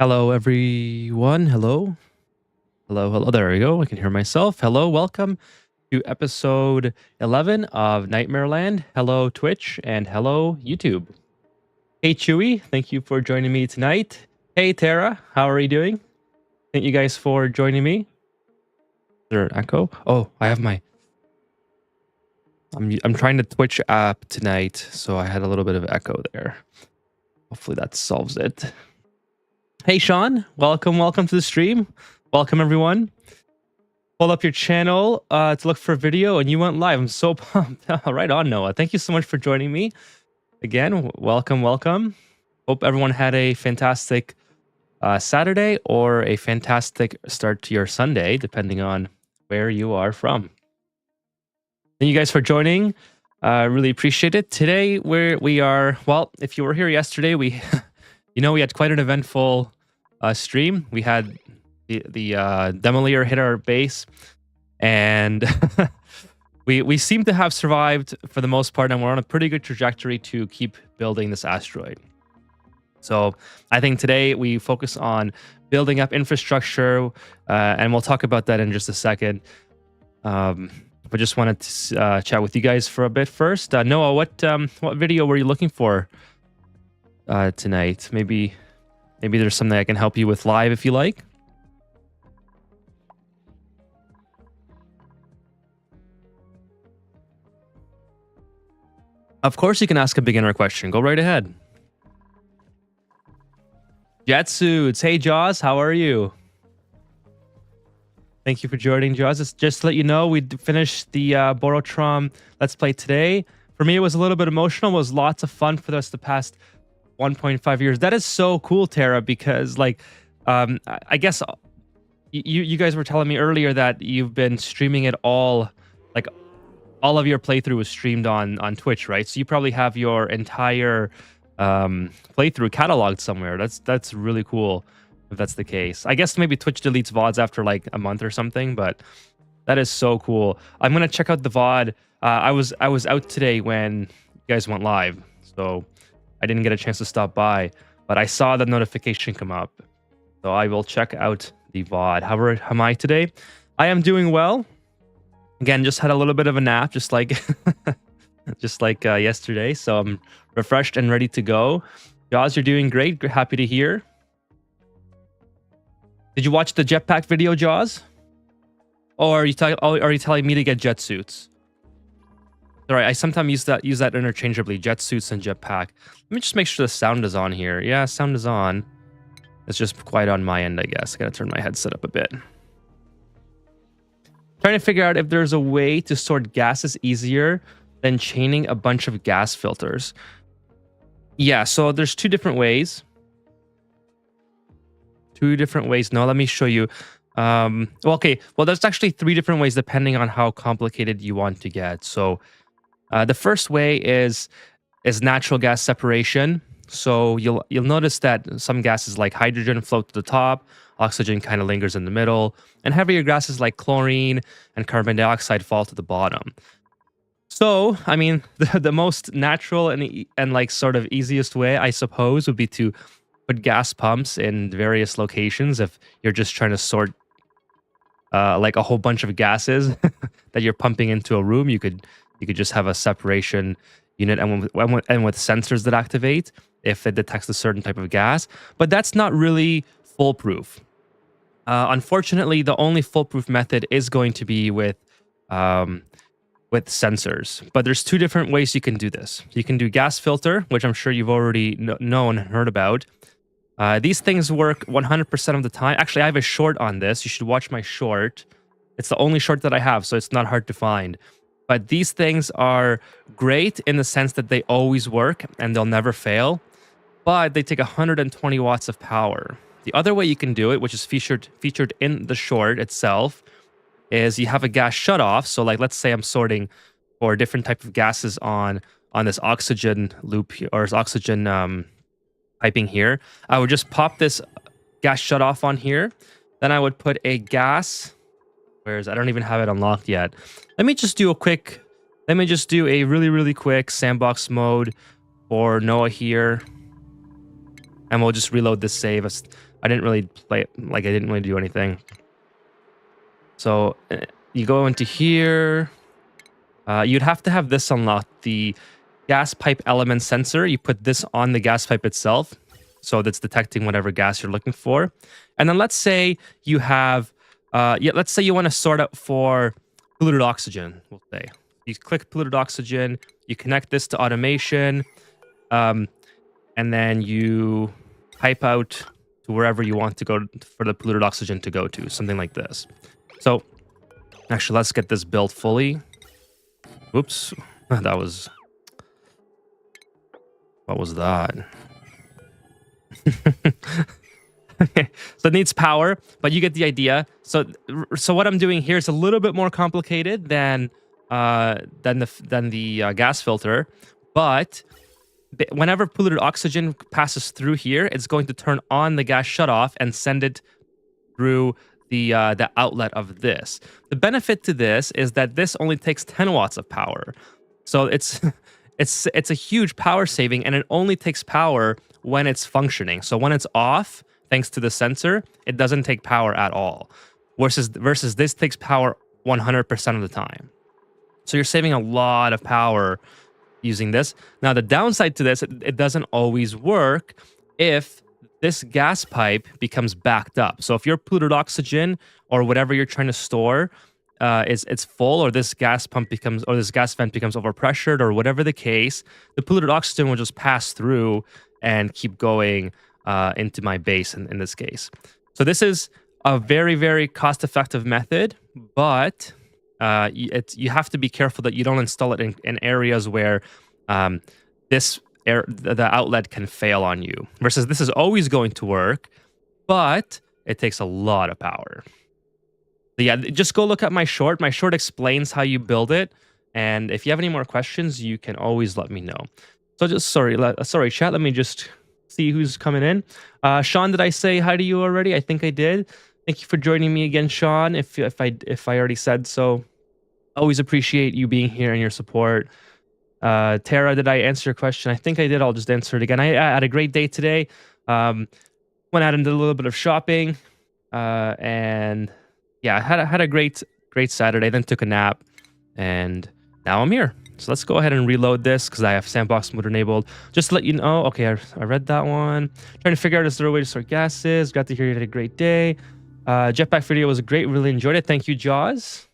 Hello, everyone. Hello. Hello, hello. There we go. I can hear myself. Hello, welcome. to episode 11 of Nightmare Land. Hello, Twitch, and hello, YouTube. Hey, Chewy, thank you for joining me tonight. Hey, Tara, how are you doing? Thank you guys for joining me. Is there an echo? Oh, I have my... I'm trying to Twitch app tonight, so I had a little bit of echo there. Hopefully that solves it. Hey, Sean, welcome to the stream. Welcome, everyone. Pull up your channel to look for a video, and you went live. I'm so pumped. Right on, Noah. Thank you so much for joining me. Again, welcome. Hope everyone had a fantastic Saturday or a fantastic start to your Sunday, depending on where you are from. Thank you guys for joining. Really appreciate it. Today, we are, well, if you were here yesterday, we had quite an eventful stream. We had the Demolier hit our base, and we seem to have survived for the most part, and we're on a pretty good trajectory to keep building this asteroid. So I think today we focus on building up infrastructure, and we'll talk about that in just a second. But just wanted to chat with you guys for a bit first. Noah, what video were you looking for tonight? Maybe there's something I can help you with live if you like. Of course, you can ask a beginner question. Go right ahead. Jetsuits. Hey, Jaws. How are you? Thank you for joining, Jaws. Just to let you know, we finished the Borotron Let's Play today. For me, it was a little bit emotional. It was lots of fun for us the past 1.5 years. That is so cool, Tara, because, like, I guess you guys were telling me earlier that you've been streaming it all, like, all of your playthrough was streamed on Twitch, right? So you probably have your entire playthrough cataloged somewhere. That's really cool if that's the case. I guess maybe Twitch deletes VODs after like a month or something, but that is so cool. I'm gonna check out the VOD. I was out today when you guys went live, so I didn't get a chance to stop by, but I saw the notification come up. So I will check out the VOD. How am I today? I am doing well. Again, just had a little bit of a nap, just like yesterday. So I'm refreshed and ready to go. Jaws, you're doing great. Happy to hear. Did you watch the jetpack video, Jaws? Or are you telling me to get jet suits? All right, I sometimes use that interchangeably, jet suits and jetpack. Let me just make sure the sound is on here. Yeah, sound is on. It's just quiet on my end, I guess. I gotta turn my headset up a bit. Trying to figure out if there's a way to sort gases easier than chaining a bunch of gas filters. Yeah, so there's two different ways. No, let me show you. Well, there's actually three different ways depending on how complicated you want to get. So the first way is natural gas separation. So you'll notice that some gases like hydrogen float to the top, oxygen kind of lingers in the middle, and heavier gases like chlorine and carbon dioxide fall to the bottom. So, I mean, the most natural and like sort of easiest way, I suppose, would be to put gas pumps in various locations if you're just trying to sort like a whole bunch of gases that you're pumping into a room. You could just have a separation unit and with sensors that activate if it detects a certain type of gas. But that's not really foolproof. Unfortunately, the only foolproof method is going to be with sensors. But there's two different ways you can do this. You can do gas filter, which I'm sure you've already known and heard about. These things work 100% of the time. Actually, I have a short on this. You should watch my short. It's the only short that I have, so it's not hard to find. But these things are great in the sense that they always work and they'll never fail. But they take 120 watts of power. The other way you can do it, which is featured in the short itself, is you have a gas shutoff. So like, let's say I'm sorting for different type of gases on this oxygen loop or oxygen piping here. I would just pop this gas shutoff on here. Then I would put a gas, whereas I don't even have it unlocked yet. Let me just do a really quick sandbox mode for Noah here. And we'll just reload this save. I didn't really play it, like I didn't really do anything. So you go into here. You'd have to have this unlocked. The gas pipe element sensor. You put this on the gas pipe itself, so that's detecting whatever gas you're looking for. And then let's say you have, let's say you want to sort out for polluted oxygen. We'll say you click polluted oxygen. You connect this to automation, and then you pipe out to wherever you want to go for the polluted oxygen to go to, something like this. So actually, let's get this built fully. Whoops, that was, what was that? Okay, so it needs power, but you get the idea. So what I'm doing here is a little bit more complicated than the gas filter, but whenever polluted oxygen passes through here, it's going to turn on the gas shutoff and send it through the outlet of this. The benefit to this is that this only takes 10 watts of power, so it's a huge power saving, and it only takes power when it's functioning. So when it's off, thanks to the sensor, it doesn't take power at all. Versus this takes power 100% of the time. So you're saving a lot of power using this. Now the downside to this, it doesn't always work if this gas pipe becomes backed up. So if your polluted oxygen or whatever you're trying to store it's full, or this gas pump becomes, or this gas vent becomes overpressured, or whatever the case, the polluted oxygen will just pass through and keep going into my base in this case. So this is a very, very cost-effective method, but you have to be careful that you don't install it in areas where the outlet can fail on you. Versus this is always going to work, but it takes a lot of power. So yeah, just go look at my short. My short explains how you build it, and if you have any more questions, you can always let me know. So just sorry, chat. Let me just see who's coming in. Sean, did I say hi to you already? I think I did. Thank you for joining me again, Sean. If I already said so, always appreciate you being here and your support. Tara, did I answer your question? I think I did. I'll just answer it again. I had a great day today. Went out and did a little bit of shopping, and yeah, I had a great Saturday. Then took a nap, and now I'm here. So let's go ahead and reload this because I have sandbox mode enabled. Just to let you know, okay, I read that one. Trying to figure out is there a way to store gases. Got to hear you had a great day. Jetpack video was great. Really enjoyed it. Thank you, Jaws.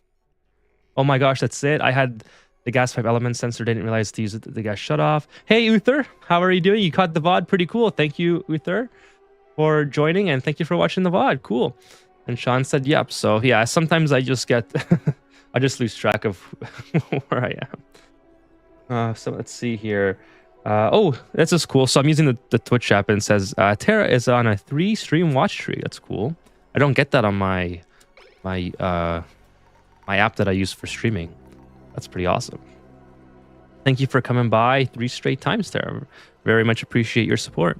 Oh my gosh, that's it. I had the gas pipe element sensor. Didn't realize to use it. The gas shut off. Hey, Uther, how are you doing? You caught the VOD. Pretty cool. Thank you, Uther, for joining, and thank you for watching the VOD. Cool. And Sean said, yep. So yeah, sometimes I just get, I just lose track of where I am. So let's see here. Oh, this is cool. So I'm using the Twitch app, and it says Tara is on a 3-stream watch tree. That's cool. I don't get that on my app that I use for streaming. That's pretty awesome. Thank you for coming by 3 straight times, Tara. Very much appreciate your support.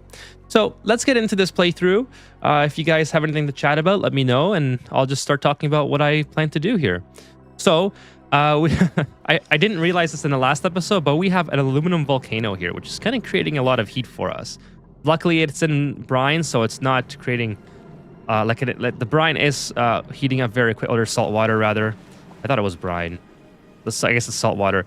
So let's get into this playthrough. If you guys have anything to chat about, let me know, and I'll just start talking about what I plan to do here. So I didn't realize this in the last episode, but we have an aluminum volcano here, which is kind of creating a lot of heat for us. Luckily, it's in brine, so it's not creating the brine is heating up very quick. Or salt water, rather. I thought it was brine. I guess it's salt water.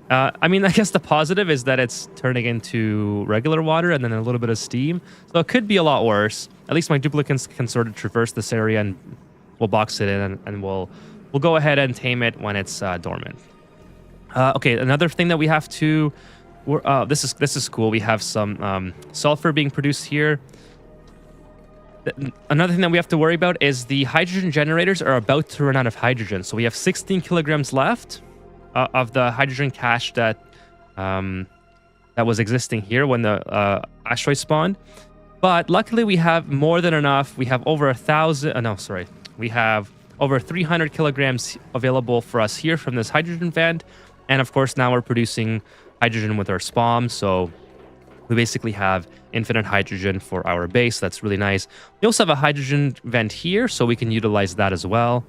I mean, I guess the positive is that it's turning into regular water and then a little bit of steam. So it could be a lot worse. At least my duplicates can sort of traverse this area, and we'll box it in, and we'll go ahead and tame it when it's dormant. Okay, another thing that we have to... this is cool. We have some sulfur being produced here. Another thing that we have to worry about is the hydrogen generators are about to run out of hydrogen. So we have 16 kilograms left of the hydrogen cache that was existing here when the asteroid spawned. But luckily we have more than enough. We have over 1,000. We have over 300 kilograms available for us here from this hydrogen vent. And of course, now we're producing hydrogen with our SPOM. So we basically have infinite hydrogen for our base. That's really nice. We also have a hydrogen vent here, so we can utilize that as well.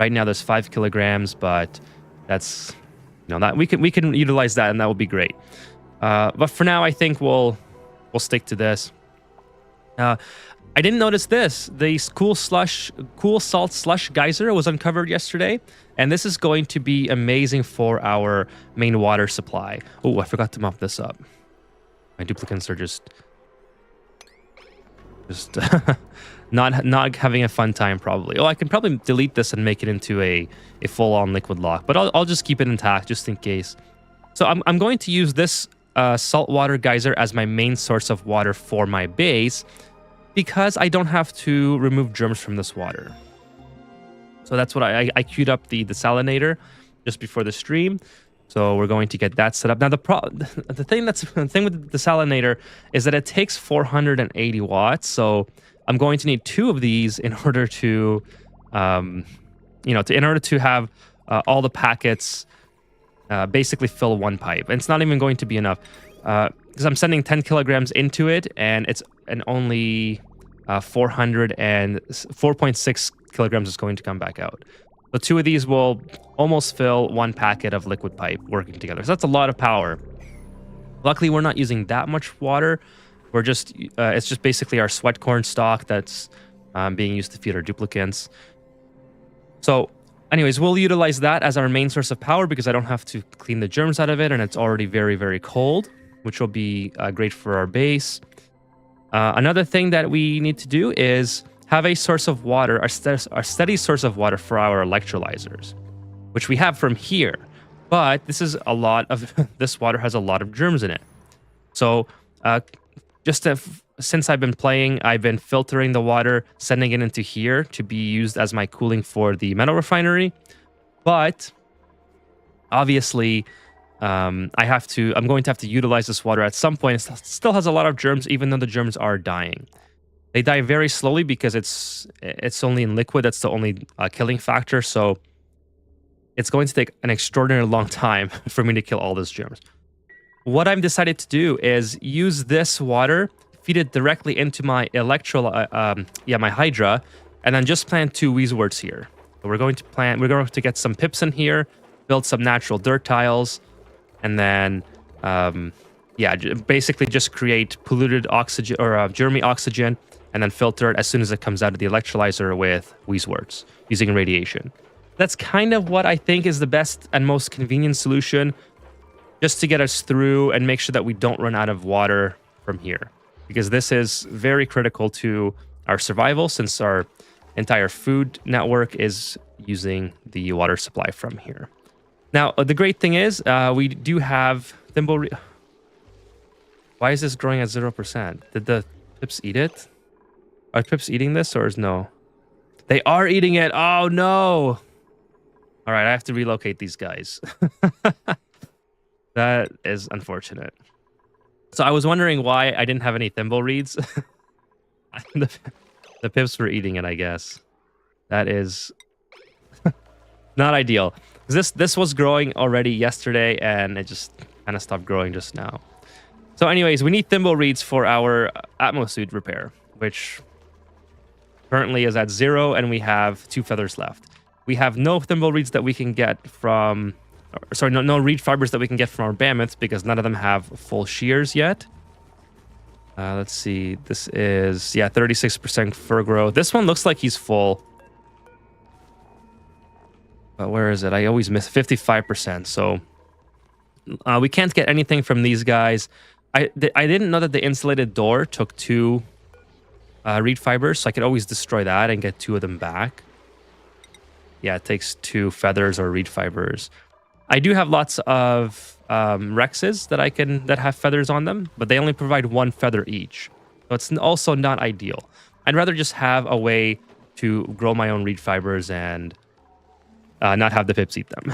Right now there's 5 kilograms, but that's, that we can utilize that, and that will be great. But for now, I think we'll stick to this. I didn't notice this. The cool salt slush geyser was uncovered yesterday, and this is going to be amazing for our main water supply. Oh, I forgot to mop this up. My duplicants are just not having a fun time probably. Oh, I can probably delete this and make it into a full-on liquid lock, but I'll just keep it intact just in case. So I'm going to use this saltwater geyser as my main source of water for my base, because I don't have to remove germs from this water. So that's what I queued up the desalinator just before the stream. So we're going to get that set up. Now the thing with the desalinator is that it takes 480 watts. So I'm going to need 2 of these in order to, in order to have all the packets basically fill one pipe. And it's not even going to be enough because I'm sending 10 kilograms into it, and only 4.6 kilograms is going to come back out. So 2 of these will almost fill 1 packet of liquid pipe working together. So that's a lot of power. Luckily, we're not using that much water. We're just it's just basically our sweat corn stock that's being used to feed our duplicants. So anyways, we'll utilize that as our main source of power because I don't have to clean the germs out of it, and it's already very, very cold, which will be great for our base. Another thing that we need to do is have a source of water, our steady source of water for our electrolyzers, which we have from here. But this is a lot of this water has a lot of germs in it. So since I've been playing, I've been filtering the water, sending it into here to be used as my cooling for the metal refinery. But obviously, I'm going to have to utilize this water at some point. It still has a lot of germs, even though the germs are dying. They die very slowly because it's only in liquid. That's the only killing factor. So it's going to take an extraordinarily long time for me to kill all those germs. What I've decided to do is use this water, feed it directly into my my Hydra, and then just plant 2 Weezeworts here. So we're going to get some pips in here, build some natural dirt tiles, and then basically just create polluted oxygen or germy oxygen, and then filter it as soon as it comes out of the electrolyzer with Weezeworts using radiation. That's kind of what I think is the best and most convenient solution, just to get us through and make sure that we don't run out of water from here, because this is very critical to our survival since our entire food network is using the water supply from here. Now, the great thing is we do have thimble. Why is this growing at 0%? Did the pips eat it? Are pips eating this or is no? They are eating it. Oh, no. All right, I have to relocate these guys. That is unfortunate. So I was wondering why I didn't have any thimble reeds. The pips were eating it, I guess. That is not ideal. This was growing already yesterday, and it just kind of stopped growing just now. So anyways, we need thimble reeds for our atmosuit repair, which currently is at 0, and we have 2 feathers left. We have no thimble reeds that we can get from... Sorry, no reed fibers that we can get from our mammoths because none of them have full shears yet. Let's see. This is, 36% fur growth. This one looks like he's full. But where is it? I always miss 55%. So we can't get anything from these guys. I didn't know that the insulated door took 2 reed fibers, so I could always destroy that and get 2 of them back. Yeah, it takes 2 feathers or reed fibers. I do have lots of Rexes that have feathers on them, but they only provide 1 feather each. So it's also not ideal. I'd rather just have a way to grow my own reed fibers and not have the pips eat them.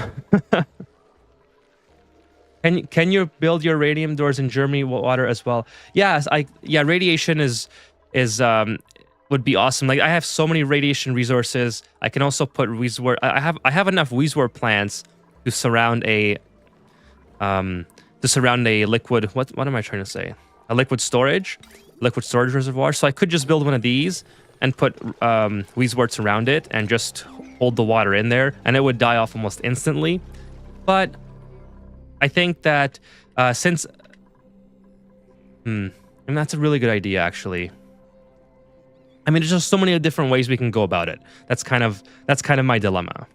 Can you build your radium doors in Germany water as well? Yes, radiation would be awesome. Like I have so many radiation resources. I can also put Weezewort. I have enough Weezewort plants to surround a liquid. What am I trying to say? A liquid storage reservoir. So I could just build one of these and put Weezeworts around it and just hold the water in there, and it would die off almost instantly. But I think that and that's a really good idea, actually. I mean, there's just so many different ways we can go about it. That's kind of my dilemma.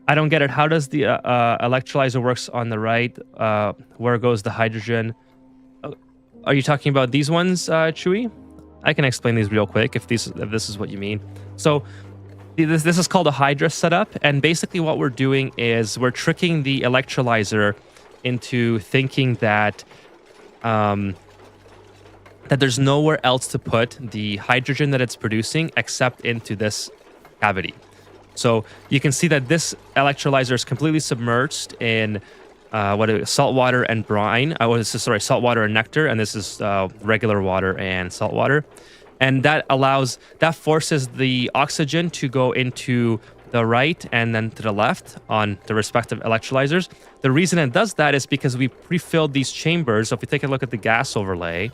I don't get it. How does the electrolyzer works on the right? Where goes the hydrogen? Are you talking about these ones, Chewy? I can explain these real quick if this is what you mean. So this is called a Hydra setup, and basically what we're doing is we're tricking the electrolyzer into thinking that that there's nowhere else to put the hydrogen that it's producing except into this cavity. So you can see that this electrolyzer is completely submerged in salt water and brine. Salt water and nectar, and this is regular water and salt water. And that forces the oxygen to go into the right and then to the left on the respective electrolyzers. The reason it does that is because we pre-filled these chambers. So if we take a look at the gas overlay,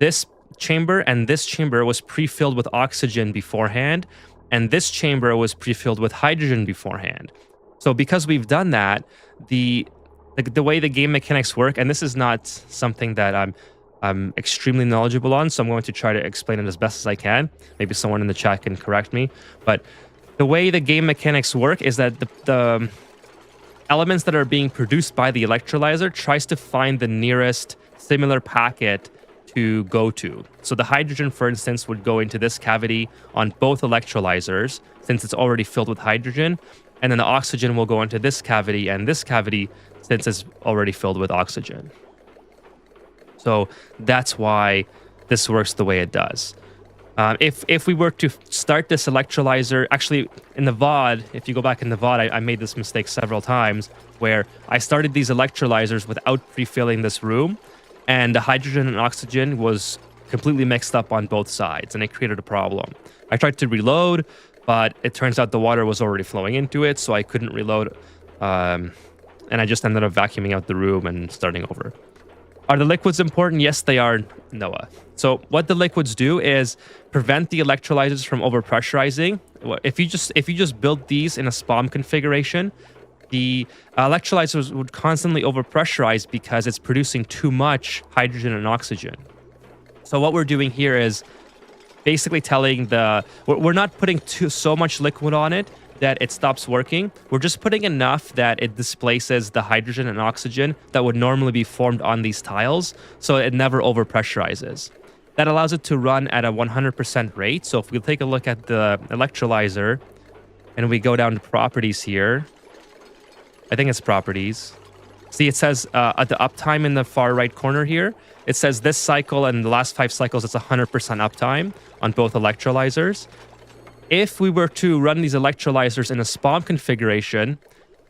this chamber and this chamber was pre-filled with oxygen beforehand, and this chamber was pre-filled with hydrogen beforehand. So because we've done that, the way the game mechanics work, and this is not something that I'm extremely knowledgeable on, so I'm going to try to explain it as best as I can. Maybe someone in the chat can correct me. But the way the game mechanics work is that the elements that are being produced by the electrolyzer tries to find the nearest similar packet to go to. So the hydrogen, for instance, would go into this cavity on both electrolyzers since it's already filled with hydrogen. And then the oxygen will go into this cavity and this cavity since it's already filled with oxygen. So that's why this works the way it does. If we were to start this electrolyzer, actually in the VOD, if you go back in the VOD, I made this mistake several times where I started these electrolyzers without pre-filling this room, and the hydrogen and oxygen was completely mixed up on both sides, and it created a problem. I tried to reload, but it turns out the water was already flowing into it, so I couldn't reload, and I just ended up vacuuming out the room and starting over. Are the liquids important? Yes, they are, Noah. So what the liquids do is prevent the electrolyzers from overpressurizing. If you just build these in a SPOM configuration, the electrolyzers would constantly overpressurize because it's producing too much hydrogen and oxygen. So what we're doing here is basically telling we're not putting so much liquid on it that it stops working. We're just putting enough that it displaces the hydrogen and oxygen that would normally be formed on these tiles, so it never overpressurizes. That allows it to run at a 100% rate. So if we take a look at the electrolyzer and we go down to properties here, I think it's properties. See, it says at the uptime in the far right corner here, it says this cycle and the last 5 cycles, it's 100% uptime on both electrolyzers. If we were to run these electrolyzers in a SPOM configuration,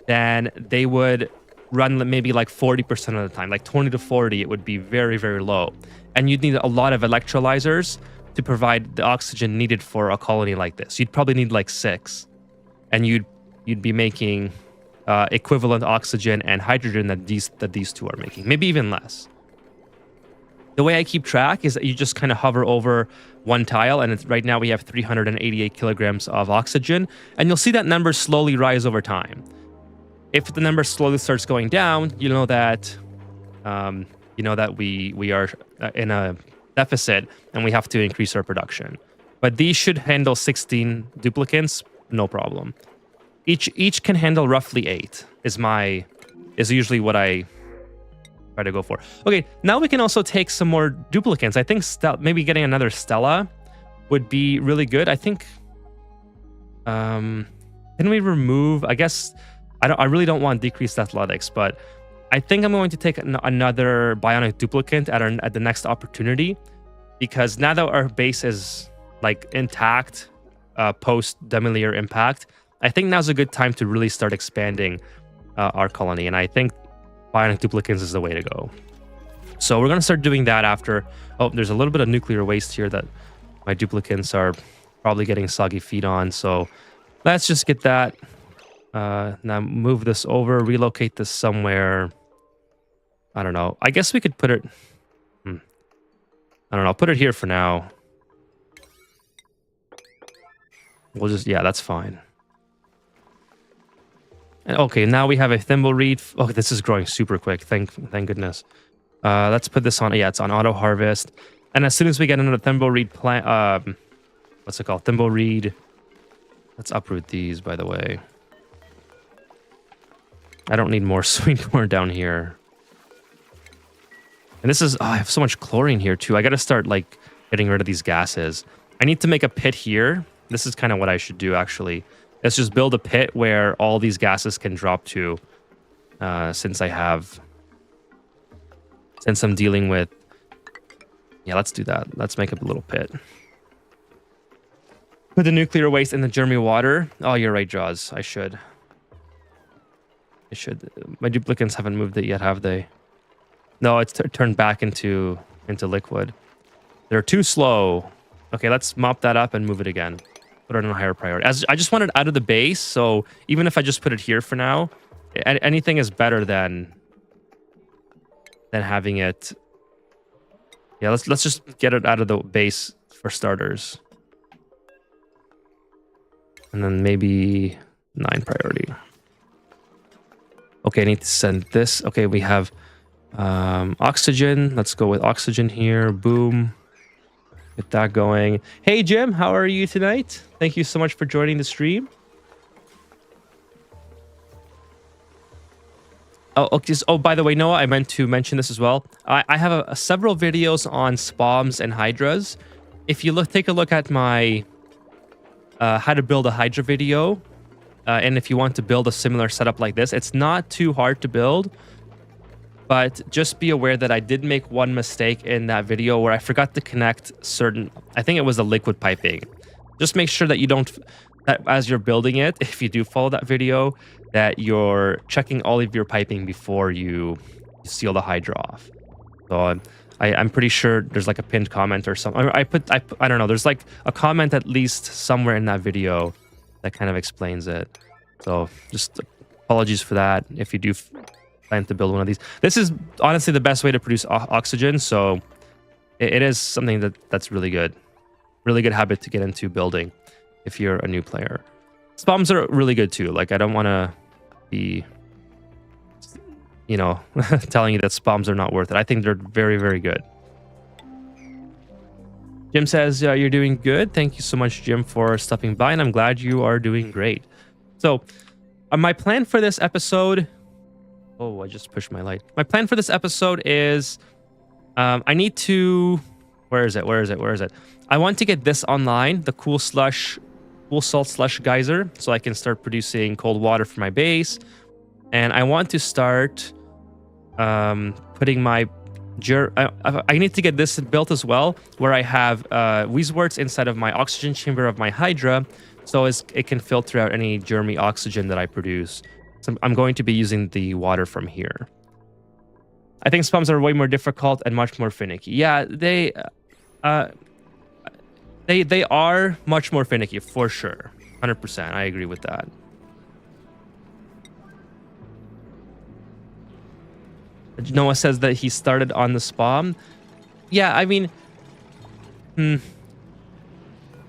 then they would run maybe like 40% of the time, like 20 to 40, it would be very, very low. And you'd need a lot of electrolyzers to provide the oxygen needed for a colony like this. You'd probably need like 6, and you'd be making equivalent oxygen and hydrogen that these two are making, maybe even less. The way I keep track is that you just kind of hover over one tile, and right now we have 388 kilograms of oxygen, and you'll see that number slowly rise over time. If the number slowly starts going down, you know that we are in a deficit and we have to increase our production. But these should handle 16 duplicants, no problem. Each can handle roughly 8 is usually what I try to go for. Okay, now we can also take some more duplicants. I think maybe getting another Stella would be really good. I think can we remove, I guess I really don't want decreased athletics, but I think I'm going to take another bionic duplicant at the next opportunity, because now that our base is like intact post Demolier impact, I think now's a good time to really start expanding our colony, and I think bionic duplicants is the way to go. So we're going to start doing that after... Oh, there's a little bit of nuclear waste here that my duplicants are probably getting soggy feet on, so let's just get that. Now move this over, relocate this somewhere. I don't know. I guess we could put it... I don't know. I'll put it here for now. We'll just... Yeah, that's fine. And okay, now we have a thimble reed. Oh, this is growing super quick. Thank goodness. Let's put this on. Yeah, it's on auto harvest. And as soon as we get another thimbleweed plant, what's it called? Thimbleweed. Let's uproot these, by the way. I don't need more sweet corn down here. And this is, oh, I have so much chlorine here too. I got to start like getting rid of these gases. I need to make a pit here. This is kind of what I should do actually. Let's just build a pit where all these gases can drop to. Since I'm dealing with, yeah, let's do that. Let's make a little pit. Put the nuclear waste in the Jeremy water. Oh, you're right, Jaws. I should. My duplicants haven't moved it yet, have they? No, it's turned back into liquid. They're too slow. Okay, let's mop that up and move it again. Put it on a higher priority. I just want it out of the base, so even if I just put it here for now, anything is better than having it. Yeah, let's just get it out of the base for starters. And then maybe 9 priority. Okay, I need to send this. Okay, we have oxygen. Let's go with oxygen here. Boom. Get that going. Hey, Jim, how are you tonight? Thank you so much for joining the stream. Oh, okay. Oh, by the way, Noah, I meant to mention this as well. I have several videos on spawns and hydras. If you take a look at my how to build a hydra video, and if you want to build a similar setup like this, it's not too hard to build. But just be aware that I did make one mistake in that video where I forgot to connect certain, I think it was the liquid piping. Just make sure that you don't, that as you're building it, if you do follow that video, that you're checking all of your piping before you seal the hydra off. So I'm pretty sure there's like a pinned comment or something. I don't know. There's like a comment at least somewhere in that video that kind of explains it. So just apologies for that if you do plan to build one of these. This is honestly the best way to produce oxygen, so it is something that's really good habit to get into building if you're a new player. Spawns are really good too. Like, I don't want to be, you know, telling you that spawns are not worth it. I think they're very, very good. Jim says you're doing good. Thank you so much, Jim, for stopping by, and I'm glad you are doing great. So my plan for this episode, oh, I just pushed my light. My plan for this episode is I need to, where is it? I want to get this online, the cool salt slush geyser, so I can start producing cold water for my base. And I want to start putting my I need to get this built as well, where I have Weezeworts inside of my oxygen chamber of my hydra, so it can filter out any Jeremy oxygen that I produce. So I'm going to be using the water from here. I think spawns are way more difficult and much more finicky. Yeah, they are much more finicky for sure. 100%. I agree with that. Noah says that he started on the spawn. Yeah, I mean,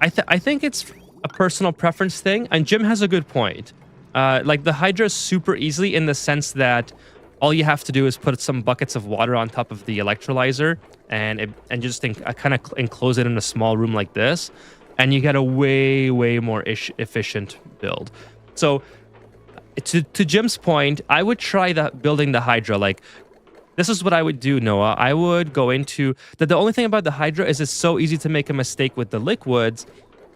I think it's a personal preference thing, and Jim has a good point. Like, the hydra is super easy in the sense that all you have to do is put some buckets of water on top of the electrolyzer and just kind of enclose it in a small room like this, and you get a way more efficient build. So to Jim's point, I would try building the hydra. Like, this is what I would do, Noah. I would go into the only thing about the hydra is it's so easy to make a mistake with the liquids,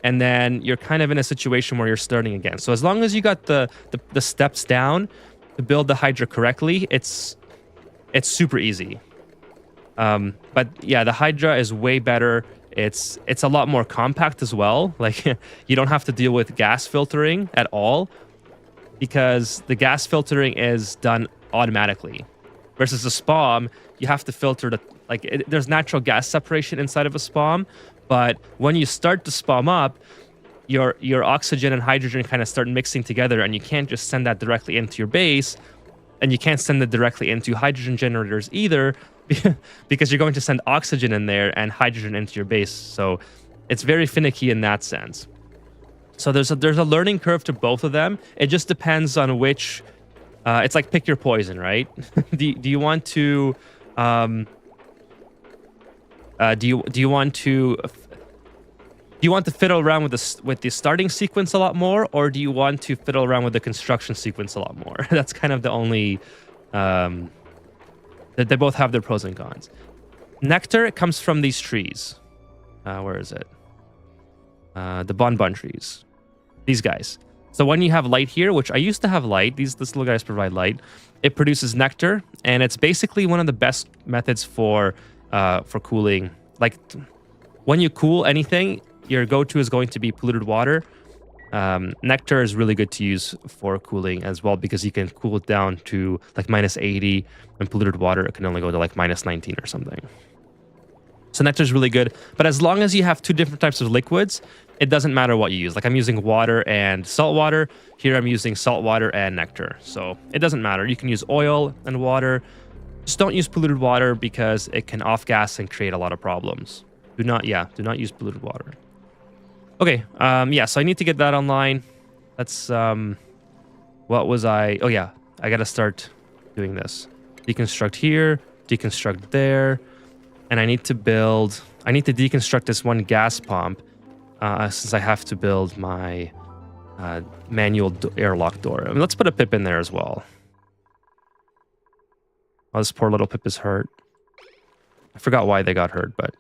and then you're kind of in a situation where you're starting again. So as long as you got the steps down to build the hydra correctly, it's super easy. But yeah, the hydra is way better. It's a lot more compact as well. Like, you don't have to deal with gas filtering at all, because the gas filtering is done automatically. Versus a spawn, you have to filter there's natural gas separation inside of a spawn, but when you start the spawn up, your oxygen and hydrogen kind of start mixing together, and you can't just send that directly into your base, and you can't send it directly into hydrogen generators either, because you're going to send oxygen in there and hydrogen into your base. So it's very finicky in that sense. So there's a learning curve to both of them. It just depends on which. It's like pick your poison, right? Do you want to Do you want to fiddle around with the starting sequence a lot more, or do you want to fiddle around with the construction sequence a lot more? That's kind of the only that they both have their pros and cons. Nectar comes from these trees. Where is it? The bonbon trees. These guys. So when you have light here, which I used to have light, these little guys provide light. It produces nectar, and it's basically one of the best methods for cooling. Like when you cool anything, your go-to is going to be polluted water. Nectar is really good to use for cooling as well because you can cool it down to like -80, and polluted water it can only go to like -19 or something. So nectar is really good, but as long as you have two different types of liquids, it doesn't matter what you use. Like I'm using water and salt water. Here I'm using salt water and nectar. So it doesn't matter. You can use oil and water. Just don't use polluted water because it can off-gas and create a lot of problems. Do not use polluted water. Okay, yeah, so I need to get that online. That's, what was I? Oh yeah, I gotta start doing this. Deconstruct here, deconstruct there. And I need to deconstruct this one gas pump since I have to build my manual airlock door. I mean, let's put a Pip in there as well. Oh, this poor little Pip is hurt. I forgot why they got hurt, but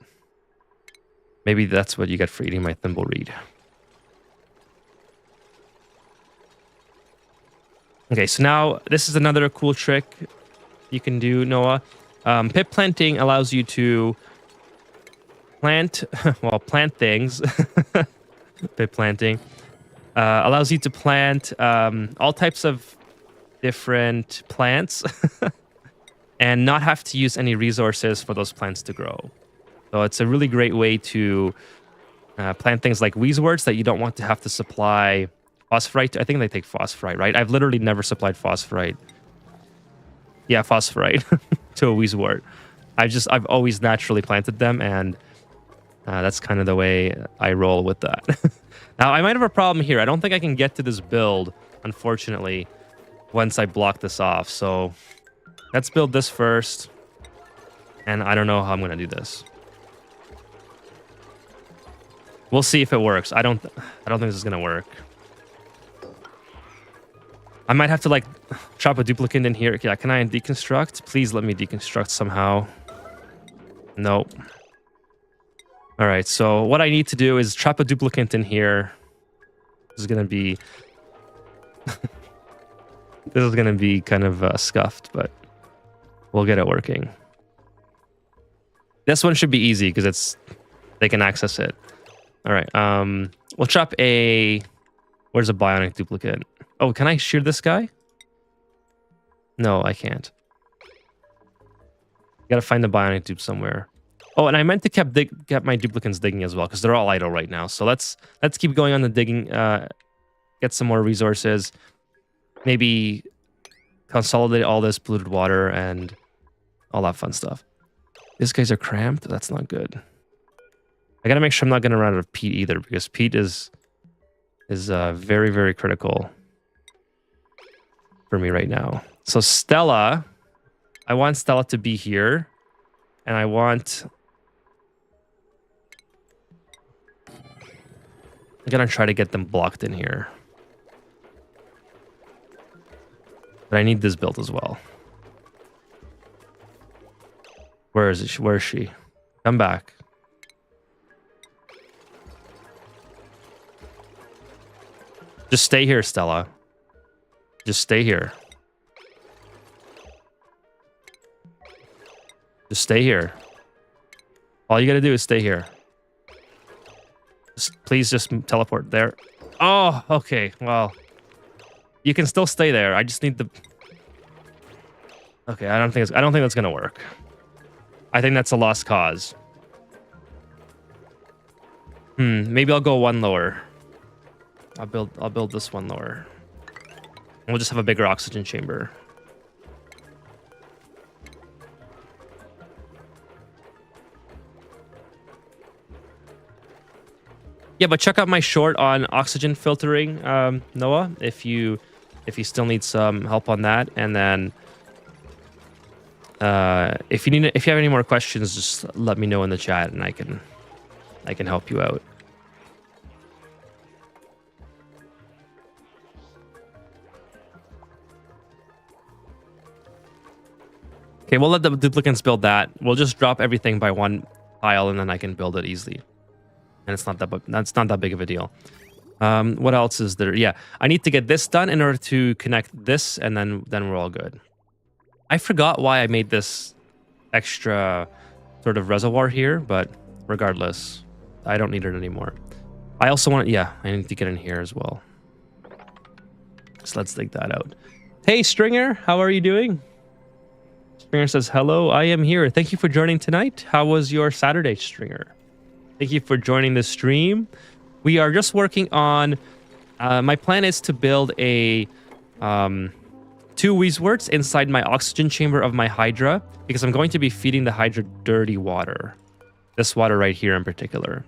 maybe that's what you get for eating my thimbleweed. Okay, so now this is another cool trick you can do, Noah. Pip planting allows you to plant things. Pip planting allows you to plant all types of different plants and not have to use any resources for those plants to grow. So it's a really great way to plant things like weezeworts that you don't want to have to supply phosphorite. I think they take phosphorite, right? I've literally never supplied phosphorite. Yeah, phosphorite to a weezewort. I've always naturally planted them, and that's kind of the way I roll with that. Now, I might have a problem here. I don't think I can get to this build, unfortunately, once I block this off. So let's build this first, and I don't know how I'm going to do this. We'll see if it works. I don't think this is going to work. I might have to like chop a duplicate in here. Yeah, can I deconstruct? Please let me deconstruct somehow. Nope. All right, so what I need to do is chop a duplicate in here. This is gonna be this is gonna be kind of scuffed, but we'll get it working. This one should be easy because they can access it. All right, we'll chop a. Where's a bionic duplicate? Oh, can I shear this guy? No, I can't. Gotta find the bionic dupe somewhere. Oh, and I meant to get my duplicates digging as well because they're all idle right now. So let's keep going on the digging. Get some more resources. Maybe consolidate all this polluted water and all that fun stuff. These guys are cramped. That's not good. I gotta make sure I'm not gonna run out of peat either because peat is very, very critical for me right now. So Stella, I want Stella to be here, and I'm gonna try to get them blocked in here. But I need this built as well. Where is it? Where is she? Come back. Just stay here, Stella. Just stay here. Just stay here. All you gotta do is stay here. Please just teleport there. Oh, okay. Well, you can still stay there. I just need the. Okay, I don't think that's gonna work. I think that's a lost cause. Maybe I'll go one lower. I'll build this one lower. And we'll just have a bigger oxygen chamber. Yeah, but check out my short on oxygen filtering, Noah, if you still need some help on that. And then If you have any more questions, just let me know in the chat, and I can help you out. Okay, we'll let the duplicants build that. We'll just drop everything by one tile, and then I can build it easily. And it's not that big of a deal. What else is there? Yeah, I need to get this done in order to connect this, and then we're all good. I forgot why I made this extra sort of reservoir here, but regardless, I don't need it anymore. I also want, yeah, I need to get in here as well. So let's dig that out. Hey, Stringer, how are you doing? Stringer says, hello, I am here. Thank you for joining tonight. How was your Saturday, Stringer? Thank you for joining the stream. We are just working on, my plan is to build a 2 Weezeworts inside my oxygen chamber of my Hydra, because I'm going to be feeding the Hydra dirty water. This water right here in particular.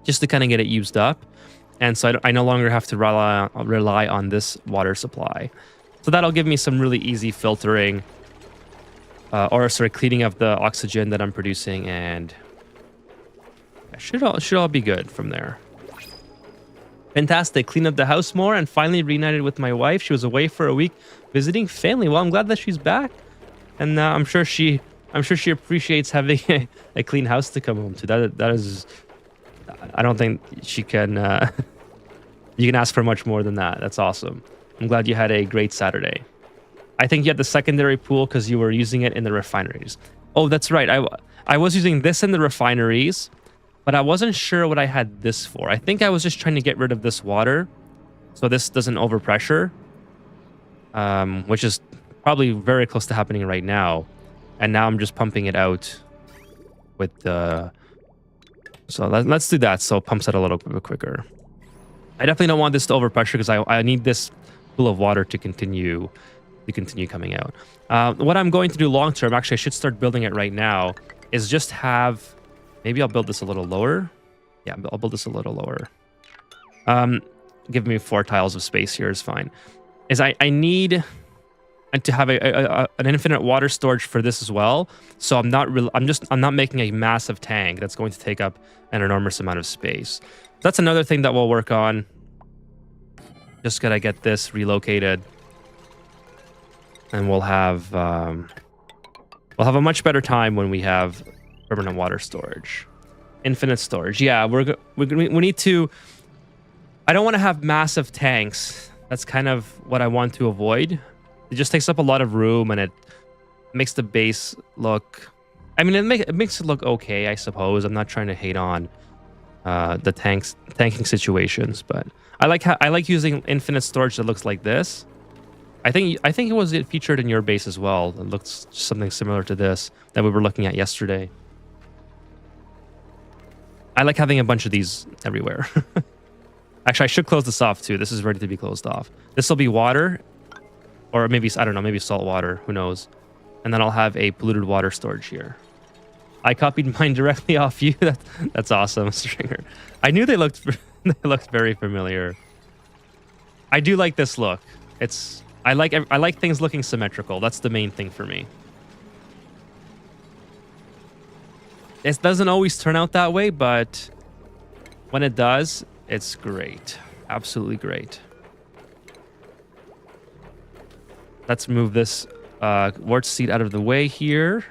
Just to kind of get it used up. And so I no longer have to rely on this water supply. So that'll give me some really easy filtering. Or sort of cleaning of the oxygen that I'm producing, and should all be good from there. Fantastic. Clean up the house more and finally reunited with my wife. She was away for a week visiting family. Well, I'm glad that she's back, and I'm sure she appreciates having a clean house to come home to. That is, I don't think she can. You can ask for much more than that. That's awesome. I'm glad you had a great Saturday. I think you had the secondary pool because you were using it in the refineries. Oh, that's right. I was using this in the refineries, but I wasn't sure what I had this for. I think I was just trying to get rid of this water so this doesn't overpressure, which is probably very close to happening right now. And now I'm just pumping it out with the... So let's do that so it pumps it a little bit quicker. I definitely don't want this to overpressure because I need this pool of water to continue coming out. What I'm going to do long term, actually I should start building it right now, is just have, maybe I'll build this a little lower. Yeah, I'll build this a little lower. Give me 4 tiles of space here is fine. Is I need to have an infinite water storage for this as well. So I'm not making a massive tank that's going to take up an enormous amount of space. That's another thing that we'll work on. Just gotta get this relocated. And we'll have a much better time when we have permanent water storage, infinite storage. Yeah, we need to. I don't want to have massive tanks. That's kind of what I want to avoid. It just takes up a lot of room, and it makes the base look. I mean, it makes it look okay, I suppose. I'm not trying to hate on the tanking situations, but I like using infinite storage that looks like this. I think it was featured in your base as well. It looks something similar to this that we were looking at yesterday. I like having a bunch of these everywhere. Actually, I should close this off too. This is ready to be closed off. This will be water, or maybe, I don't know, maybe salt water. Who knows? And then I'll have a polluted water storage here. I copied mine directly off you. That's awesome, Stringer. I knew they looked very familiar. I do like this look. I like things looking symmetrical. That's the main thing for me. It doesn't always turn out that way, but when it does, it's great. Absolutely great. Let's move this wart seed out of the way here.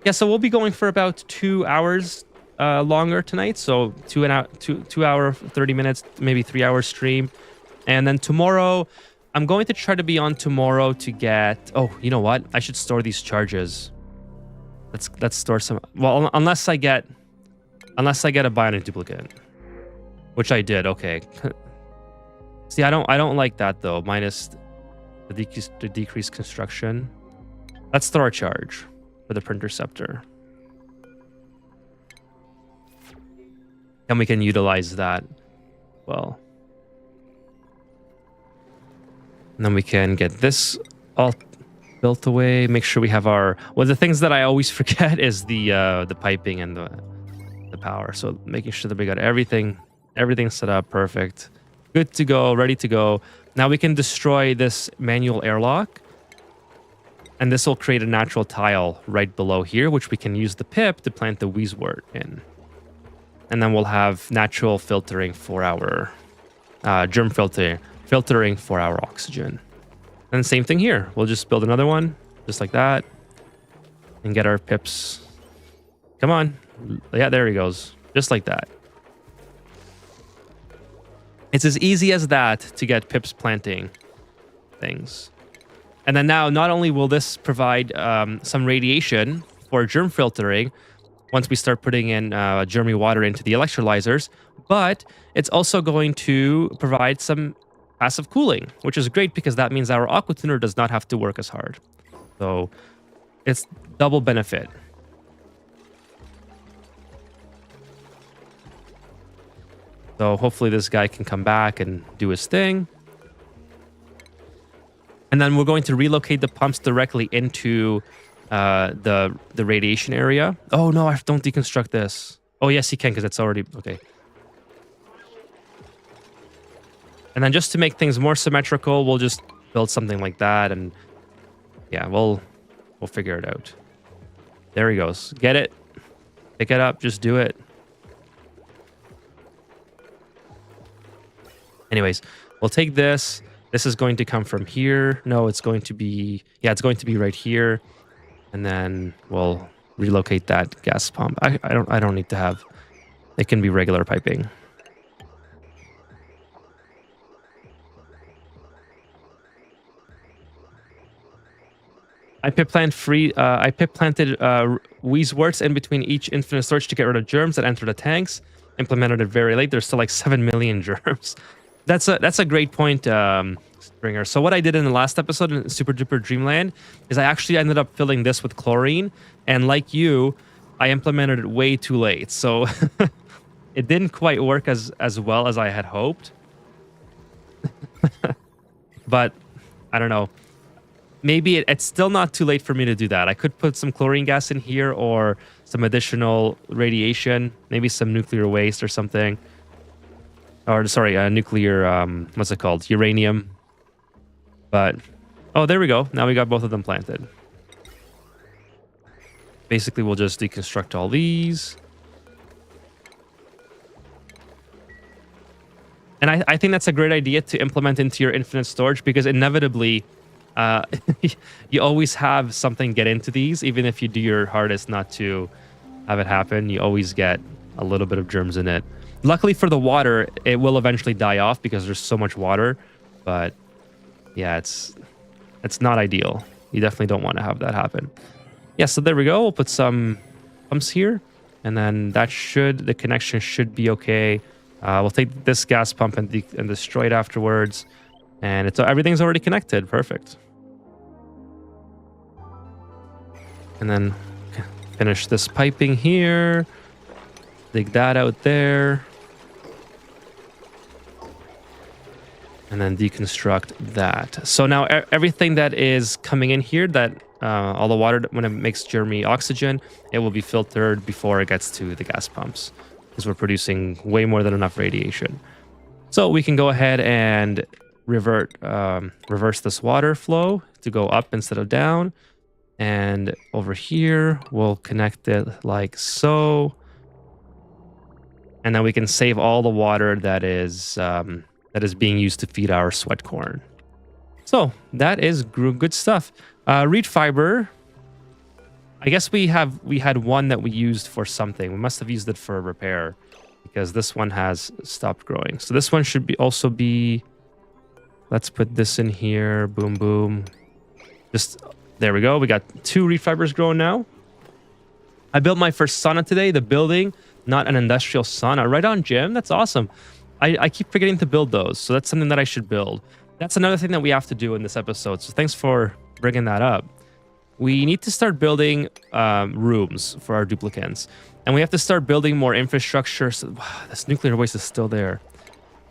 Yeah, so we'll be going for about 2 hours longer tonight. So 2 hour, 30 minutes, maybe 3 hour stream. And then tomorrow, I'm going to try to be on tomorrow to get... Oh, you know what? I should store these charges. Let's store some... Well, unless I get a bionic duplicate. Which I did, okay. See, I don't like that though. Minus the decreased construction. Let's store a charge for the printer scepter. And we can utilize that well. And then we can get this all built away. Make sure we have our... Well, the things that I always forget is the piping and the power. So making sure that we got everything set up perfect. Good to go, ready to go. Now we can destroy this manual airlock. And this will create a natural tile right below here, which we can use the pip to plant the Weezwort in. And then we'll have natural filtering for our germ filtering for our oxygen. And same thing here. We'll just build another one, just like that, and get our pips. Come on. Yeah, there he goes. Just like that. It's as easy as that to get pips planting things. And then now, not only will this provide some radiation for germ filtering once we start putting in germy water into the electrolyzers, but it's also going to provide some passive cooling, which is great because that means our aqua tuner does not have to work as hard. So it's double benefit. So hopefully this guy can come back and do his thing. And then we're going to relocate the pumps directly into the radiation area. Oh no, I don't deconstruct this. Oh yes, you can because it's already okay. And then just to make things more symmetrical, we'll just build something like that, and yeah, we'll figure it out. There he goes. Get it, pick it up, just do it. Anyways, we'll take this. This is going to come from here. No, it's going to be, yeah, it's going to be right here. And then we'll relocate that gas pump. I don't need to have, it can be regular piping. I pip planted Weezworts in between each infinite storage to get rid of germs that enter the tanks. Implemented it very late. There's still like 7 million germs. That's a great point, Springer. So what I did in the last episode in Super Duper Dreamland is I actually ended up filling this with chlorine, and like you, I implemented it way too late. So it didn't quite work as well as I had hoped. But I don't know. Maybe it's still not too late for me to do that. I could put some chlorine gas in here or some additional radiation, maybe some nuclear waste or something. Or sorry, nuclear, what's it called? Uranium. But, oh, there we go. Now we got both of them planted. Basically, we'll just deconstruct all these. And I think that's a great idea to implement into your infinite storage because inevitably, you always have something get into these. Even if you do your hardest not to have it happen, you always get a little bit of germs in it. Luckily for the water, it will eventually die off because there's so much water. But yeah, it's not ideal. You definitely don't want to have that happen. Yeah, so there we go. We'll put some pumps here. And then the connection should be okay. We'll take this gas pump and destroy it afterwards. And everything's already connected. Perfect. And then finish this piping here. Dig that out there. And then deconstruct that. So now everything that is coming in here, that all the water, when it makes germy oxygen, it will be filtered before it gets to the gas pumps because we're producing way more than enough radiation. So we can go ahead and reverse this water flow to go up instead of down. And over here, we'll connect it like so. And then we can save all the water that is being used to feed our sweat corn. So that is good stuff. Reed fiber. I guess we had one that we used for something. We must have used it for a repair because this one has stopped growing. So this one should also be. Let's put this in here. Boom, boom. There we go. We got 2 reed fibers growing now. I built my first sauna today. The building, not an industrial sauna. Right on, Jim. That's awesome. I keep forgetting to build those, so that's something that I should build. That's another thing that we have to do in this episode, so thanks for bringing that up. We need to start building rooms for our duplicants, and we have to start building more infrastructure. So, wow, this nuclear waste is still there.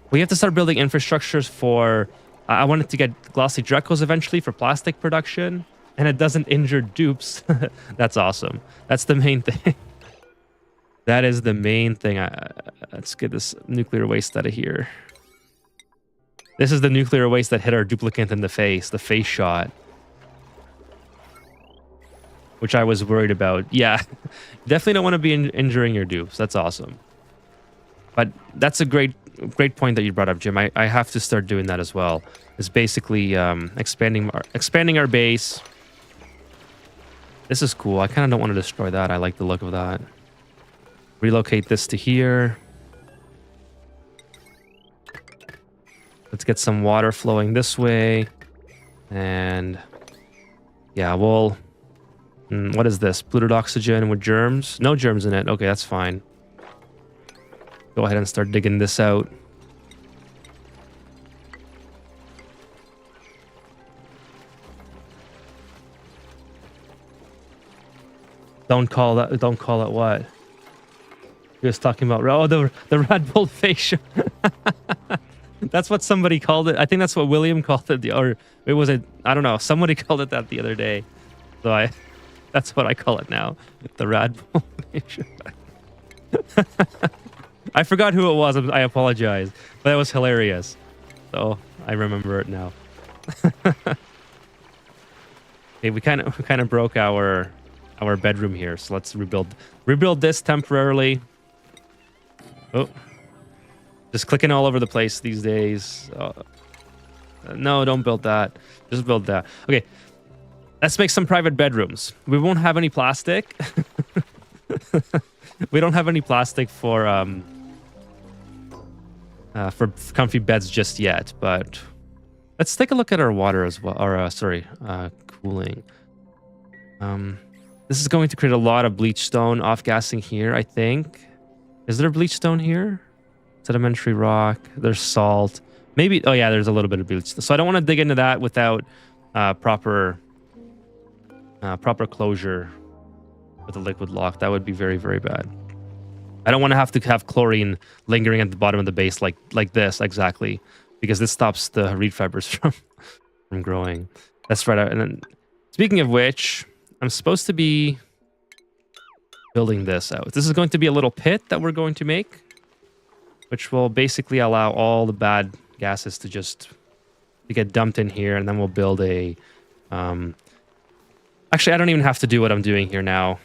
We have to start building infrastructures for... I wanted to get glossy Drecos eventually for plastic production, and it doesn't injure dupes. That's awesome. That's the main thing. That is the main thing. Let's get this nuclear waste out of here. This is the nuclear waste that hit our duplicant in the face shot. which I was worried about. Yeah, definitely don't want to be injuring your dupes. That's awesome. But that's a great point that you brought up, Jim. I have to start doing that as well. It's basically expanding our base. This is cool. I kind of don't want to destroy that. I like the look of that. Relocate this to here. Let's get some water flowing this way. And yeah, we'll... what is this? Polluted oxygen with germs? No germs in it. Okay, that's fine. Go ahead and start digging this out. Don't call it what? He was talking about, oh, the Red Bull facial. That's what somebody called it. I think that's what William called it, or it was I don't know. Somebody called it that the other day. So that's what I call it now. The Red Bull facial. I forgot who it was. I apologize, but it was hilarious. So I remember it now. Okay, we kind of broke our bedroom here, so let's rebuild this temporarily. Oh, just clicking all over the place these days. No, don't build that. Just build that. Okay, let's make some private bedrooms. We won't have any plastic. We don't have any plastic for comfy beds just yet, but let's take a look at our water as well. Or cooling. This is going to create a lot of bleach stone off-gassing here, I think. Is there bleach stone here? Sedimentary rock. There's salt. Maybe... Oh, yeah, there's a little bit of bleach. So I don't want to dig into that without proper closure with a liquid lock. That would be very, very bad. I don't want to have chlorine lingering at the bottom of the base like this, exactly. Because this stops the reed fibers from growing. That's right. And then, speaking of which... I'm supposed to be building this out. This is going to be a little pit that we're going to make, which will basically allow all the bad gases to get dumped in here, and then we'll build a... Actually, I don't even have to do what I'm doing here now.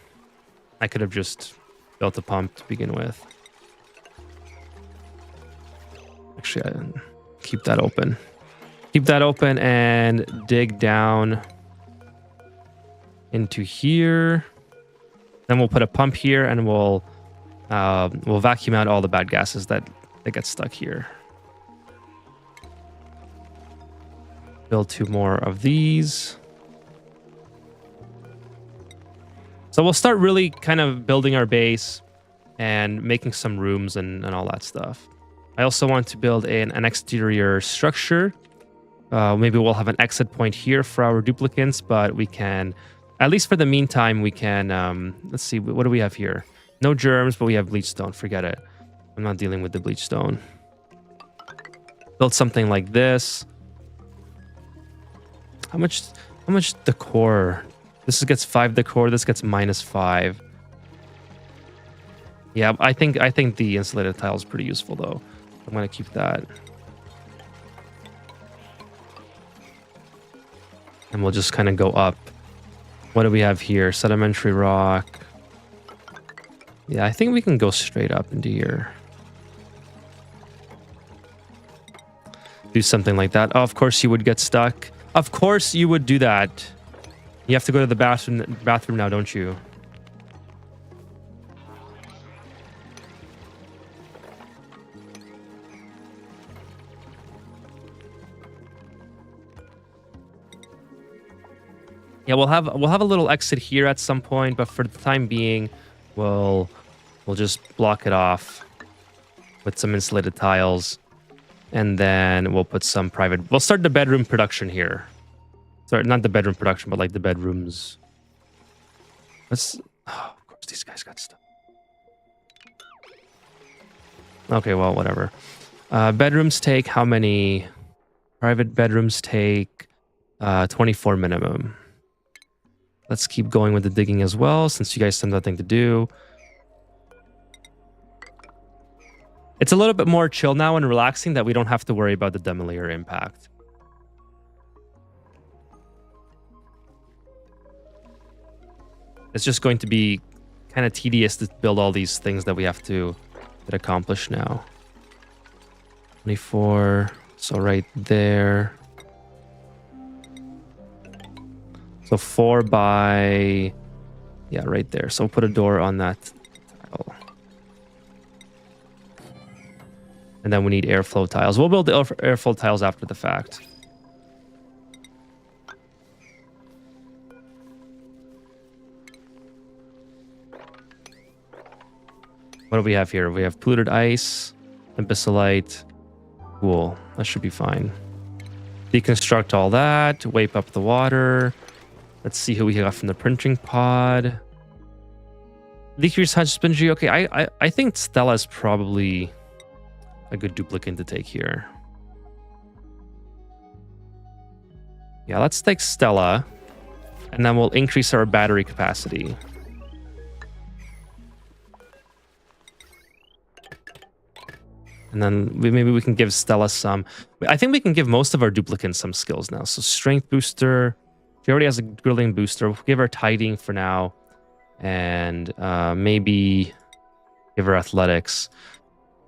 I could have just built a pump to begin with. Actually, keep that open. Keep that open and dig down into here. Then we'll put a pump here, and we'll vacuum out all the bad gases that get stuck here. Build 2 more of these. So we'll start really kind of building our base and making some rooms and all that stuff. I also want to build an exterior structure. Maybe we'll have an exit point here for our duplicants, but we can... At least for the meantime, we can, let's see, what do we have here? No germs, but we have bleach stone. Forget it. I'm not dealing with the bleach stone. Build something like this. How much decor? This gets 5 decor. This gets -5. Yeah, I think the insulated tile is pretty useful, though. I'm going to keep that. And we'll just kind of go up. What do we have here? Sedimentary rock. Yeah, I think we can go straight up into here. Do something like that. Oh, of course you would get stuck. Of course you would do that. You have to go to the bathroom now, don't you? Yeah, we'll have a little exit here at some point, but for the time being, we'll just block it off with some insulated tiles, and then we'll put some private... We'll start the bedroom production here. Sorry, not the bedroom production, but like the bedrooms. Let's... Oh, of course, these guys got stuff. Okay, well, whatever. Bedrooms take how many? Private bedrooms take 24 minimum. Let's keep going with the digging as well, since you guys have nothing to do. It's a little bit more chill now and relaxing that we don't have to worry about the demolier impact. It's just going to be kind of tedious to build all these things that we have to get accomplished now. 24. So right there. So 4 by... Yeah, right there. So we'll put a door on that tile. And then we need airflow tiles. We'll build the airflow tiles after the fact. What do we have here? We have polluted ice, abyssallite. Cool. That should be fine. Deconstruct all that. Wipe up the water. Let's see who we got from the printing pod. Decrease husbandry. Okay, I think Stella is probably a good duplicate to take here. Yeah, let's take Stella. And then we'll increase our battery capacity. And then maybe we can give Stella some... I think we can give most of our duplicants some skills now. So strength booster. She already has a grilling booster. We'll give her tidying for now. And maybe give her athletics.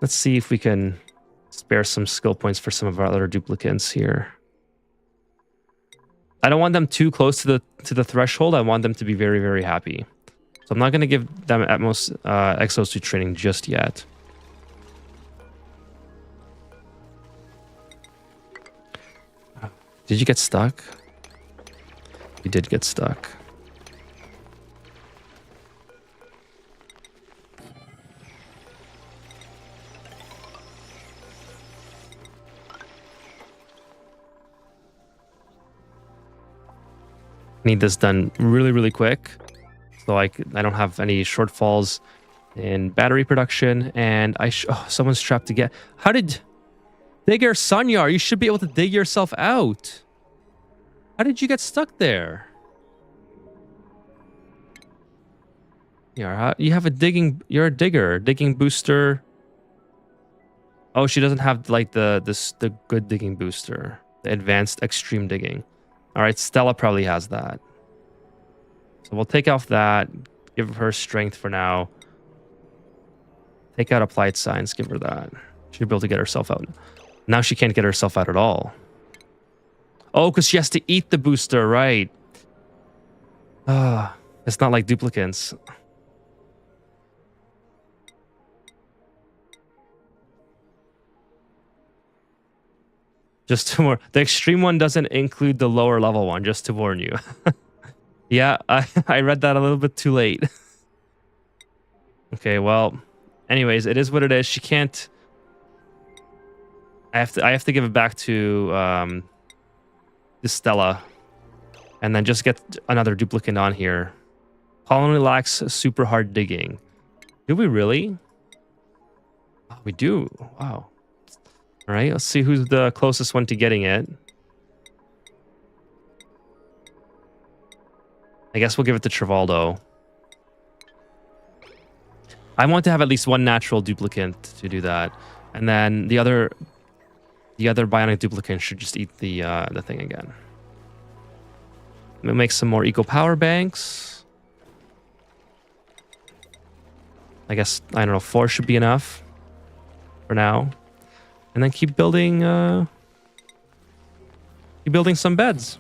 Let's see if we can spare some skill points for some of our other duplicants here. I don't want them too close to the threshold. I want them to be very, very happy. So I'm not going to give them at most exosuit training just yet. Did you get stuck? You did get stuck. Need this done really, really quick. So I don't have any shortfalls in battery production. And someone's trapped again. How did... Digger Sanyar, you should be able to dig yourself out. How did you get stuck there? Yeah, you have a digging... You're a digger. Digging booster. Oh, she doesn't have like the good digging booster. The advanced extreme digging. All right, Stella probably has that. So we'll take off that. Give her strength for now. Take out applied science. Give her that. She'll be able to get herself out. Now she can't get herself out at all. Oh, because she has to eat the booster, right? It's not like duplicants. Just to warn, the extreme one doesn't include the lower level one, just to warn you. Yeah, I read that a little bit too late. Okay, well, anyways, it is what it is. She can't... I have to give it back to Stella, and then just get another duplicate on here. Colony lacks super hard digging. Do we really? Oh, we do. Wow. All right, let's see who's the closest one to getting it. I guess we'll give it to Trivaldo. I want to have at least one natural duplicate to do that, and then the other bionic duplicate should just eat the thing again. We'll make some more eco power banks. I guess, I don't know, 4 should be enough for now. And then keep building some beds.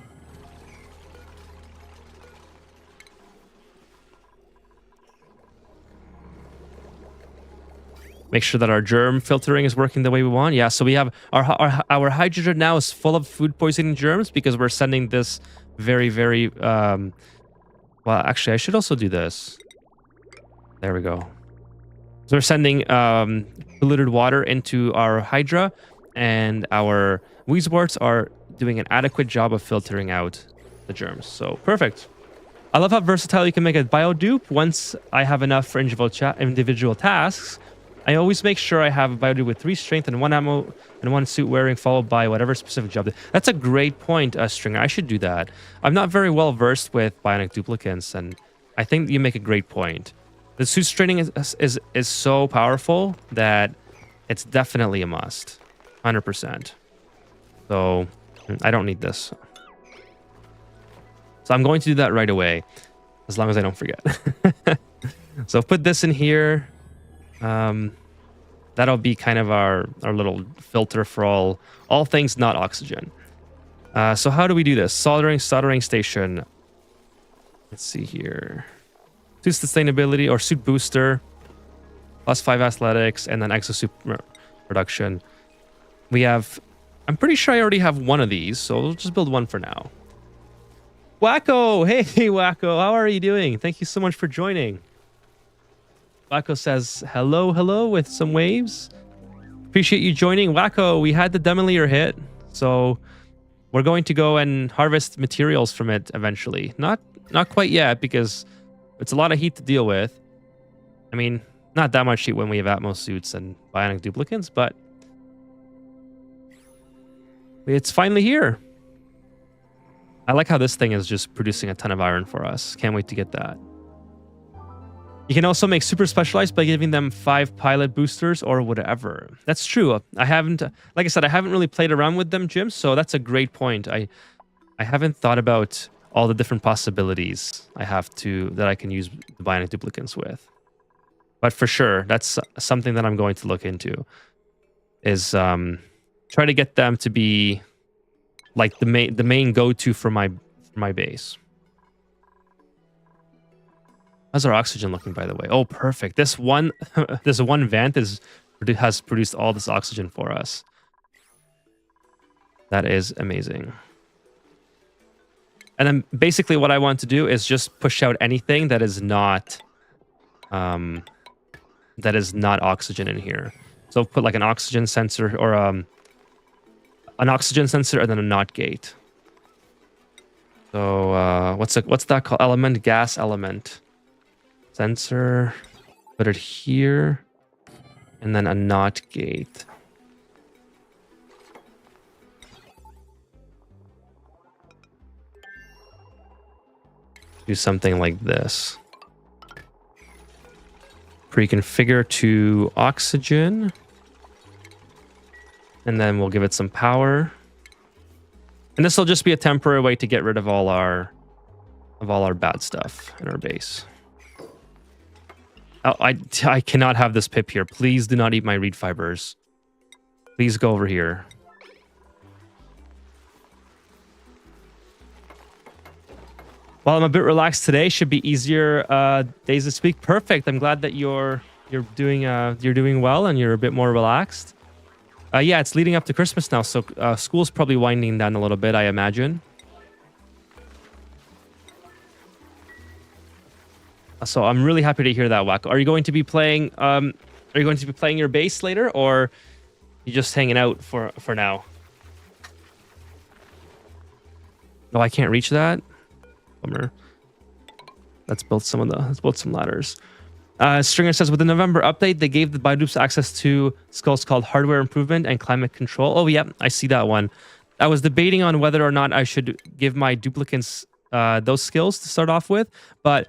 Make sure that our germ filtering is working the way we want. Yeah, so we have our hydrogen now is full of food poisoning germs because we're sending this very, very... well, actually, I should also do this. There we go. So we're sending polluted water into our hydra, and our Weezeworts are doing an adequate job of filtering out the germs. So, perfect. I love how versatile you can make a biodupe. Once I have enough for individual tasks, I always make sure I have a biodupe with 3 strength and 1 ammo and 1 suit wearing, followed by whatever specific job. That's a great point, Stringer. I should do that. I'm not very well versed with bionic duplicants, and I think you make a great point. The suit training is so powerful that it's definitely a must. 100%. So I don't need this. So I'm going to do that right away. as long as I don't forget. So put this in here. That'll be kind of our little filter for all things not oxygen. So how do we do this? Soldering station. Let's see here. Suit sustainability or suit booster. +5 athletics and then exosuit production. We have, I'm pretty sure I already have one of these, so we'll just build one for now. Wacko! Hey, Wacko, how are you doing? Thank you so much for joining. Wacko says, hello with some waves. Appreciate you joining. Wacko, we had the demolier hit, so we're going to go and harvest materials from it eventually. Not quite yet, because it's a lot of heat to deal with. I mean, not that much heat when we have Atmos suits and bionic duplicants, but it's finally here. I like how this thing is just producing a ton of iron for us. Can't wait to get that. You can also make super specialized by giving them 5 pilot boosters or whatever. That's true. I haven't, like I said, I haven't really played around with them, Jim, so that's a great point. I haven't thought about all the different possibilities that I can use the bionic duplicants with. But for sure, that's something that I'm going to look into, is try to get them to be like the main go-to for my base. How's our oxygen looking, by the way? Oh, perfect. This one vent has produced all this oxygen for us. That is amazing. And then basically what I want to do is just push out anything that is not oxygen in here. So put like an oxygen sensor or an oxygen sensor and then a NOT gate. So what's that called? Element, gas element. Sensor, put it here, and then a NOT gate. Do something like this. Pre-configure to oxygen. And then we'll give it some power. And this will just be a temporary way to get rid of all our bad stuff in our base. Oh, I cannot have this Pip here. Please do not eat my reed fibers. Please go over here. While I'm a bit relaxed today, should be easier days this week. Perfect. I'm glad that you're doing well and you're a bit more relaxed. Yeah, it's leading up to Christmas now, so school's probably winding down a little bit, I imagine. So I'm really happy to hear that, Wacko. Are you going to be playing? Are you going to be playing your base later, or you just hanging out for now? No, I can't reach that. Bummer. Let's build some ladders. Stringer says, with the November update, they gave the Bidoops access to skills called hardware improvement and climate control. Oh, yeah, I see that one. I was debating on whether or not I should give my duplicants those skills to start off with, but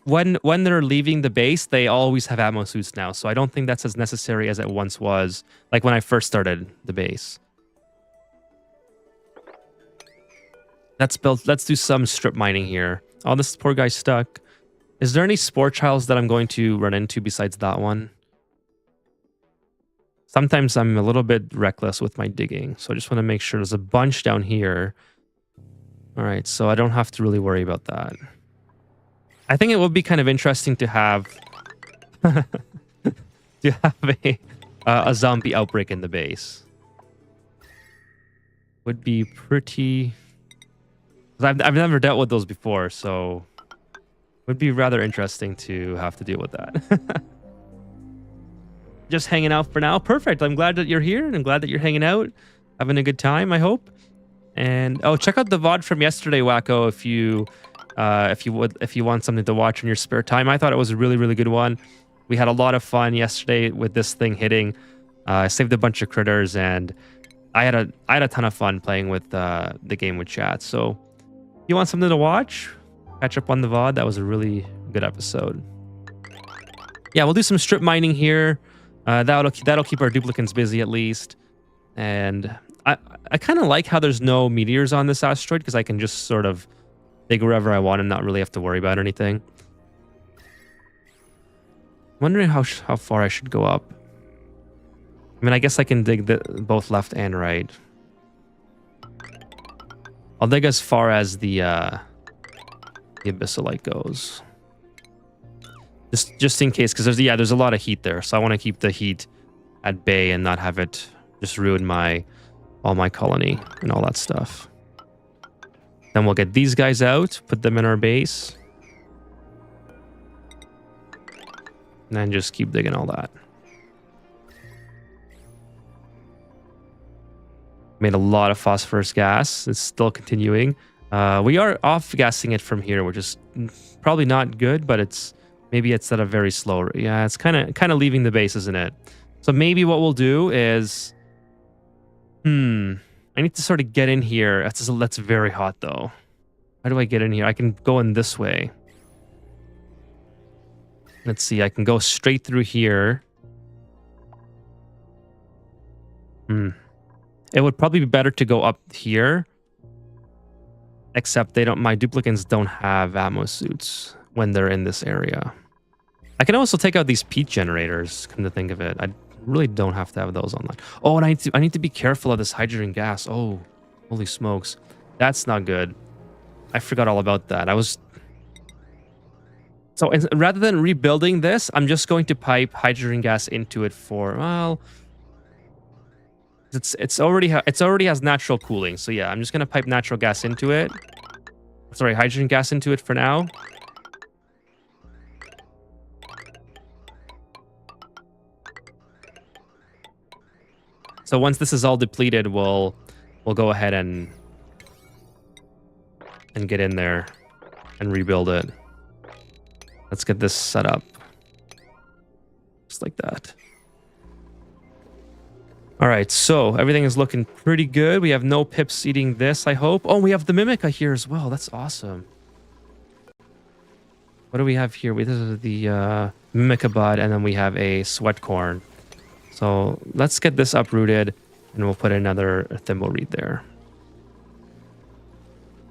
when they're leaving the base, they always have ammo suits now, so I don't think that's as necessary as it once was, like when I first started the base. Let's do some strip mining here. Oh, this poor guy's stuck. Is there any spore trials that I'm going to run into besides that one? Sometimes I'm a little bit reckless with my digging, so I just want to make sure there's a bunch down here. All right, so I don't have to really worry about that. I think it would be kind of interesting to have a zombie outbreak in the base. Would be pretty. I've never dealt with those before, so would be rather interesting to have to deal with that. Just hanging out for now. Perfect. I'm glad that you're here, and I'm glad that you're hanging out, having a good time, I hope. And oh, check out the VOD from yesterday, Wacko, if you want something to watch in your spare time. I thought it was a really, really good one. We had a lot of fun yesterday with this thing hitting. I saved a bunch of critters, and I had a ton of fun playing with the game with chat. So if you want something to watch, catch up on the VOD. That was a really good episode. Yeah, we'll do some strip mining here. That'll keep our duplicants busy at least. And I kind of like how there's no meteors on this asteroid, because I can just sort of dig wherever I want and not really have to worry about anything. Wondering how far I should go up. I mean, I guess I can dig both left and right. I'll dig as far as the abyssalite goes. Just in case, because there's a lot of heat there, so I want to keep the heat at bay and not have it just ruin all my colony and all that stuff. Then we'll get these guys out, put them in our base, and then just keep digging all that. Made a lot of phosphorus gas. It's still continuing. We are off-gassing it from here, which is probably not good, but maybe it's at a very slow rate. Yeah, it's kind of leaving the base, isn't it? So maybe what we'll do is, I need to sort of get in here. That's very hot though. How do I get in here? I can go in this way. Let's see. I can go straight through here. It would probably be better to go up here. Except my duplicants don't have ammo suits when they're in this area. I can also take out these peat generators, come to think of it. I really don't have to have those online. Oh, and I need to be careful of this hydrogen gas. Oh, holy smokes. That's not good. I forgot all about that. So rather than rebuilding this, I'm just going to pipe hydrogen gas into it well, it's already has natural cooling. So yeah, I'm just going to pipe natural gas into it. Sorry, hydrogen gas into it for now. So once this is all depleted, we'll go ahead and get in there and rebuild it. Let's get this set up. Just like that. All right, so everything is looking pretty good. We have no pips eating this, I hope. Oh, we have the Mimica here as well. That's awesome. What do we have here? This is the Mimica bud, and then we have a sweatcorn. So let's get this uprooted, and we'll put another thimbleweed there.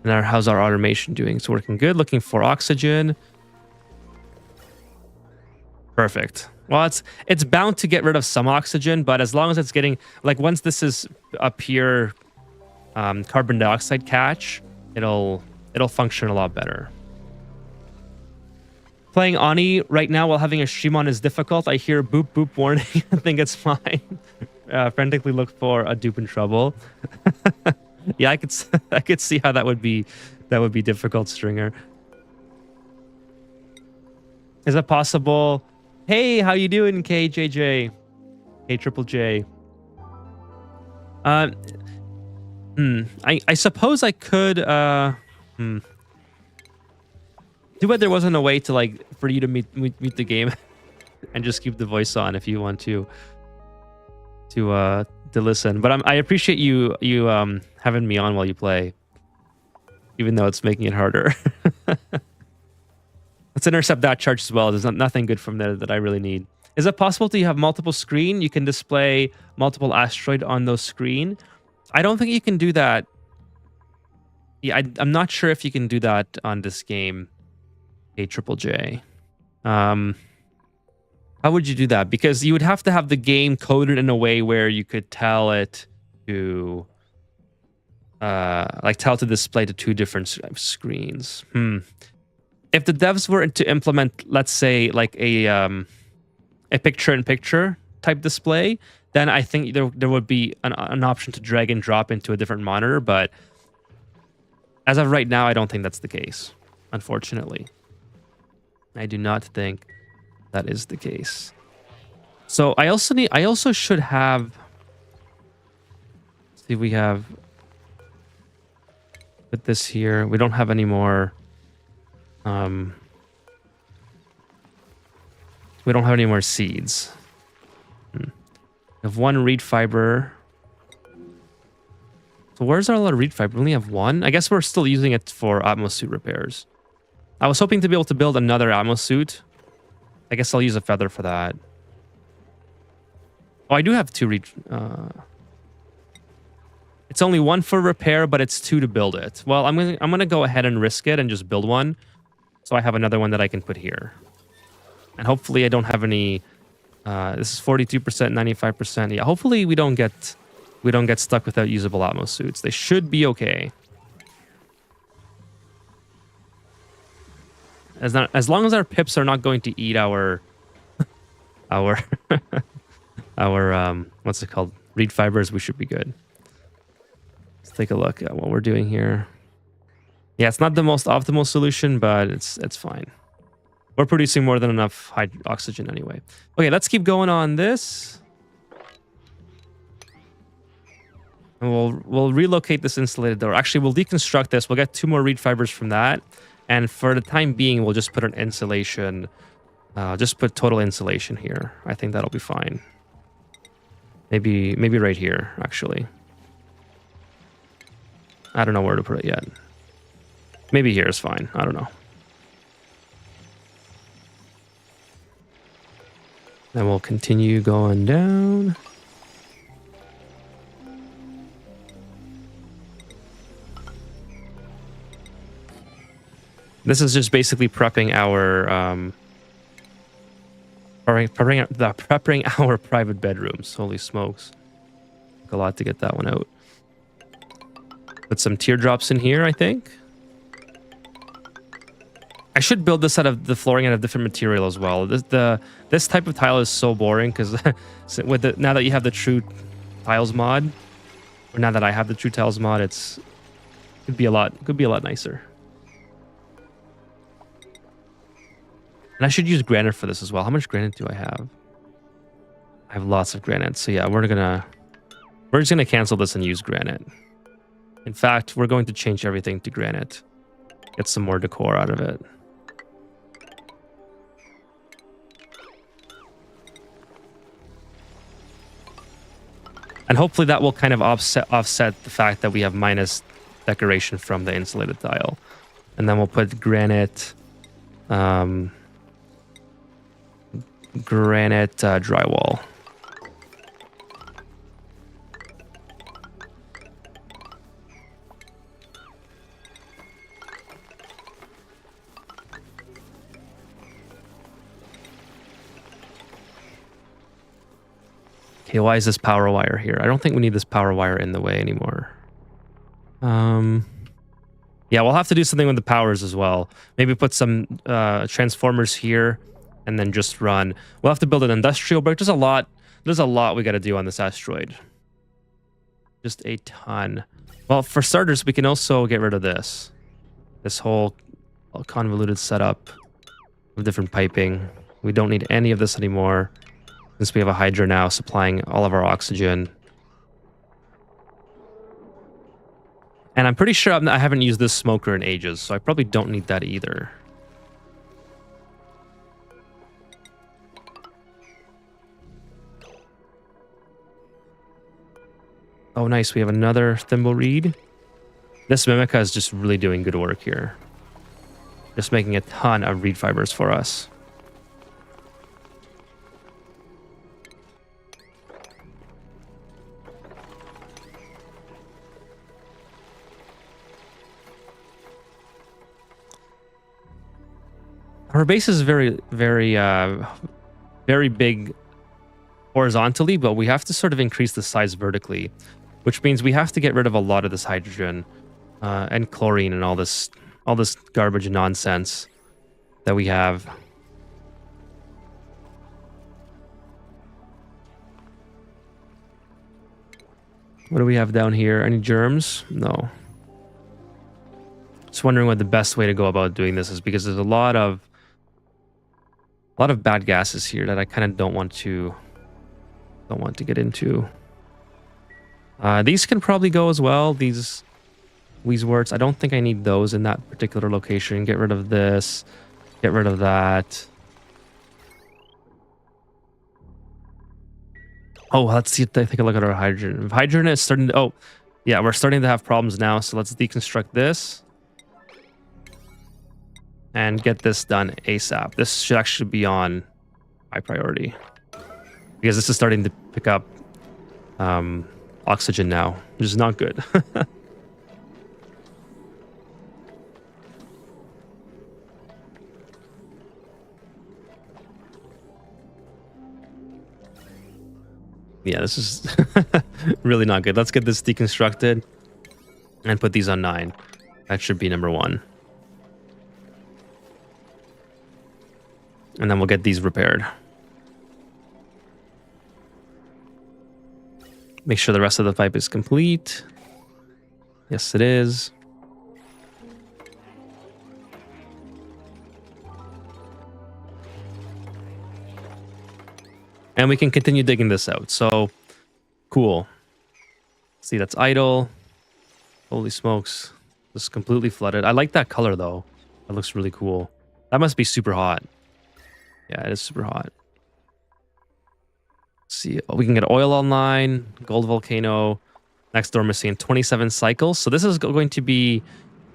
And how's our automation doing? It's working good. Looking for oxygen. Perfect. Well, it's bound to get rid of some oxygen, but as long as it's getting, like, once this is a pure carbon dioxide catch, it'll function a lot better. Playing Ani right now while having a stream on is difficult. I hear boop boop warning. I think it's fine. Frantically look for a dupe in trouble. Yeah, I could see how that would be difficult, Stringer. Is it possible? Hey, how you doing, KJJ? K Triple J. I suppose I could too bad there wasn't a way to, like, for you to meet the game and just keep the voice on if you want to listen. But I appreciate you having me on while you play, even though it's making it harder. Let's intercept that charge as well. There's nothing good from there that I really need. Is it possible to have multiple screen? You can display multiple asteroid on those screen. I don't think you can do that. Yeah, I'm not sure if you can do that on this game. A Triple J. How would you do that? Because you would have to have the game coded in a way where you could tell it to, tell to display to two different screens. If the devs were to implement, let's say, like a picture-in-picture type display, then I think there would be an option to drag and drop into a different monitor. But as of right now, I don't think that's the case, unfortunately. I do not think that is the case. So I also should have, see, we have, put this here. We don't have any more, we don't have any more seeds. We have one reed fiber. So where's our reed fiber? We only have one. I guess we're still using it for Atmos suit repairs. I was hoping to be able to build another Atmos suit. I guess I'll use a feather for that. Oh, I do have two reed. It's only 1 for repair, but it's 2 to build it. Well, I'm gonna go ahead and risk it and just build one, so I have another one that I can put here. And hopefully I don't have any. This is 42%, 95%. Yeah, hopefully we don't get stuck without usable Atmos suits. They should be okay. As long as our pips are not going to eat our our what's it called? Reed fibers, we should be good. Let's take a look at what we're doing here. Yeah, it's not the most optimal solution, but it's fine. We're producing more than enough oxygen anyway. Okay, let's keep going on this. And we'll relocate this insulated door. Actually, we'll deconstruct this. We'll get 2 more reed fibers from that. And for the time being, we'll just put an insulation. Just put total insulation here. I think that'll be fine. Maybe right here, actually. I don't know where to put it yet. Maybe here is fine. I don't know. Then we'll continue going down. This is just basically prepping our prepping our private bedrooms. Holy smokes. Took a lot to get that one out. Put some teardrops in here, I think. I should build this out of the flooring out of different material as well. This type of tile is so boring because now that you have the True Tiles mod, or now that I have the True Tiles mod, could be a lot nicer. And I should use granite for this as well. How much granite do I have? I have lots of granite. So yeah, we're just gonna cancel this and use granite. In fact, we're going to change everything to granite. Get some more decor out of it. And hopefully that will kind of offset the fact that we have minus decoration from the insulated tile. And then we'll put granite drywall. Okay, why is this power wire here? I don't think we need this power wire in the way anymore. Yeah, we'll have to do something with the powers as well. Maybe put some transformers here and then just run. We'll have to build an industrial break. There's a lot we got to do on this asteroid. Just a ton. Well, for starters, we can also get rid of this. This whole convoluted setup of different piping. We don't need any of this anymore, since we have a Hydra now supplying all of our oxygen. And I'm pretty sure I haven't used this smoker in ages, so I probably don't need that either. Oh, nice. We have another thimble reed. This Mimica is just really doing good work here. Just making a ton of reed fibers for us. Our base is very big horizontally, but we have to sort of increase the size vertically, which means we have to get rid of a lot of this hydrogen and chlorine and all this garbage and nonsense that we have. What do we have down here? Any germs? No. Just wondering what the best way to go about doing this is, because there's a lot of bad gases here that I kind of don't want to get into. These can probably go as well. These Weezeworts. I don't think I need those in that particular location. Get rid of this. Get rid of that. Oh, let's see. Take a look at our hydrogen. If hydrogen is starting to... Oh, yeah, we're starting to have problems now. So let's deconstruct this. And get this done ASAP. This should actually be on high priority, because this is starting to pick up a oxygen now, which is not good. Yeah, this is really not good. Let's get this deconstructed and put these on 9. That should be number 1. And then we'll get these repaired. Make sure the rest of the pipe is complete. Yes, it is. And we can continue digging this out. So, cool. See, that's idle. Holy smokes. This is completely flooded. I like that color, though. That looks really cool. That must be super hot. Yeah, it is super hot. Let's see, we can get oil online, gold volcano. Next door machine, 27 cycles. So this is going to be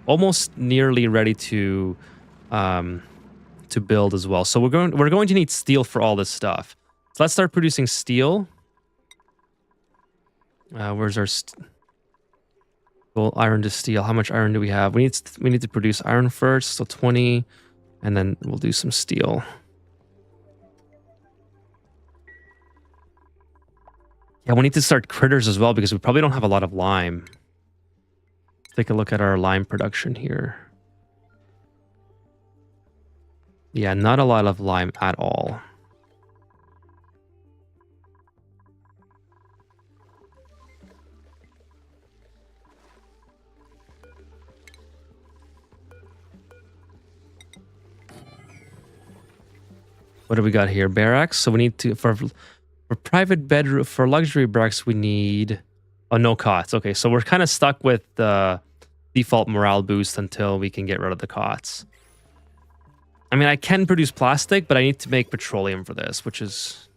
almost nearly ready to build as well. So we're going to need steel for all this stuff. So let's start producing steel. Where's our gold, iron to steel? How much iron do we have? We need to produce iron first, so 20, and then we'll do some steel. Yeah, we need to start critters as well because we probably don't have a lot of lime. Take a look at our lime production here. Yeah, not a lot of lime at all. What do we got here? Barracks. So we need to, for private bedroom, for luxury barracks, we need, oh, no cots. Okay, so we're kind of stuck with the default morale boost until we can get rid of the cots. I mean, I can produce plastic, but I need to make petroleum for this, which is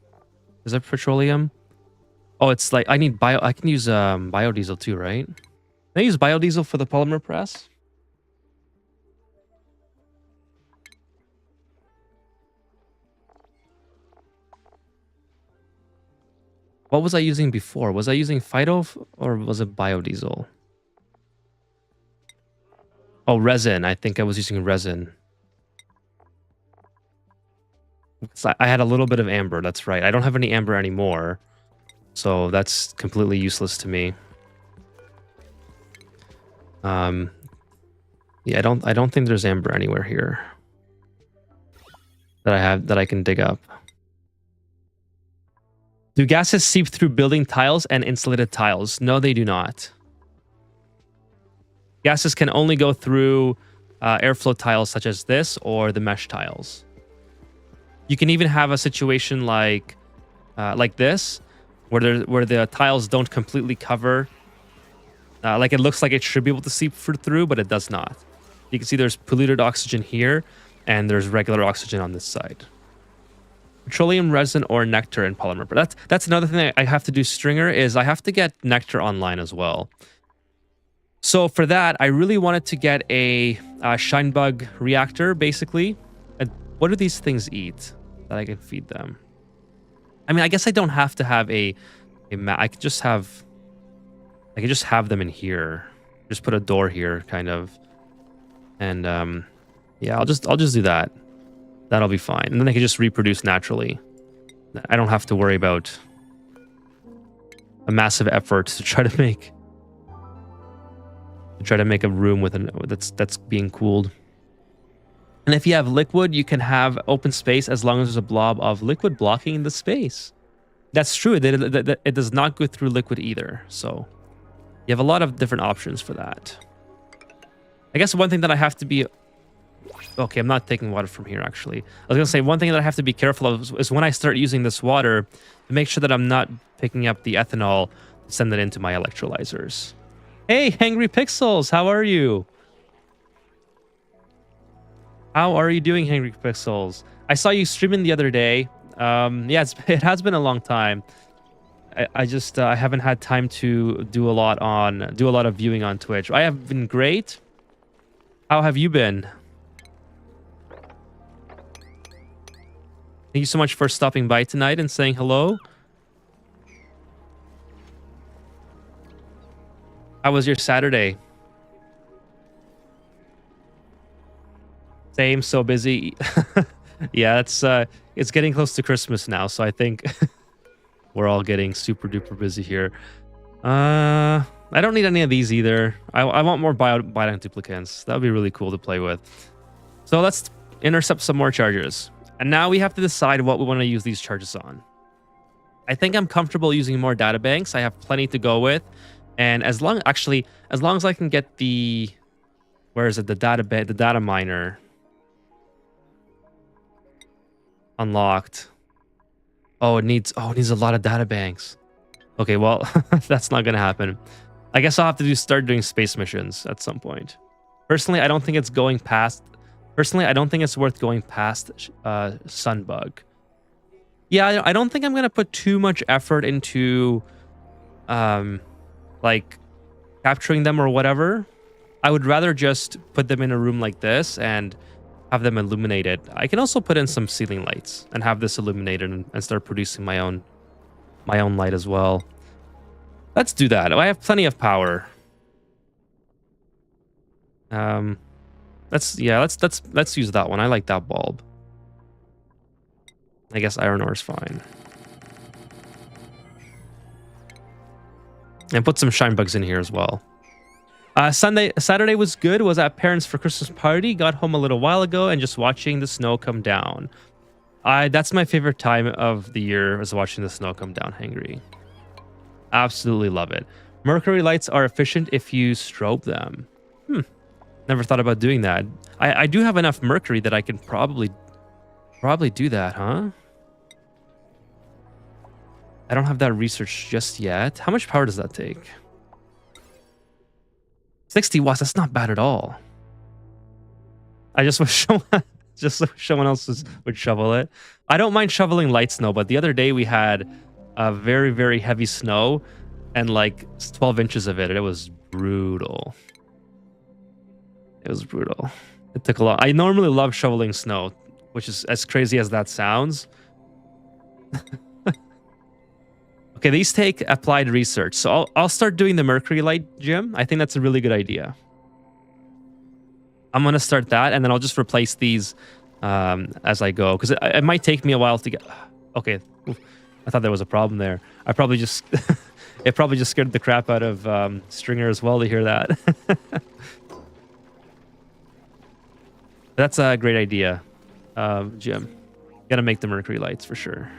that petroleum? Oh, it's like, I can use biodiesel too, right? Can I use biodiesel for the polymer press? What was I using before? Was I using Phyto or was it biodiesel? Oh, resin. I think I was using resin. I had a little bit of amber. That's right. I don't have any amber anymore. So that's completely useless to me. Yeah, I don't think there's amber anywhere here that I can dig up. Do gases seep through building tiles and insulated tiles? No, they do not. Gases can only go through airflow tiles such as this or the mesh tiles. You can even have a situation like this, where the tiles don't completely cover. Like it looks like it should be able to seep through, but it does not. You can see there's polluted oxygen here, and there's regular oxygen on this side. Petroleum resin or nectar in polymer. But that's another thing I have to do, Stringer, is I have to get nectar online as well. So for that, I really wanted to get a shinebug reactor, basically. What do these things eat that I can feed them? I mean, I guess I don't have to have I could just have them in here. Just put a door here, kind of. And yeah, I'll just do that. That'll be fine. And then they can just reproduce naturally. I don't have to worry about a massive effort to try to make a room with that's being cooled. And if you have liquid, you can have open space as long as there's a blob of liquid blocking the space. That's true. It does not go through liquid either. So you have a lot of different options for that. I guess one thing that I have to be... Okay, I'm not taking water from here, actually. I was going to say, one thing that I have to be careful of is when I start using this water, to make sure that I'm not picking up the ethanol to send it into my electrolyzers. Hey, Angry Pixels, how are you? How are you doing, Angry Pixels? I saw you streaming the other day. Yeah, it has been a long time. I just I haven't had time to do a lot of viewing on Twitch. I have been great. How have you been? Thank you so much for stopping by tonight and saying hello. How was your Saturday? Same, so busy. Yeah, it's getting close to Christmas now, so I think we're all getting super duper busy here. I don't need any of these either. I want more biodynamic duplicants. That would be really cool to play with. So let's intercept some more charges. And now we have to decide what we want to use these charges on. I think I'm comfortable using more data banks. I have plenty to go with. And as long as I can get the, where is it? The data miner unlocked. Oh, it needs a lot of data banks. Okay, well, that's not gonna happen. I guess I'll have to start doing space missions at some point. Personally, I don't think it's worth going past Sunbug. Yeah, I don't think I'm gonna put too much effort into like capturing them or whatever. I would rather just put them in a room like this and have them illuminated. I can also put in some ceiling lights and have this illuminated and start producing my own light as well. Let's do that. I have plenty of power. Let's use that one. I like that bulb. I guess iron ore is fine. And put some shine bugs in here as well. Saturday was good. Was at parents for Christmas party. Got home a little while ago and just watching the snow come down. That's my favorite time of the year, is watching the snow come down, Hangry. Absolutely love it. Mercury lights are efficient if you strobe them. Never thought about doing that. I do have enough mercury that I can probably do that, huh? I don't have that research just yet. How much power does that take? 60 watts. That's not bad at all. I just wish someone else would shovel it. I don't mind shoveling light snow, but the other day we had a very, very heavy snow and like 12 inches of it. And it was brutal. It was brutal. It took a lot. I normally love shoveling snow, which is as crazy as that sounds. Okay, these take applied research. So I'll start doing the mercury light, Jim. I think that's a really good idea. I'm going to start that, and then I'll just replace these as I go, because it might take me a while to get... Okay, I thought there was a problem there. I probably just... It probably just scared the crap out of Stringer as well to hear that. That's a great idea, Jim. Gotta make the mercury lights for sure.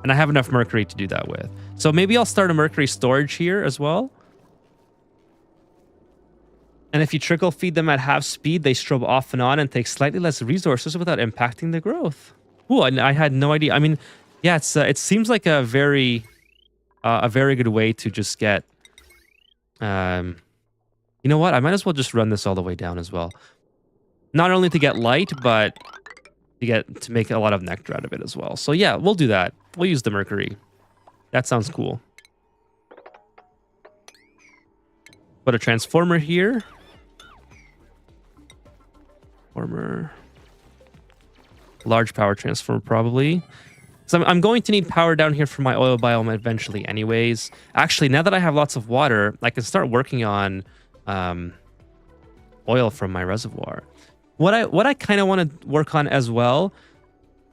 And I have enough mercury to do that with. So maybe I'll start a mercury storage here as well. And if you trickle feed them at half speed, they strobe off and on and take slightly less resources without impacting the growth. Ooh, and I had no idea. I mean, yeah, it seems like a very good way to just get... you know what? I might as well just run this all the way down as well. Not only to get light, but to make a lot of nectar out of it as well. So yeah, we'll do that. We'll use the mercury. That sounds cool. Put a transformer here. Large power transformer probably. So I'm going to need power down here for my oil biome eventually anyways. Actually, now that I have lots of water, I can start working on oil from my reservoir. What I kind of want to work on as well,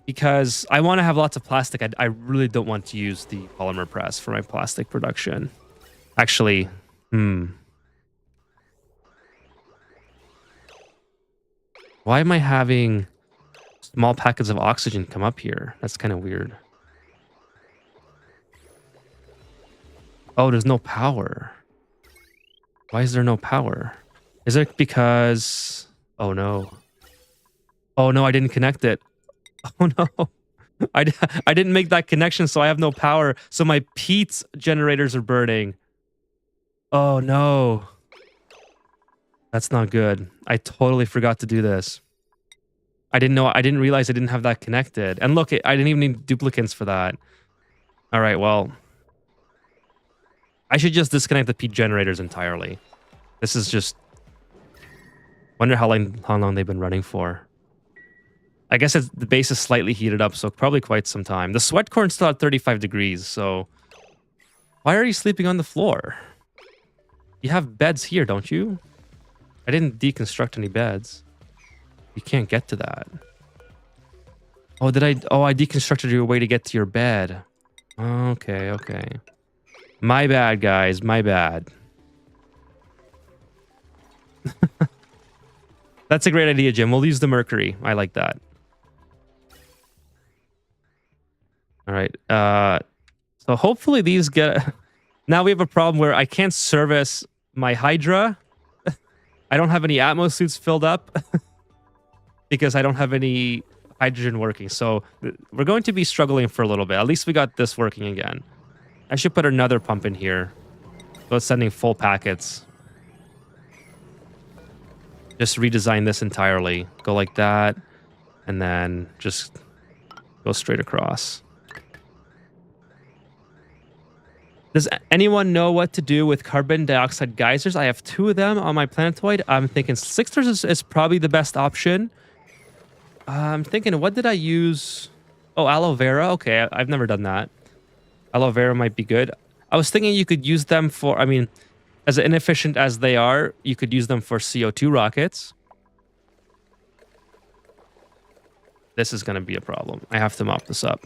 because I want to have lots of plastic. I really don't want to use the polymer press for my plastic production. Actually, why am I having small packets of oxygen come up here? That's kind of weird. Oh, there's no power. Why is there no power? Is it because... Oh no. Oh no, I didn't connect it. Oh no. I didn't make that connection, so I have no power. So my peat's generators are burning. Oh no. That's not good. I totally forgot to do this. I didn't realize I didn't have that connected. And look, I didn't even need duplicants for that. All right, well. I should just disconnect the peat generators entirely. This is just... Wonder how long they've been running for. I guess the base is slightly heated up, so probably quite some time. The sweat corn's still at 35 degrees, so... Why are you sleeping on the floor? You have beds here, don't you? I didn't deconstruct any beds. You can't get to that. Oh, did I? Oh, I deconstructed your way to get to your bed. Okay, okay. My bad, guys. My bad. That's a great idea, Jim. We'll use the mercury. I like that. All right. So hopefully these get... Now we have a problem where I can't service my Hydra. I don't have any Atmos suits filled up because I don't have any hydrogen working. So we're going to be struggling for a little bit. At least we got this working again. I should put another pump in here. So it's sending full packets. Just redesign this entirely. Go like that. And then just go straight across. Does anyone know what to do with carbon dioxide geysers? I have 2 of them on my planetoid. I'm thinking Slicksters is probably the best option. I'm thinking, what did I use? Oh, aloe vera. Okay, I've never done that. Aloe vera might be good. I was thinking you could use them for, I mean, as inefficient as they are, you could use them for CO2 rockets. This is going to be a problem. I have to mop this up.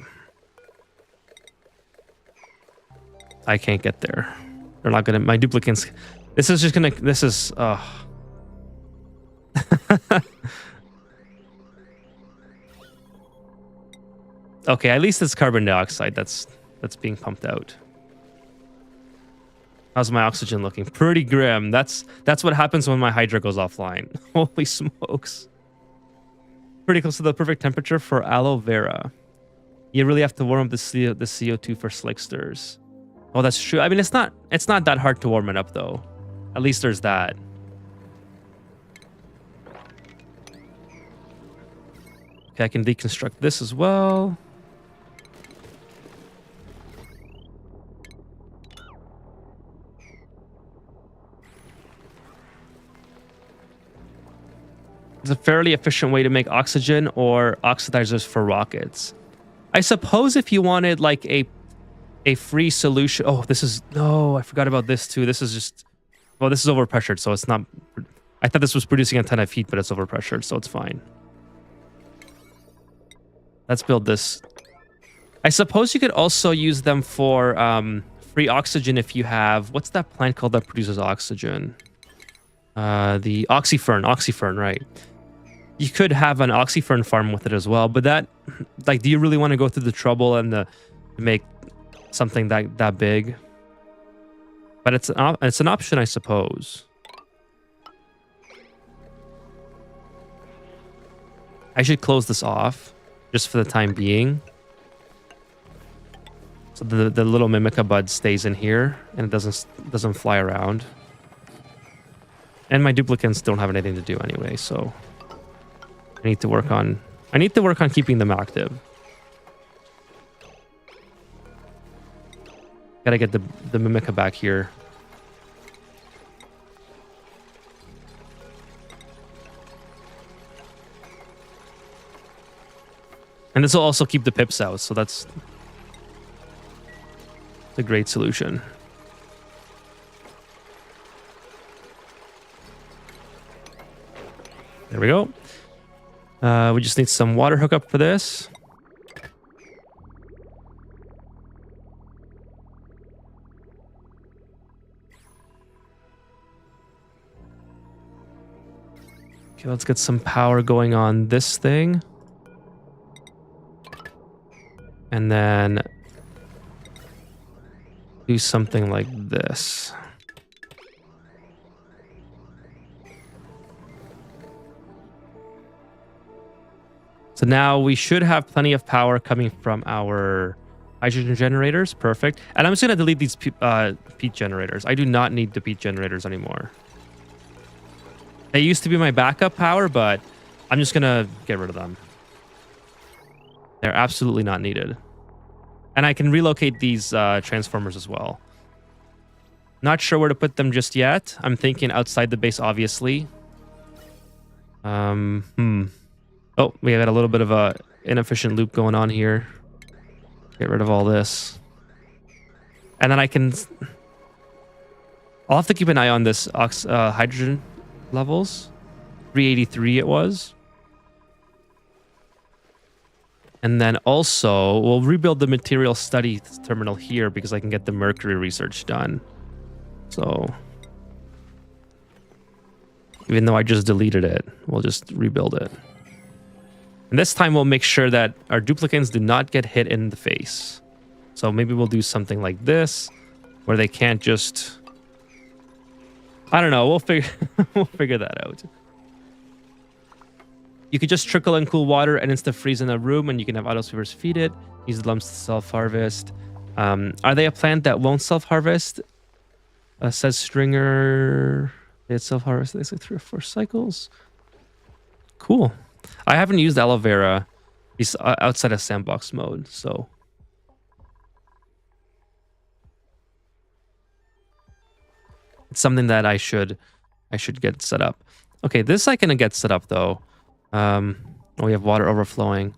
I can't get there. They're not going to... My duplicates... This is just going to... This is... Okay, at least it's carbon dioxide that's being pumped out. How's my oxygen looking? Pretty grim. That's what happens when my Hydra goes offline. Holy smokes. Pretty close to the perfect temperature for aloe vera. You really have to warm up the CO2 for Slicksters. Oh, that's true. I mean, it's not that hard to warm it up, though. At least there's that. Okay, I can deconstruct this as well. It's a fairly efficient way to make oxygen or oxidizers for rockets. I suppose if you wanted like a free solution. Oh, this is... No, I forgot about this too. This is just... Well, this is overpressured, so it's not... I thought this was producing a ton of heat, but it's overpressured, so it's fine. Let's build this. I suppose you could also use them for free oxygen if you have... What's that plant called that produces oxygen? The oxyfern, right. You could have an oxyfern farm with it as well, but that... Like, do you really want to go through the trouble and to make something that big? But it's an option, I suppose. I should close this off just for the time being, so the little Mimica bud stays in here and it doesn't fly around. And my duplicants don't have anything to do anyway, so I need to work on keeping them active. Gotta get the Mimica back here. And this will also keep the pips out, so that's a great solution. There we go. We just need some water hookup for this. Okay, let's get some power going on this thing. And then do something like this. So now we should have plenty of power coming from our hydrogen generators. Perfect. And I'm just going to delete these peat generators. I do not need the peat generators anymore. They used to be my backup power, but I'm just going to get rid of them. They're absolutely not needed. And I can relocate these transformers as well. Not sure where to put them just yet. I'm thinking outside the base, obviously. Oh, we got a little bit of a inefficient loop going on here. Get rid of all this. And then I'll have to keep an eye on this hydrogen levels. 383 it was. And then also, we'll rebuild the material study terminal here because I can get the mercury research done. So, even though I just deleted it, we'll just rebuild it. And this time we'll make sure that our duplicants do not get hit in the face. So maybe we'll do something like this, where they can't just... I don't know, we'll figure that out. You could just trickle in cool water and insta-freeze in a room, and you can have autosweepers feed it. Use the lumps to self-harvest. Are they a plant that won't self-harvest? Says Stringer. It self-harvest. They say 3 or 4 cycles. Cool. I haven't used aloe vera outside of sandbox mode, so... It's something that I should get set up. Okay, this I can get set up, though. We have water overflowing.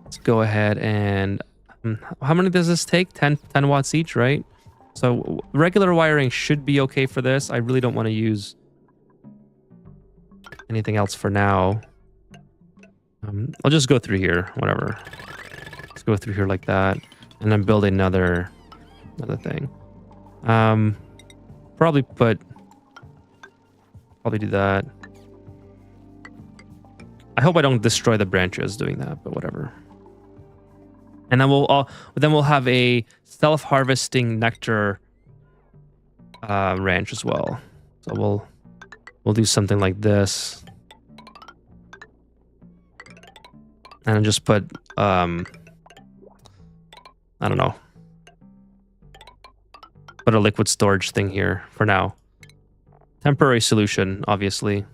Let's go ahead and... how many does this take? 10 watts each, right? So regular wiring should be okay for this. I really don't want to use anything else for now. I'll just go through here, whatever. Let's go through here like that, and then build another thing. Probably do that. I hope I don't destroy the branches doing that, but whatever. And then we'll have a self-harvesting nectar ranch as well. So we'll do something like this, and then just put I don't know, put a liquid storage thing here for now. Temporary solution, obviously.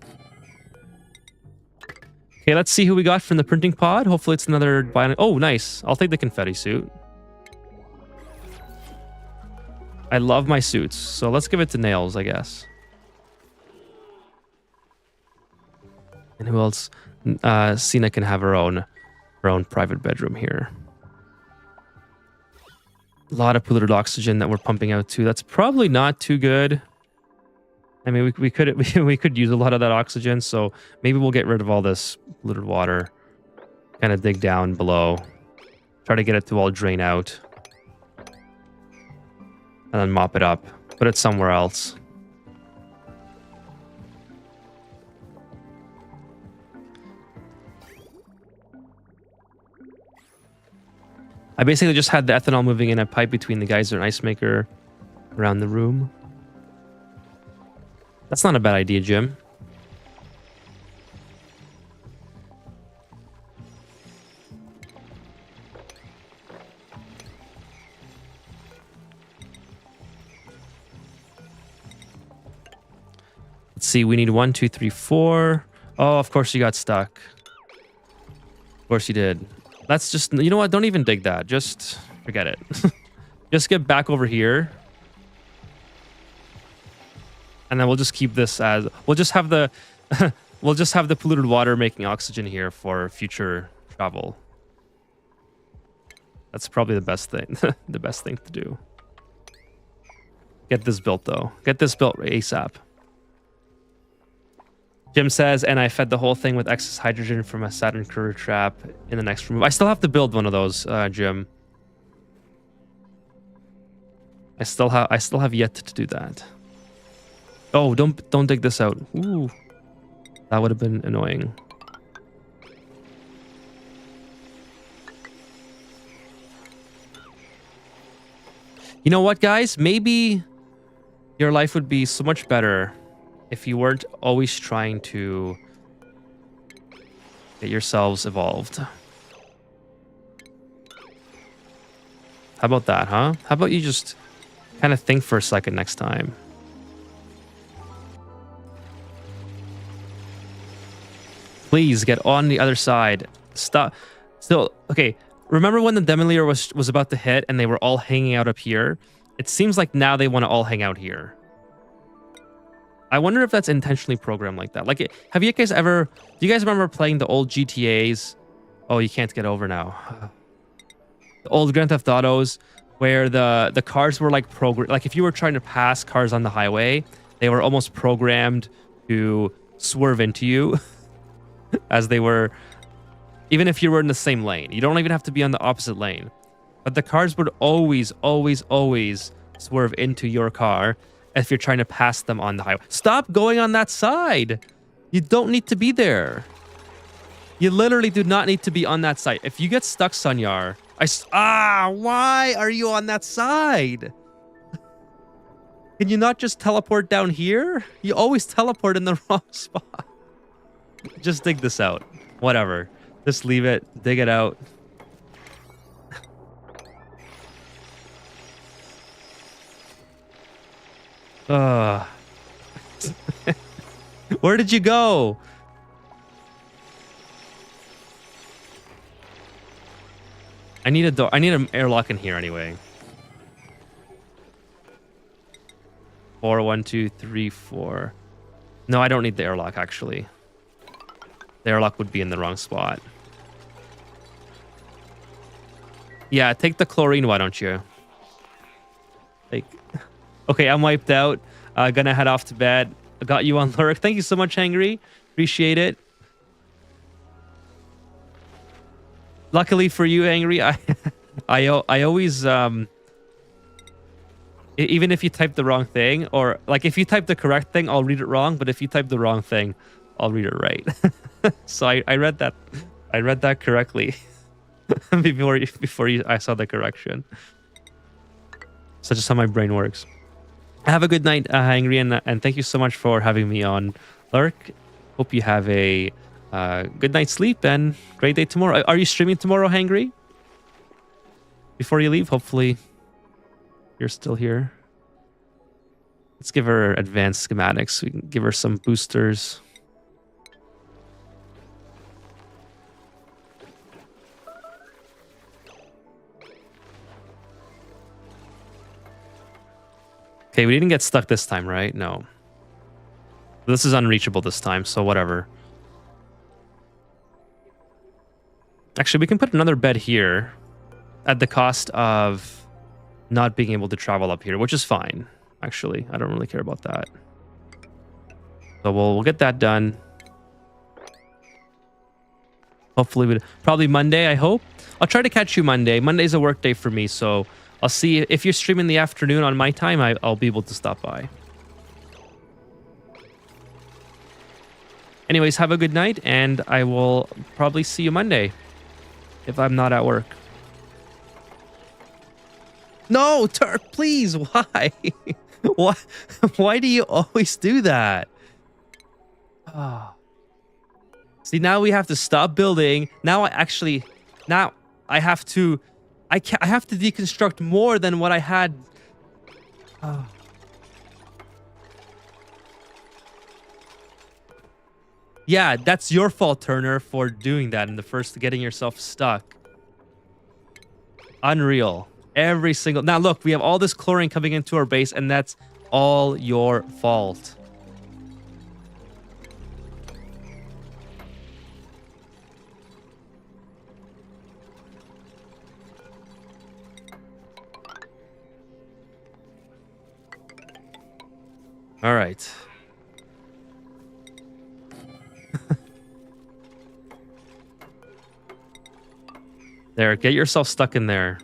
Okay, let's see who we got from the printing pod. Hopefully it's another bionic. Oh, nice. I'll take the confetti suit. I love my suits, so let's give it to Nails, I guess. And who else? Cena can have her own private bedroom here. A lot of polluted oxygen that we're pumping out too. That's probably not too good. I mean, we could use a lot of that oxygen, so maybe we'll get rid of all this polluted water. Kind of dig down below. Try to get it to all drain out. And then mop it up. Put it somewhere else. I basically just had the ethanol moving in a pipe between the geyser and ice maker around the room. That's not a bad idea, Jim. Let's see, we need 1, 2, 3, 4. Oh, of course you got stuck. Of course you did. That's just, you know what? Don't even dig that. Just forget it. Just get back over here. And then we'll just keep this as, we'll just have the polluted water making oxygen here for future travel. That's probably the best thing, the best thing to do. Get this built though. Get this built ASAP. Jim says, and I fed the whole thing with excess hydrogen from a Saturn crew trap in the next room. I still have to build one of those, Jim. I still have yet to do that. Oh, don't dig this out. Ooh, that would have been annoying. You know what, guys? Maybe your life would be so much better if you weren't always trying to get yourselves evolved. How about that, huh? How about you just kind of think for a second next time? Please get on the other side. Stop. Still, okay. Remember when the Demolier was about to hit and they were all hanging out up here? It seems like now they want to all hang out here. I wonder if that's intentionally programmed like that. Like, have you guys ever... Do you guys remember playing the old GTAs? Oh, you can't get over now. The old Grand Theft Autos where the cars were like programmed. Like if you were trying to pass cars on the highway, they were almost programmed to swerve into you as they were, even if you were in the same lane. You don't even have to be on the opposite lane. But the cars would always, always, always swerve into your car if you're trying to pass them on the highway. Stop going on that side. You don't need to be there. You literally do not need to be on that side. If you get stuck, Sunyar, why are you on that side? Can you not just teleport down here? You always teleport in the wrong spot. Just dig this out. Whatever. Just leave it. Dig it out. Where did you go? I need a door. I need an airlock in here anyway. 4, 1, 2, 3, 4. No, I don't need the airlock actually. The airlock would be in the wrong spot. Yeah, take the chlorine, why don't you? Like, okay, I'm wiped out. Gonna head off to bed. I got you on lurk. Thank you so much, Angry. Appreciate it. Luckily for you, Angry, I always even if you type the wrong thing, or like if you type the correct thing, I'll read it wrong. But if you type the wrong thing, I'll read it right. So I read that correctly before I saw the correction. So just how my brain works. Have a good night, Angry, and thank you so much for having me on Lurk. Hope you have a good night's sleep and great day tomorrow. Are you streaming tomorrow, Hangry? Before you leave, hopefully you're still here. Let's give her advanced schematics. We can give her some boosters. Okay, we didn't get stuck this time, right? No. This is unreachable this time, so whatever. Actually, we can put another bed here at the cost of not being able to travel up here, which is fine. Actually, I don't really care about that. So we'll get that done. Hopefully, probably Monday, I hope. I'll try to catch you Monday. Monday's a work day for me, so I'll see if you're streaming in the afternoon on my time. I'll be able to stop by. Anyways, have a good night, and I will probably see you Monday if I'm not at work. No, Turk, please. Why? Why? Why do you always do that? Oh. See, now we have to stop building. Now I have to deconstruct more than what I had. Oh. Yeah, that's your fault, Turner, for doing that in the first, getting yourself stuck. Unreal. Every single... Now, look, we have all this chlorine coming into our base, and that's all your fault. All right. There, get yourself stuck in there.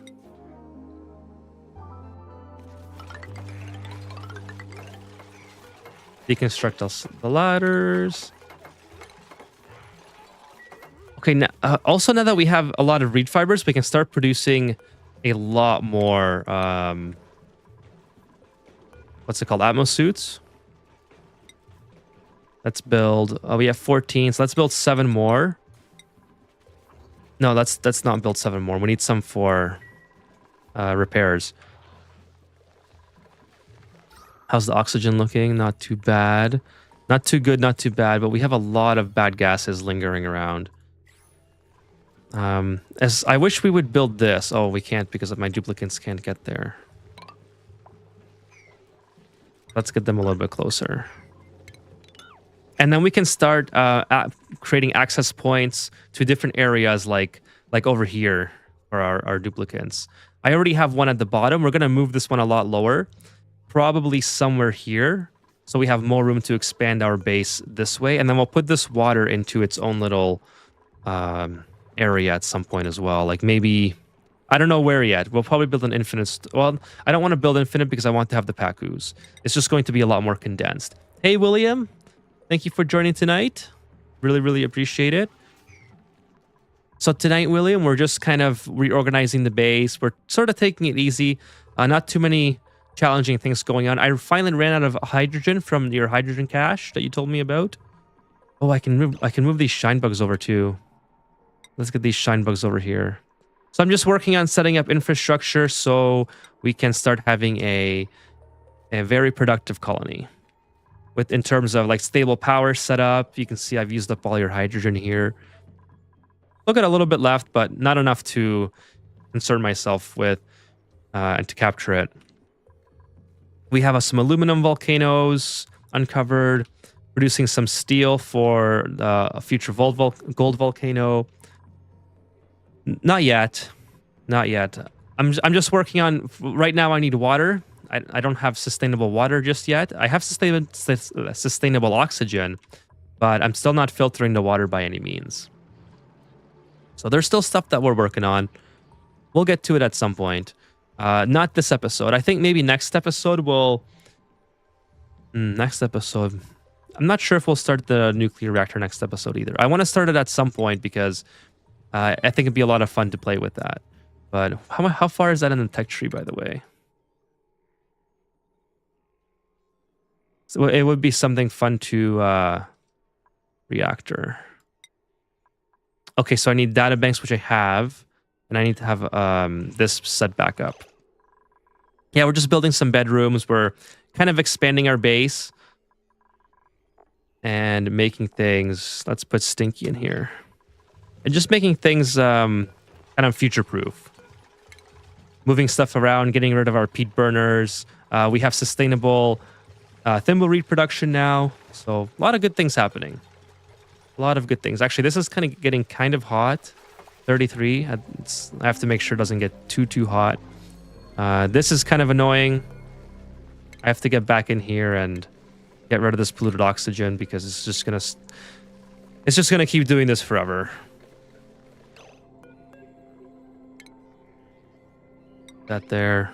Deconstruct us the ladders. Okay, now, also now that we have a lot of reed fibers, we can start producing a lot more, what's it called? Atmos suits. Let's build, we have 14, so let's build 7 more. No, let's not build 7 more. We need some for repairs. How's the oxygen looking? Not too bad. Not too good, not too bad, but we have a lot of bad gases lingering around. As I wish we would build this. Oh, we can't because my duplicates can't get there. Let's get them a little bit closer. And then we can start creating access points to different areas like over here for our duplicates. I already have one at the bottom. We're going to move this one a lot lower, probably somewhere here. So we have more room to expand our base this way. And then we'll put this water into its own little area at some point as well. Like maybe, I don't know where yet. We'll probably build an infinite. Well, I don't want to build infinite because I want to have the Pacus. It's just going to be a lot more condensed. Hey, William. Thank you for joining tonight. Really, really appreciate it. So tonight, William, we're just kind of reorganizing the base. We're sort of taking it easy. Not too many challenging things going on. I finally ran out of hydrogen from your hydrogen cache that you told me about. Oh, I can move these shine bugs over too. Let's get these shine bugs over here. So I'm just working on setting up infrastructure so we can start having a very productive colony. In terms of like stable power setup, you can see I've used up all your hydrogen here. Look at a little bit left, but not enough to concern myself with and to capture it. We have some aluminum volcanoes uncovered, producing some steel for a future gold volcano. Not yet. Not yet. I'm just working on... Right now I need water. I don't have sustainable water just yet. I have sustainable oxygen, but I'm still not filtering the water by any means. So there's still stuff that we're working on. We'll get to it at some point. Not this episode. I think maybe next episode we'll... next episode... I'm not sure if we'll start the nuclear reactor next episode either. I want to start it at some point because I think it'd be a lot of fun to play with that. But how far is that in the tech tree, by the way? So it would be something fun to reactor. Okay, so I need data banks, which I have. And I need to have this set back up. Yeah, we're just building some bedrooms. We're kind of expanding our base. And making things... Let's put Stinky in here. And just making things kind of future-proof. Moving stuff around, getting rid of our peat burners. We have sustainable thimbleweed production now. So a lot of good things happening. A lot of good things. Actually, this is kind of getting kind of hot. 33. I have to make sure it doesn't get too hot. This is kind of annoying. I have to get back in here and get rid of this polluted oxygen because it's just gonna keep doing this forever. That there.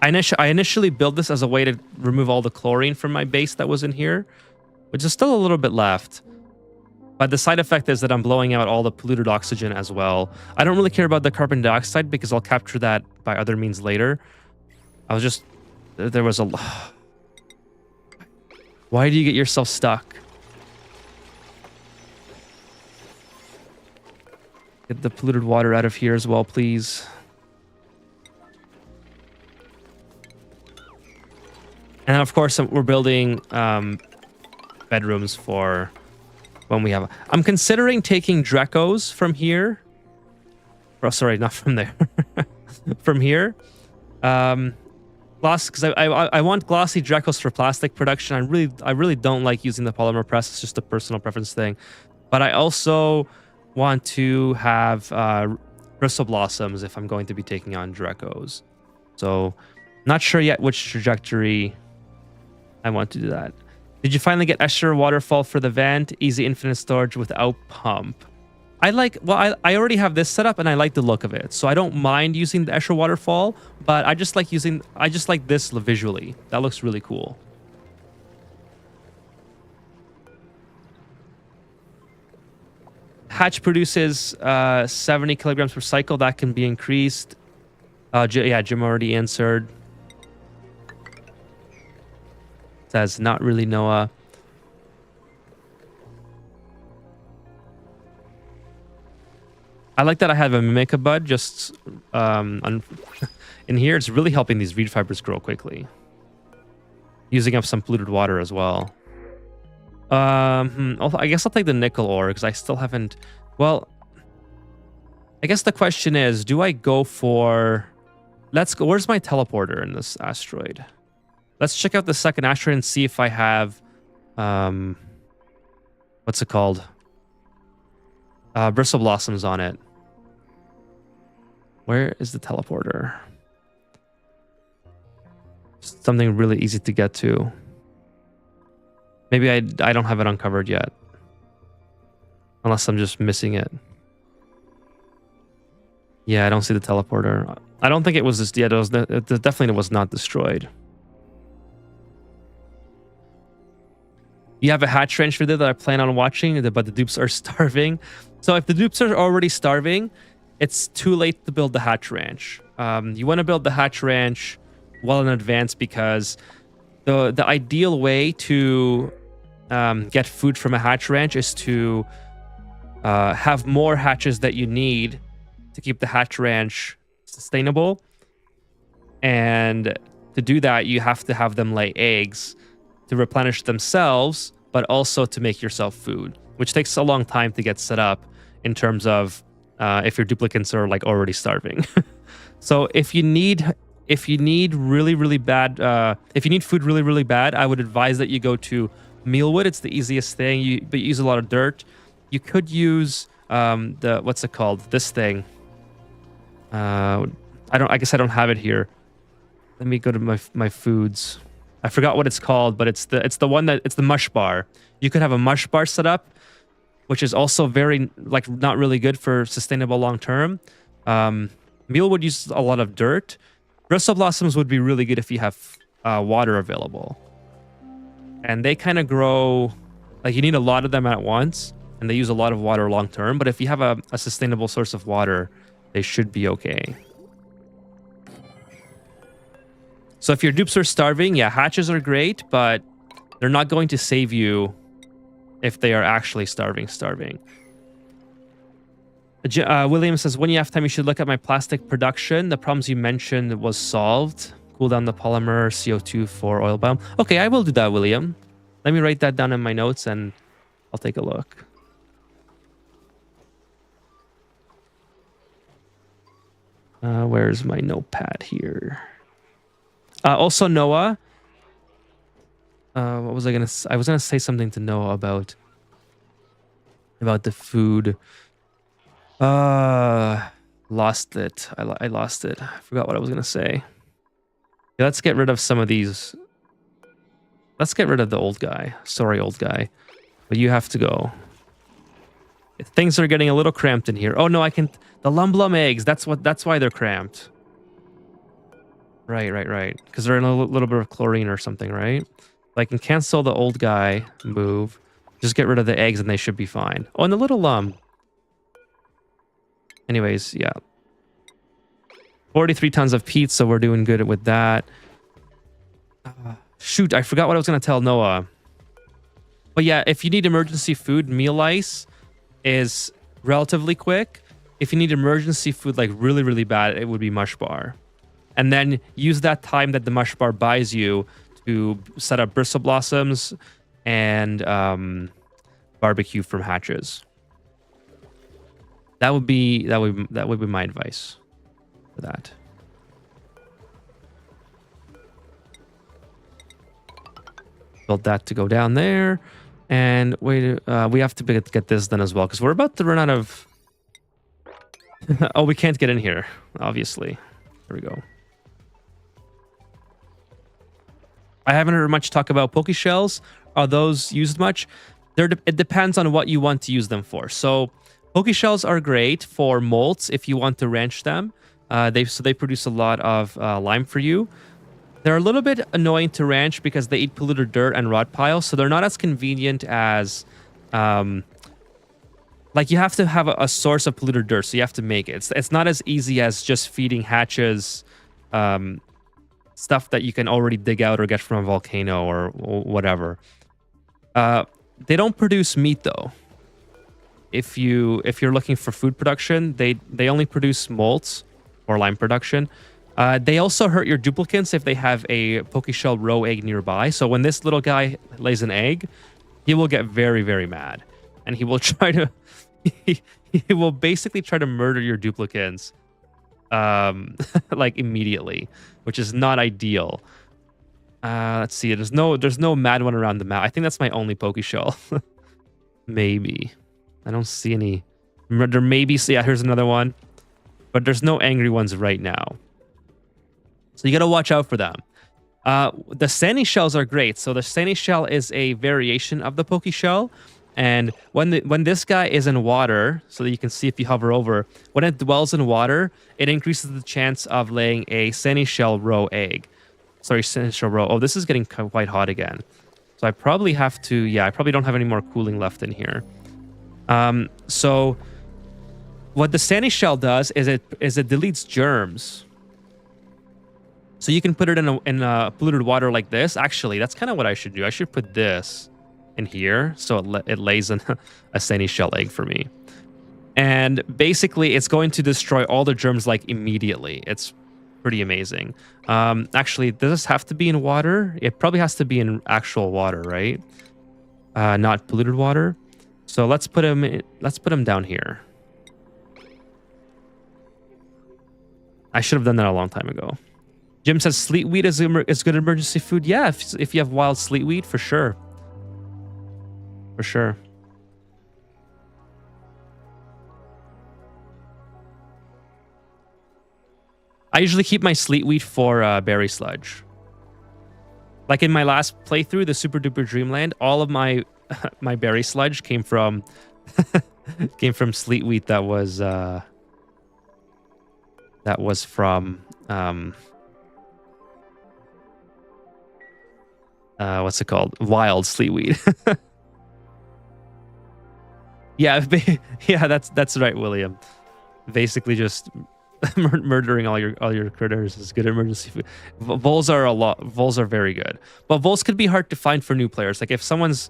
I initially built this as a way to remove all the chlorine from my base that was in here, which is still a little bit left. But the side effect is that I'm blowing out all the polluted oxygen as well. I don't really care about the carbon dioxide because I'll capture that by other means later. There was a... Why do you get yourself stuck? Get the polluted water out of here as well, please. And of course, we're building bedrooms for when we have... I'm considering taking Drecos from here. Oh, sorry, not from there. From here. Gloss, because I want glossy Drecos for plastic production. I really don't like using the polymer press. It's just a personal preference thing. But I also want to have bristle blossoms if I'm going to be taking on Drecos. So, not sure yet which trajectory I want to do that. Did you finally get Escher waterfall for the vent? Easy infinite storage without pump. I already have this set up and I like the look of it. So I don't mind using the Escher waterfall, but I just like this visually. That looks really cool. Hatch produces 70 kilograms per cycle. That can be increased. Yeah, Jim already answered. Says not really Noah. I like that I have a Mimica bud just in here. It's really helping these reed fibers grow quickly. Using up some polluted water as well. I guess I'll take the nickel ore because I still haven't... Well, I guess the question is, do I go for... Let's go... Where's my teleporter in this asteroid? Let's check out the second asteroid and see if I have... what's it called? Bristle blossoms on it. Where is the teleporter? Something really easy to get to. Maybe I don't have it uncovered yet. Unless I'm just missing it. Yeah, I don't see the teleporter. I don't think it was just... Yeah, it definitely was not destroyed. You have a hatch ranch video that I plan on watching, but the dupes are starving. So if the dupes are already starving, it's too late to build the hatch ranch. You want to build the hatch ranch well in advance because the ideal way to get food from a hatch ranch is to have more hatches that you need to keep the hatch ranch sustainable. And to do that, you have to have them lay eggs to replenish themselves, but also to make yourself food, which takes a long time to get set up in terms of if your duplicants are like already starving. So if you need really, really bad, if you need food really, really bad, I would advise that you go to mealwood. It's the easiest thing, but you use a lot of dirt. You could use what's it called? This thing. I guess I don't have it here. Let me go to my foods. I forgot what it's called, but it's the one that it's the mush bar. You could have a mush bar set up, which is also very not really good for sustainable long term. Mealwood uses a lot of dirt. Bristle blossoms would be really good if you have water available, and they kind of grow like you need a lot of them at once, and they use a lot of water long term. But if you have a sustainable source of water, they should be okay. So if your dupes are starving, yeah, hatches are great, but they're not going to save you if they are actually starving. William says, when you have time, you should look at my plastic production. The problems you mentioned was solved. Cool down the polymer, CO2 for oil bomb. Okay, I will do that, William. Let me write that down in my notes and I'll take a look. Where's my notepad here? Also, Noah. What was I gonna? I was gonna say something to Noah about the food. Lost it. I lost it. I forgot what I was gonna say. Yeah, let's get rid of some of these. Let's get rid of the old guy. Sorry, old guy, but you have to go. Things are getting a little cramped in here. Oh no, I can. The lumblum eggs. That's why they're cramped. Right. Because they're in a little bit of chlorine or something, right? I can cancel the old guy move. Just get rid of the eggs and they should be fine. Oh, and the little anyways, yeah. 43 tons of peat, so we're doing good with that. Shoot, I forgot what I was going to tell Noah. But yeah, if you need emergency food, meal ice is relatively quick. If you need emergency food like really, really bad, it would be mush bar. And then use that time that the mush bar buys you to set up bristle blossoms and barbecue from hatches. That would be my advice for that. Build that to go down there, and wait. We have to get this done as well because we're about to run out of. Oh, we can't get in here. Obviously, there we go. I haven't heard much talk about poke shells. Are those used much? It depends on what you want to use them for. So poke shells are great for molts if you want to ranch them. They produce a lot of lime for you. They're a little bit annoying to ranch because they eat polluted dirt and rot piles, so they're not as convenient as like you have to have a source of polluted dirt, so you have to make it. It's not as easy as just feeding hatches stuff that you can already dig out or get from a volcano or whatever. They don't produce meat though. If you're looking for food production, they only produce molts or lime production. They also hurt your duplicants if they have a pokeshell roe egg nearby. So when this little guy lays an egg, he will get very, very mad, and he will try to he will basically try to murder your duplicants like immediately, which is not ideal. Let's see. There's no mad one around the map. I think that's my only pokeshell. Maybe. I don't see any. There may be. So yeah, here's another one. but there's no angry ones right now. So you got to watch out for them. The sandy shells are great. So the sandy shell is a variation of the poke shell. And when this guy is in water, so that you can see if you hover over, when it dwells in water, it increases the chance of laying a sandy shell roe egg. Sorry, sandy shell roe. Oh, this is getting quite hot again. So I probably have to, yeah, I probably don't have any more cooling left in here. So what the sandy shell does is it deletes germs. So you can put it in a polluted water like this. Actually, that's kind of what I should do. I should put this in here so it lays a sandy shell egg for me. And basically, it's going to destroy all the germs like immediately. It's pretty amazing. Actually, does this have to be in water? It probably has to be in actual water, right? Not polluted water. So let's put him down here. I should have done that a long time ago. Jim says sleetweed is good emergency food. Yeah, if you have wild sleetweed, for sure. For sure. I usually keep my sleetweed for berry sludge. Like in my last playthrough, the Super Duper Dreamland, all of my my berry sludge came from sleetweed that was from what's it called? Wild sleetweed. Yeah, yeah, that's right, William. Basically, just murdering all your critters is good emergency food. Voles are very good, but voles could be hard to find for new players. Like if someone's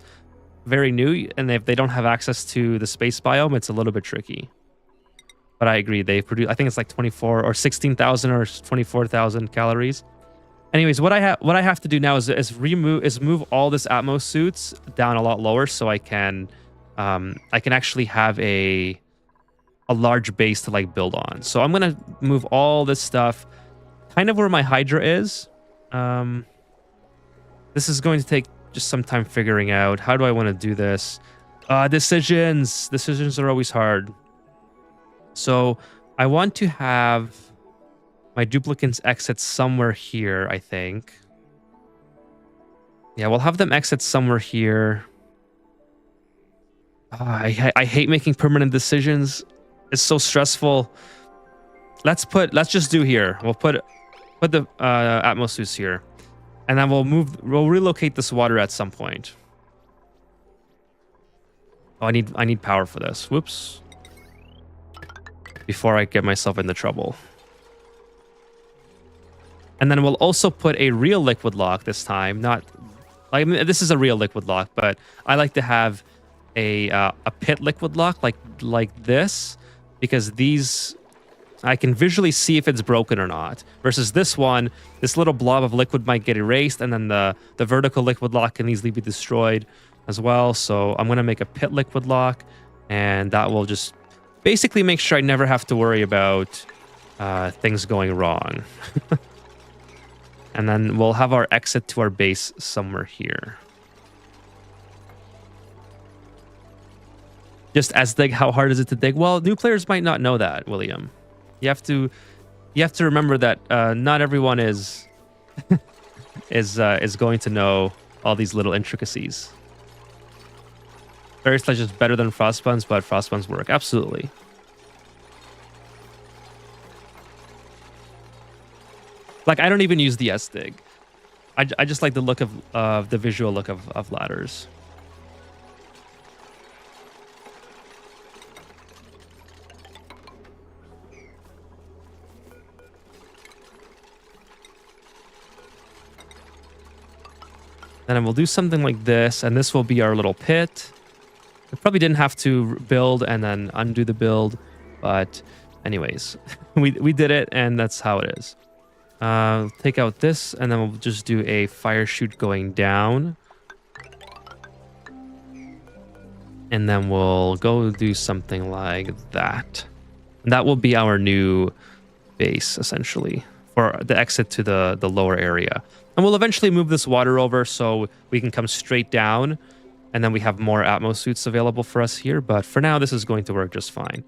very new and if they don't have access to the space biome, it's a little bit tricky. But I agree, they produce. I think it's like 24 or 16,000 or 24,000 calories. Anyways, what I have to do now is move all this Atmos suits down a lot lower so I can actually have a large base to like build on. So I'm gonna move all this stuff kind of where my Hydra is. This is going to take just some time figuring out how do I want to do this. Decisions are always hard. So I want to have my duplicates exit somewhere here, I think. Yeah, we'll have them exit somewhere here. I hate making permanent decisions. It's so stressful. Let's just do here. We'll put the Atmosus here. And then we'll relocate this water at some point. Oh, I need power for this. Whoops. Before I get myself into trouble. And then we'll also put a real liquid lock this time. Not like, I mean, this is a real liquid lock, but I like to have a pit liquid lock like this, because these I can visually see if it's broken or not. Versus this one, this little blob of liquid might get erased, and then the vertical liquid lock can easily be destroyed as well. So I'm gonna make a pit liquid lock, and that will just basically make sure I never have to worry about things going wrong. And then we'll have our exit to our base somewhere here. Just as dig, how hard is it to dig? Well, new players might not know that, William. You have to remember that not everyone is going to know all these little intricacies. Berry sludge is better than frost buns, but frost buns work absolutely. Like, I don't even use the S-Dig. I just like the look of the visual look of ladders. Then we'll do something like this, and this will be our little pit. We probably didn't have to build and then undo the build, but anyways, we did it, and that's how it is. Take out this, and then we'll just do a fire chute going down. And then we'll go do something like that. And that will be our new base, essentially, for the exit to the lower area. And we'll eventually move this water over so we can come straight down, and then we have more Atmos suits available for us here. But for now, this is going to work just fine.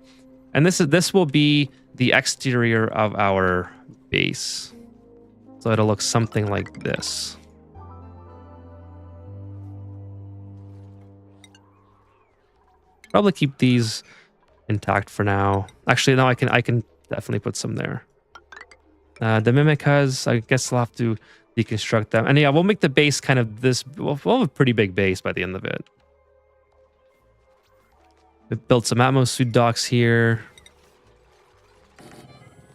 And this will be the exterior of our base. So it'll look something like this. Probably keep these intact for now. Actually, no, I can definitely put some there. The Mimicas, I guess I'll have to deconstruct them. And yeah, we'll make the base kind of this. We'll have a pretty big base by the end of it. We built some atmosuit docks here.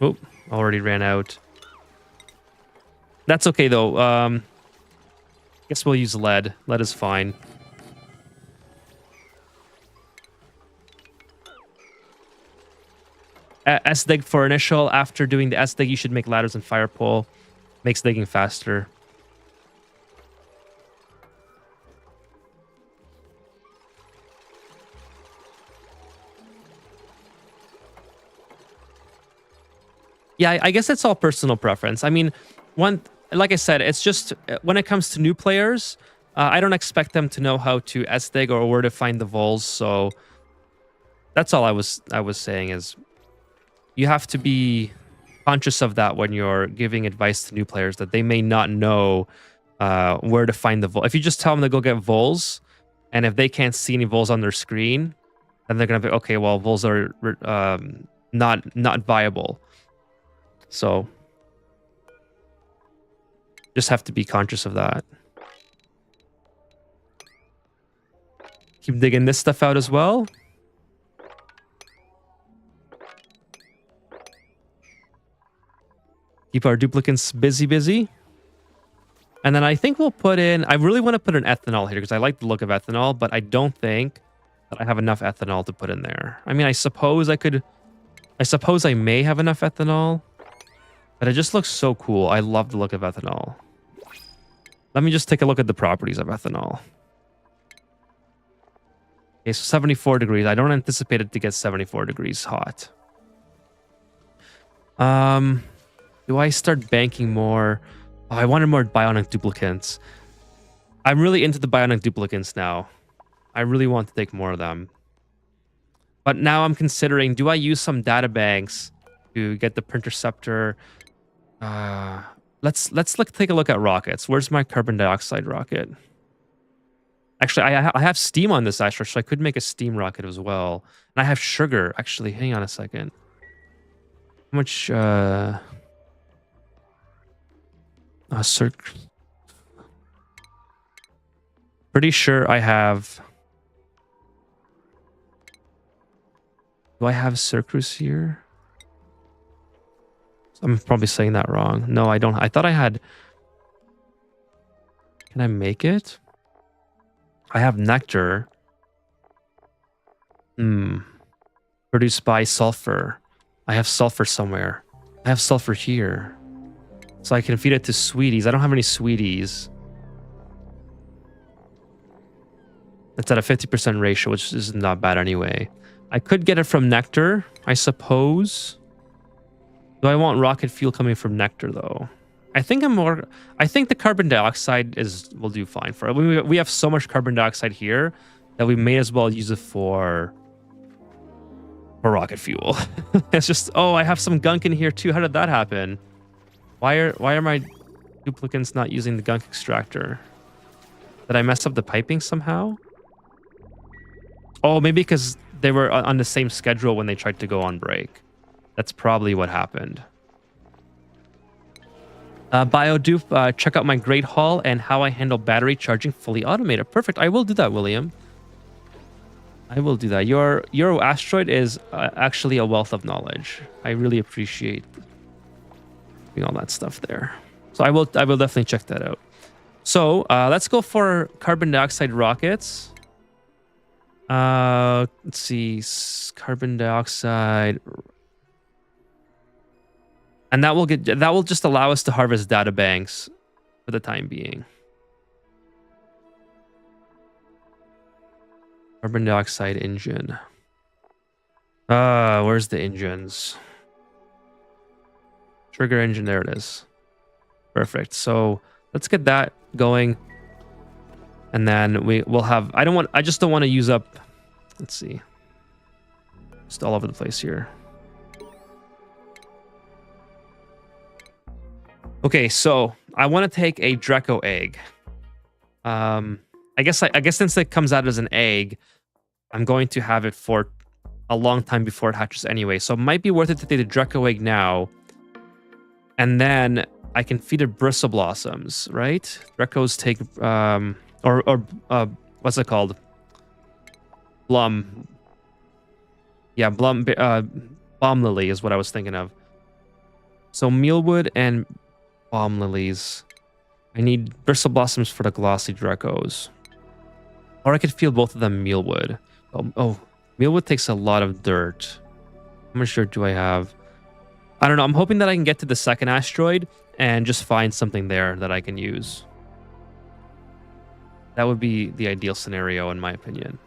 Oh, already ran out. That's okay though. Guess we'll use lead. Lead is fine. S-dig for initial. After doing the S-dig, you should make ladders and fire pole. Makes digging faster. Yeah, I guess it's all personal preference. I mean, like I said, it's just when it comes to new players, I don't expect them to know how to S-dig or where to find the vols. So that's all I was saying is you have to be conscious of that when you're giving advice to new players, that they may not know where to find the vol. If you just tell them to go get vols, and if they can't see any vols on their screen, then they're gonna be okay. Well, vols are not viable. So just have to be conscious of that. Keep digging this stuff out as well. Keep our duplicants busy. And then I think we'll put in... I really want to put an ethanol here because I like the look of ethanol, but I don't think that I have enough ethanol to put in there. I mean, I suppose I could... I suppose I may have enough ethanol, but it just looks so cool. I love the look of ethanol. Let me just take a look at the properties of ethanol. Okay, so 74 degrees. I don't anticipate it to get 74 degrees hot. Do I start banking more? Oh, I wanted more bionic duplicants. I'm really into the bionic duplicants now. I really want to take more of them. But now I'm considering, do I use some data banks to get the Printerceptor? Let's take a look at rockets. Where's my carbon dioxide rocket? Actually, I have steam on this Astro, so I could make a steam rocket as well. And I have sugar. Actually, hang on a second. How much... pretty sure I have... Do I have Circus here? I'm probably saying that wrong. No, I don't. I thought I had... Can I make it? I have nectar. Produced by sulfur. I have sulfur somewhere. I have sulfur here. So I can feed it to sweeties. I don't have any sweeties. It's at a 50% ratio, which is not bad anyway. I could get it from nectar, I suppose. Do I want rocket fuel coming from nectar though? I think the carbon dioxide will do fine for it. We have so much carbon dioxide here that we may as well use it for rocket fuel. It's just, oh, I have some gunk in here too. How did that happen? Why are my duplicants not using the gunk extractor? Did I mess up the piping somehow? Oh, maybe because they were on the same schedule when they tried to go on break. That's probably what happened. BioDupe, check out my Great Hall and how I handle battery charging fully automated. Perfect. I will do that, William. I will do that. Your asteroid is actually a wealth of knowledge. I really appreciate all that stuff there. So I will definitely check that out. So let's go for carbon dioxide rockets. Let's see, carbon dioxide, and that will just allow us to harvest data banks for the time being. Carbon dioxide engine. Where's the engines? Trigger engine, there it is. Perfect. So let's get that going. And then we'll have, I just don't want to use up, let's see. Just all over the place here. Okay, so I want to take a Draco egg. I guess since it comes out as an egg, I'm going to have it for a long time before it hatches anyway. So it might be worth it to take the Draco egg now, and then I can feed it bristle blossoms, right? Dracos take what's it called? Blum. Yeah, balm lily is what I was thinking of. So mealwood and balm lilies. I need bristle blossoms for the glossy Dracos. Or I could feed both of them mealwood. Oh, mealwood takes a lot of dirt. How much dirt do I have? I don't know. I'm hoping that I can get to the second asteroid and just find something there that I can use. That would be the ideal scenario, in my opinion.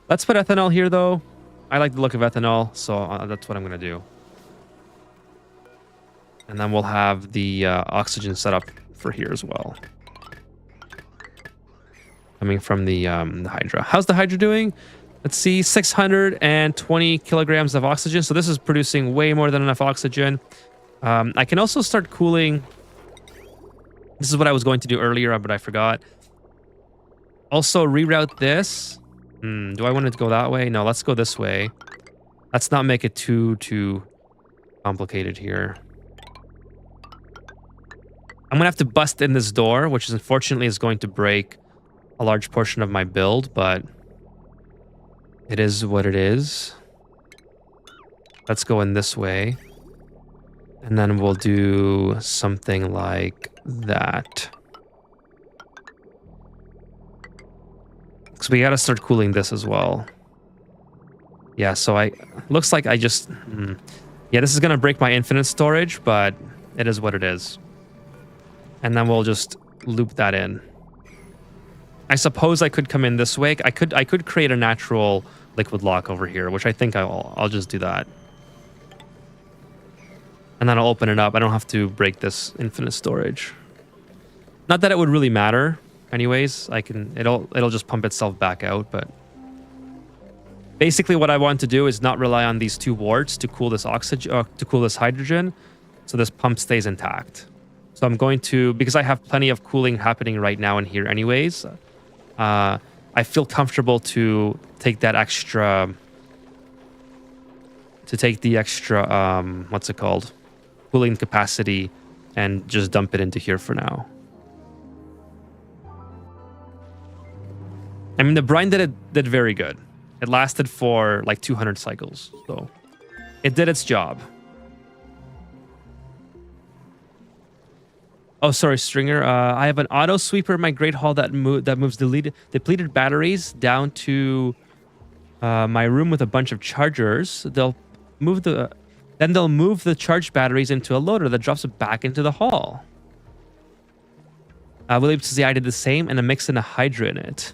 Let's put ethanol here, though. I like the look of ethanol, so that's what I'm going to do. And then we'll have the oxygen set up for here as well. Coming from the Hydra. How's the Hydra doing? Let's see, 620 kilograms of oxygen. So this is producing way more than enough oxygen. I can also start cooling. This is what I was going to do earlier, but I forgot. Also reroute this. Do I want it to go that way? No, let's go this way. Let's not make it too complicated here. I'm gonna have to bust in this door, which is unfortunately is going to break a large portion of my build, but it is what it is. Let's go in this way. And then we'll do something like that. So we gotta start cooling this as well. Yeah, so looks like I just... Yeah, this is gonna break my infinite storage, but it is what it is. And then we'll just loop that in. I suppose I could come in this way. I could create a natural liquid lock over here, which I think I'll just do that. And then I'll open it up. I don't have to break this infinite storage. Not that it would really matter. Anyways, it'll just pump itself back out, but basically what I want to do is not rely on these two wards to cool this oxygen, to cool this hydrogen, so this pump stays intact. So I'm going to, because I have plenty of cooling happening right now in here anyways, I feel comfortable to take that extra, what's it called? Cooling capacity and just dump it into here for now. I mean, the brine did very good. It lasted for like 200 cycles, so it did its job. Oh, sorry, Stringer. I have an auto sweeper in my Great Hall that moves depleted batteries down to my room with a bunch of chargers. Then they'll move the charged batteries into a loader that drops it back into the hall. William says, yeah, I did the same, and I mixed in a Hydra in it.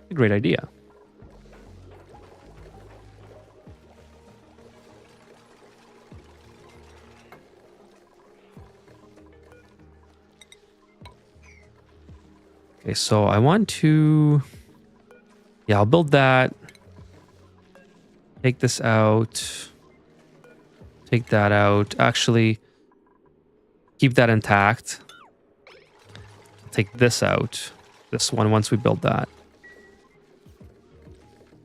A great idea. Okay, so I want to... Yeah, I'll build that. Take this out. Take that out. Actually, keep that intact. Take this out. This one, once we build that.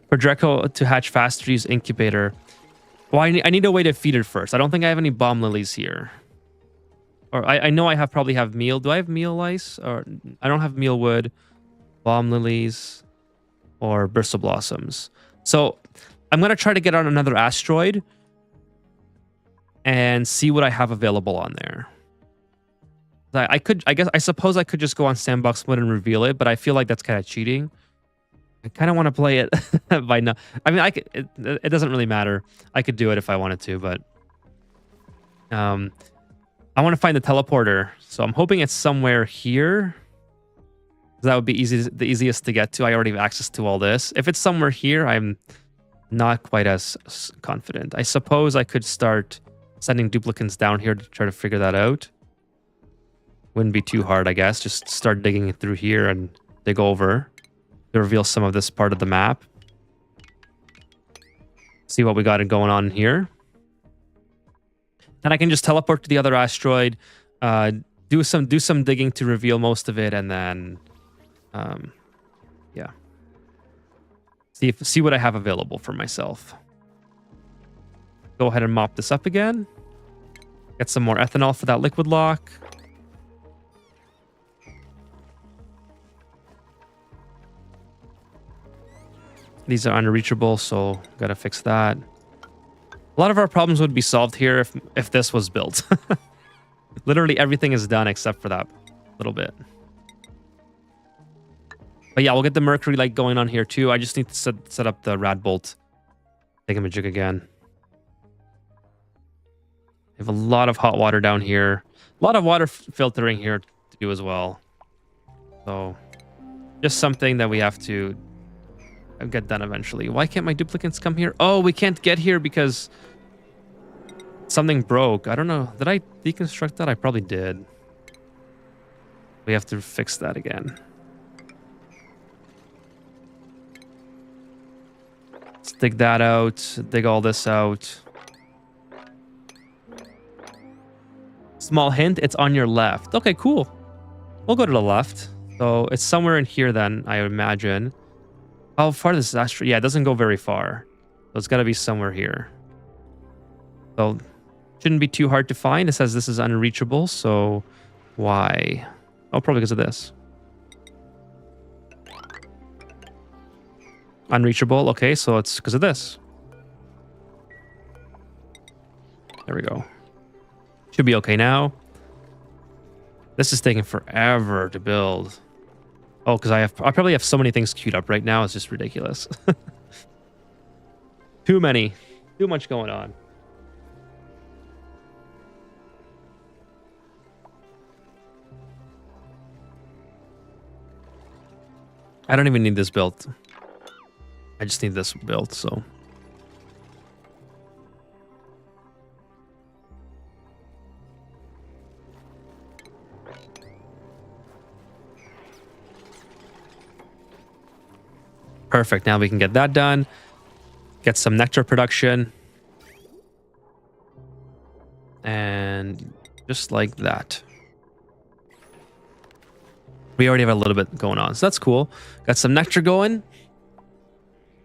For Draco to hatch faster, use incubator. Well, I need a way to feed it first. I don't think I have any bomb lilies here. Or I know I probably have meal. Do I have meal lice? Or I don't have meal wood, bomb lilies, or bristle blossoms. So I'm gonna try to get on another asteroid and see what I have available on there. I suppose I could just go on sandbox mode and reveal it, but I feel like that's kind of cheating. I kind of want to play it by now. I mean, it doesn't really matter. I could do it if I wanted to, but I want to find the teleporter. So I'm hoping it's somewhere here. That would be the easiest to get to. I already have access to all this. If it's somewhere here, I'm not quite as confident. I suppose I could start sending duplicants down here to try to figure that out. Wouldn't be too hard, I guess. Just start digging it through here and dig over to reveal some of this part of the map. See what we got going on here. Then I can just teleport to the other asteroid, do some digging to reveal most of it, and then, yeah, see what I have available for myself. Go ahead and mop this up again. Get some more ethanol for that liquid lock. These are unreachable, so gotta fix that. A lot of our problems would be solved here if this was built. Literally everything is done except for that little bit. But yeah, we'll get the mercury light going on here too. I just need to set up the rad bolt thingamajig again. We have a lot of hot water down here. A lot of water filtering here to do as well. So just something that we have to get done eventually. Why can't my duplicates come here? Oh, we can't get here because something broke. I don't know. Did I deconstruct that? I probably did. We have to fix that again. Let's dig that out. Dig all this out. Small hint, it's on your left. Okay, cool. We'll go to the left. So it's somewhere in here then, I imagine. How far does this asteroid? Yeah, it doesn't go very far. So it's got to be somewhere here. So shouldn't be too hard to find. It says this is unreachable. So why? Oh, probably because of this. Unreachable. Okay, so it's because of this. There we go. Should be okay now. This is taking forever to build. Oh, because I probably have so many things queued up right now. It's just ridiculous. Too many. Too much going on. I don't even need this built. I just need this built, so. Perfect. Now we can get that done. Get some nectar production. And just like that. We already have a little bit going on, so that's cool. Got some nectar going.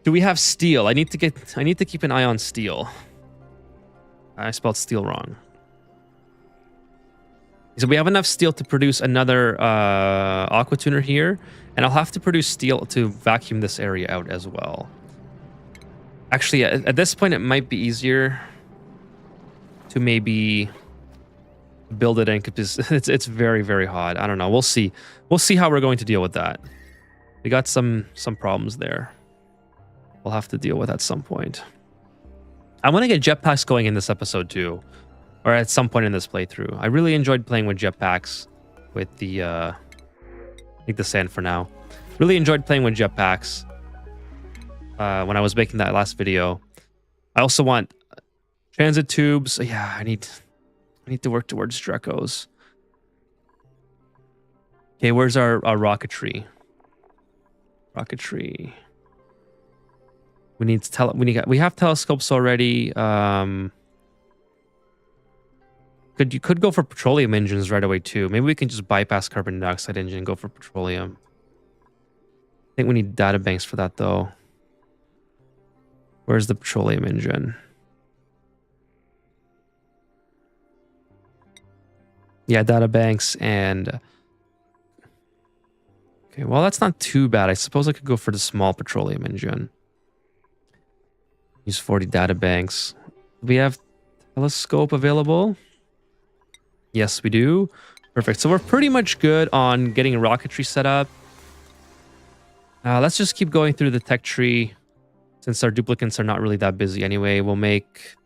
Do we have steel? I need to keep an eye on steel. I spelled steel wrong. So we have enough steel to produce another aqua tuner here, and I'll have to produce steel to vacuum this area out as well. Actually, at this point, it might be easier to maybe build it in because it's very, very hot. I don't know. We'll see. We'll see how we're going to deal with that. We got some problems there. We'll have to deal with at some point. I want to get jetpacks going in this episode too, or at some point in this playthrough. I really enjoyed playing with jetpacks with the I think the sand for now. Really enjoyed playing with jetpacks when I was making that last video. I also want transit tubes. Yeah, I need to work towards Drecos. Okay, where's our rocketry? Rocketry. We have telescopes already. You could go for petroleum engines right away too. Maybe we can just bypass carbon dioxide engine and go for petroleum. I think we need data banks for that though. Where's the petroleum engine? Yeah, data banks and... Okay, well, that's not too bad. I suppose I could go for the small petroleum engine. Use 40 data banks. We have telescope available. Yes, we do. Perfect. So we're pretty much good on getting rocketry set up. Let's just keep going through the tech tree. Since our duplicates are not really that busy anyway, we'll get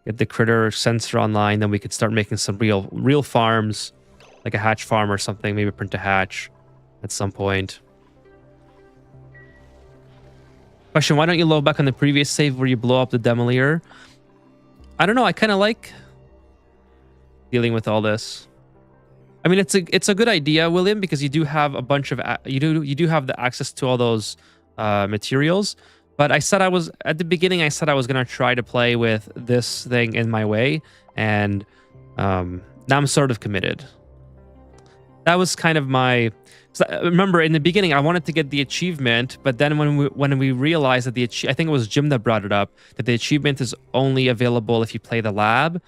the critter sensor online. Then we could start making some real farms, like a hatch farm or something. Maybe print a hatch at some point. Question, why don't you load back on the previous save where you blow up the demolier? I don't know. I kind of like dealing with all this. I mean, it's a good idea, William, because you do have a bunch of you do have the access to all those materials. But I said at the beginning, I said I was going to try to play with this thing in my way. And now I'm sort of committed. That was kind of my... Remember, in the beginning, I wanted to get the achievement, but then when we realized that I think it was Jim that brought it up, that the achievement is only available if you play the lab,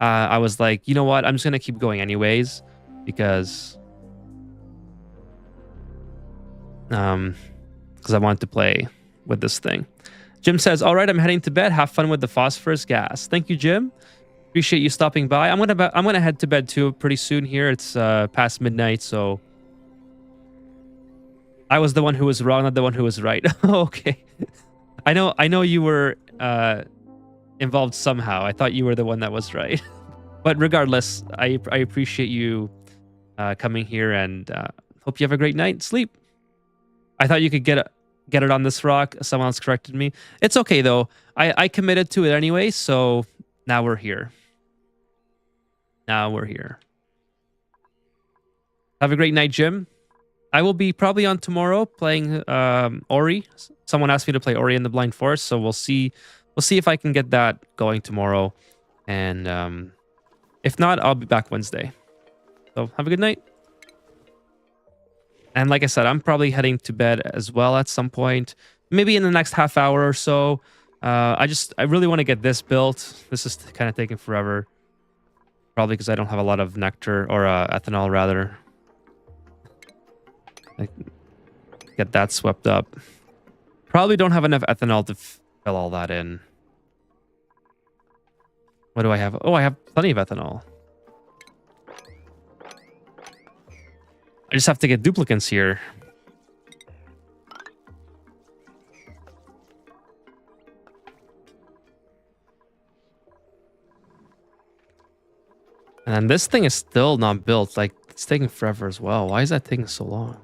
I was like, you know what? I'm just going to keep going anyways, because I wanted to play with this thing. Jim says, all right, I'm heading to bed. Have fun with the phosphorus gas. Thank you, Jim. Appreciate you stopping by. I'm gonna head to bed too pretty soon here. It's past midnight, so I was the one who was wrong, not the one who was right. Okay. I know you were involved somehow. I thought you were the one that was right. But regardless, I appreciate you coming here, and hope you have a great night. Sleep. I thought you could get it on this rock. Someone else corrected me. It's okay though. I committed to it anyway, so now we're here. Now we're here. Have a great night, Jim. I will be probably on tomorrow playing Ori. Someone asked me to play Ori in the Blind Forest, so we'll see. We'll see if I can get that going tomorrow, and if not, I'll be back Wednesday. So have a good night. And like I said, I'm probably heading to bed as well at some point, maybe in the next half hour or so. I really want to get this built. This is kind of taking forever. Probably because I don't have a lot of nectar, or ethanol rather. Get that swept up. Probably don't have enough ethanol to fill all that in. What do I have? Oh, I have plenty of ethanol. I just have to get duplicants here. And this thing is still not built. Like, it's taking forever as well. Why is that taking so long?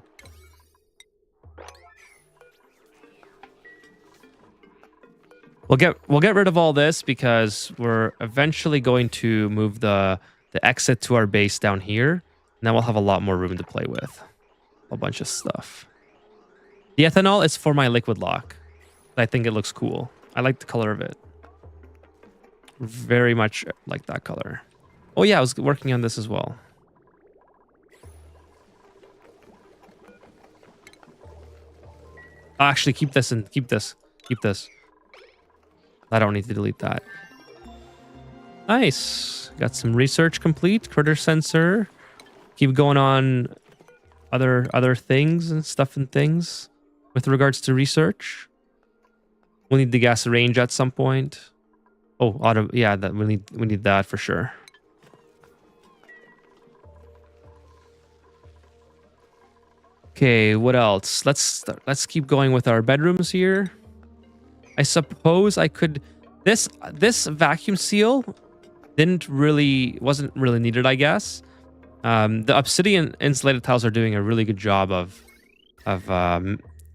We'll get rid of all this because we're eventually going to move the exit to our base down here. And then we'll have a lot more room to play with. A bunch of stuff. The ethanol is for my liquid lock. I think it looks cool. I like the color of it. Very much like that color. Oh yeah, I was working on this as well. Actually, keep this and keep this. Keep this. I don't need to delete that. Nice. Got some research complete. Critter sensor. Keep going on other things and stuff and things with regards to research. We'll need the gas range at some point. Oh, auto. Yeah, that we need that for sure. Okay, what else? Let's keep going with our bedrooms here. I suppose I could... This vacuum seal wasn't really needed, I guess. The obsidian insulated tiles are doing a really good job of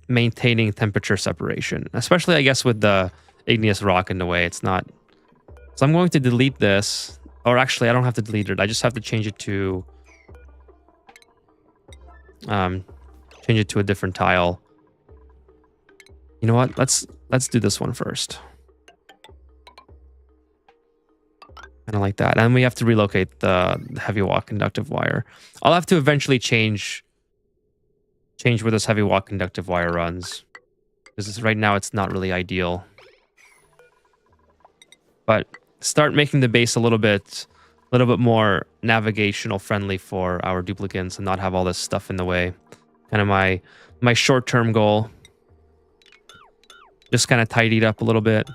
maintaining temperature separation, especially I guess with the igneous rock in the way. It's not... So I'm going to delete this, or actually I don't have to delete it. I just have to change it to a different tile. You know what? Let's do this one first. Kind of like that. And we have to relocate the heavy wall conductive wire. I'll have to eventually change where this heavy wall conductive wire runs, because right now it's not really ideal. But start making the base a little bit more navigational friendly for our duplicants and not have all this stuff in the way. Kind of my short-term goal. Just kind of tidy it up a little bit.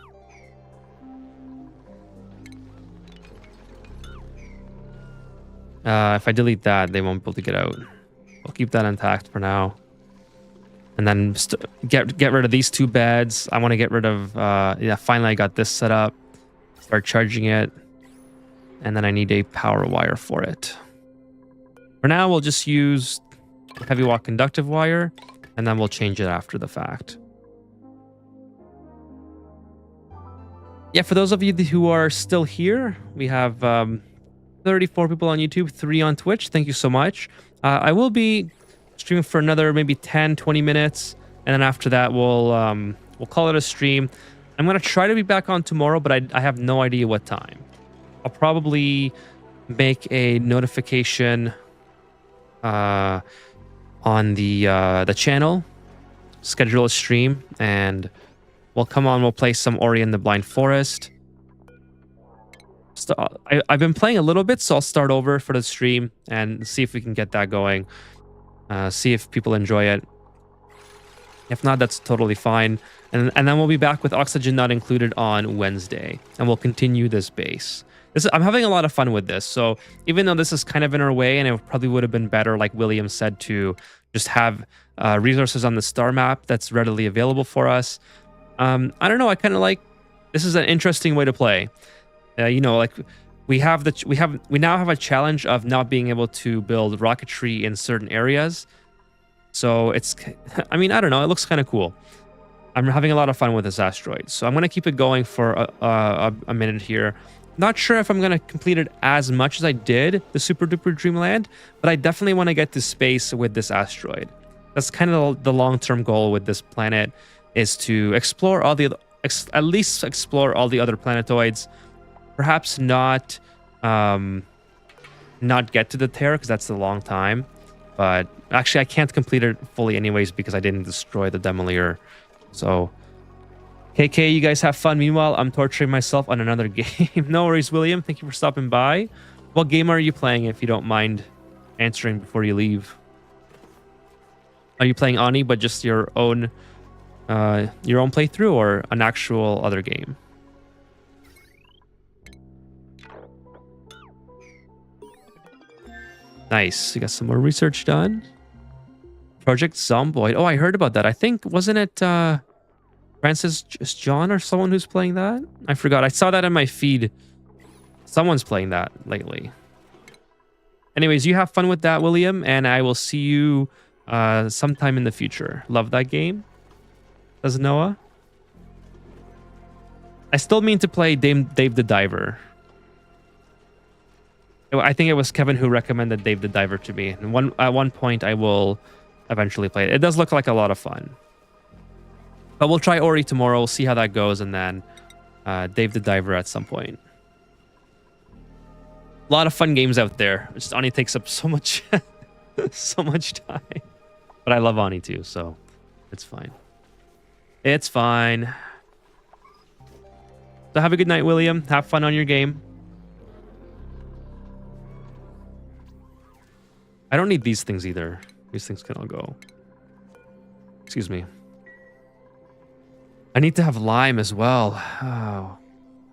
If I delete that, they won't be able to get out. I'll keep that intact for now. And then get rid of these two beds. I want to get rid of... yeah, finally I got this set up. Start charging it. And then I need a power wire for it. For now, we'll just use heavy wall conductive wire. And then we'll change it after the fact. Yeah, for those of you who are still here, we have 34 people on YouTube, 3 on Twitch. Thank you so much. I will be streaming for another maybe 10, 20 minutes. And then after that, we'll we'll call it a stream. I'm going to try to be back on tomorrow, but I have no idea what time. I'll probably make a notification on the channel, schedule a stream, and we'll come on. We'll play some Ori and the Blind Forest. So I've been playing a little bit, so I'll start over for the stream and see if we can get that going. See if people enjoy it. If not, that's totally fine. And then we'll be back with Oxygen Not Included on Wednesday, and we'll continue this base. I'm having a lot of fun with this. So even though this is kind of in our way, and it probably would have been better, like William said, to just have resources on the star map that's readily available for us. I don't know. I kind of like, this is an interesting way to play. You know, like we now have a challenge of not being able to build rocketry in certain areas. So it's, I mean, I don't know. It looks kind of cool. I'm having a lot of fun with this asteroid. So I'm going to keep it going for a minute here. Not sure if I'm going to complete it as much as I did the Super Duper Dreamland, but I definitely want to get to space with this asteroid. That's kind of the long-term goal with this planet, is to explore all the, at least explore all the other planetoids. Perhaps not get to the Terra, because that's a long time. But actually, I can't complete it fully anyways because I didn't destroy the Demolier. So, KK, you guys have fun. Meanwhile, I'm torturing myself on another game. No worries, William. Thank you for stopping by. What game are you playing, if you don't mind answering before you leave? Are you playing Ani, but just your own playthrough, or an actual other game? Nice. You got some more research done. Project Zomboid. Oh, I heard about that. I think, wasn't it Francis John or someone who's playing that? I forgot. I saw that in my feed. Someone's playing that lately. Anyways, you have fun with that, William, and I will see you sometime in the future. Love that game. Does Noah? I still mean to play Dave the Diver. I think it was Kevin who recommended Dave the Diver to me. And at one point, I will eventually play it. It does look like a lot of fun. But we'll try Ori tomorrow. We'll see how that goes. And then Dave the Diver at some point. A lot of fun games out there. Just Ani takes up so much, so much time. But I love Ani too, so it's fine. It's fine. So have a good night, William. Have fun on your game. I don't need these things either. These things can all go. Excuse me. I need to have lime as well. Oh,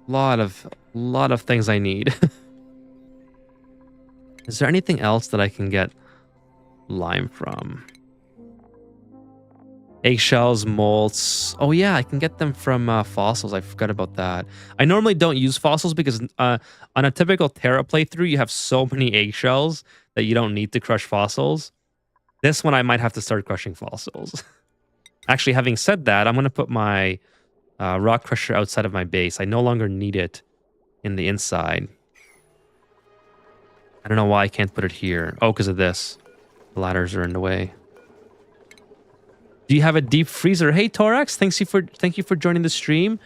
lot of things I need. Is there anything else that I can get lime from? Eggshells, molts. Oh yeah, I can get them from fossils. I forgot about that. I normally don't use fossils because on a typical Terra playthrough, you have so many eggshells that you don't need to crush fossils. This one, I might have to start crushing fossils. Actually, having said that, I'm going to put my rock crusher outside of my base. I no longer need it in the inside. I don't know why I can't put it here. Oh, because of this. The ladders are in the way. Do you have a deep freezer? Hey, Torax, thank you for joining the stream.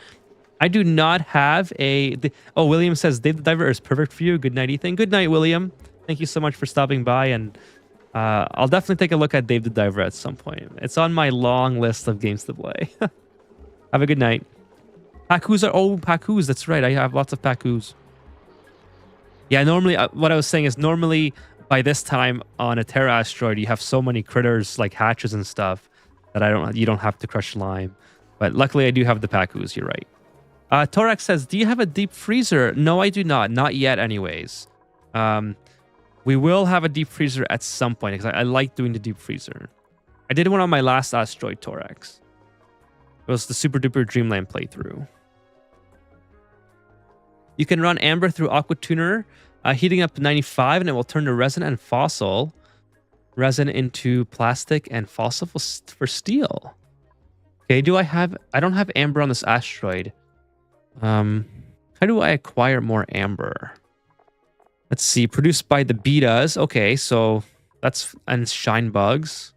I do not have a... Oh, William says Dave the Diver is perfect for you. Good night, Ethan. Good night, William. Thank you so much for stopping by, and I'll definitely take a look at Dave the Diver at some point. It's on my long list of games to play. Have a good night. Pakus are... Oh, Pakus, that's right. I have lots of Pakus. Yeah, normally, what I was saying is normally by this time on a Terra asteroid, you have so many critters like hatches and stuff that you don't have to crush lime. But luckily, I do have the Pakus. You're right. Torax says, do you have a deep freezer? No, I do not. Not yet, anyways. We will have a deep freezer at some point because I like doing the deep freezer. I did one on my last asteroid, Torax. It was the Super Duper Dreamland playthrough. You can run amber through Aqua Tuner, heating up to 95, and it will turn the resin and fossil resin into plastic and fossil for steel. Okay, I don't have amber on this asteroid. How do I acquire more amber? Let's see, produced by the betas. Okay, so that's, and shine bugs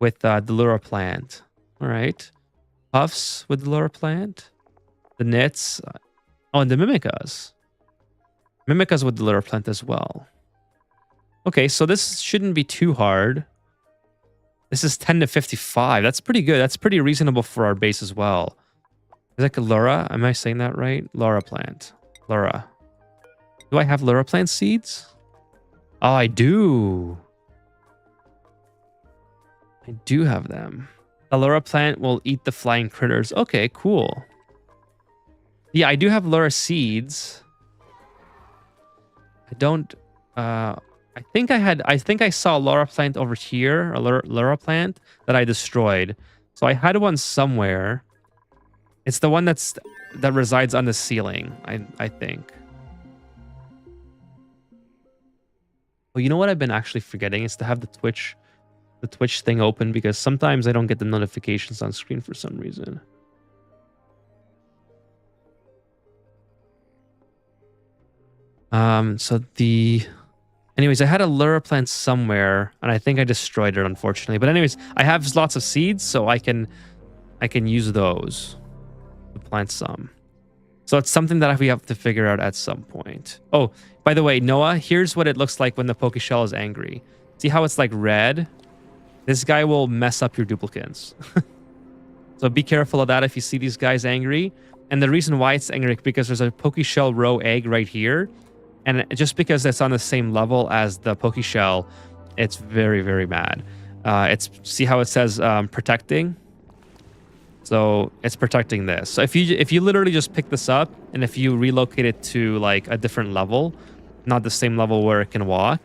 with the Lura plant. All right. puffs with the Laura plant. The knits. Oh, and the mimicas. Mimicas with the Laura plant as well. Okay, so this shouldn't be too hard. This is 10 to 55. That's pretty good. That's pretty reasonable for our base as well. Is that Laura? Am I saying that right? Laura plant. Laura. Do I have Laura plant seeds? Oh, I do. I do have them. The Laura plant will eat the flying critters. Okay, cool. Yeah, I do have Laura seeds. I don't... I think I saw a Laura plant over here, a Laura plant that I destroyed. So I had one somewhere. It's the one that resides on the ceiling, I think. Well, you know what I've been actually forgetting is to have the Twitch thing open, because sometimes I don't get the notifications on screen for some reason. Anyways, I had a Laura plant somewhere, and I think I destroyed it, unfortunately. But anyways, I have lots of seeds, so I can use those to plant some. So it's something that we have to figure out at some point. Oh, by the way, Noah, here's what it looks like when the Pokeshell is angry. See how it's like red? This guy will mess up your duplicates. So be careful of that if you see these guys angry. And the reason why it's angry is because there's a Pokeshell row egg right here. And just because it's on the same level as the Pokeshell, it's very, very mad. See how it says protecting? So it's protecting this. So if you literally just pick this up, and if you relocate it to like a different level, not the same level where it can walk,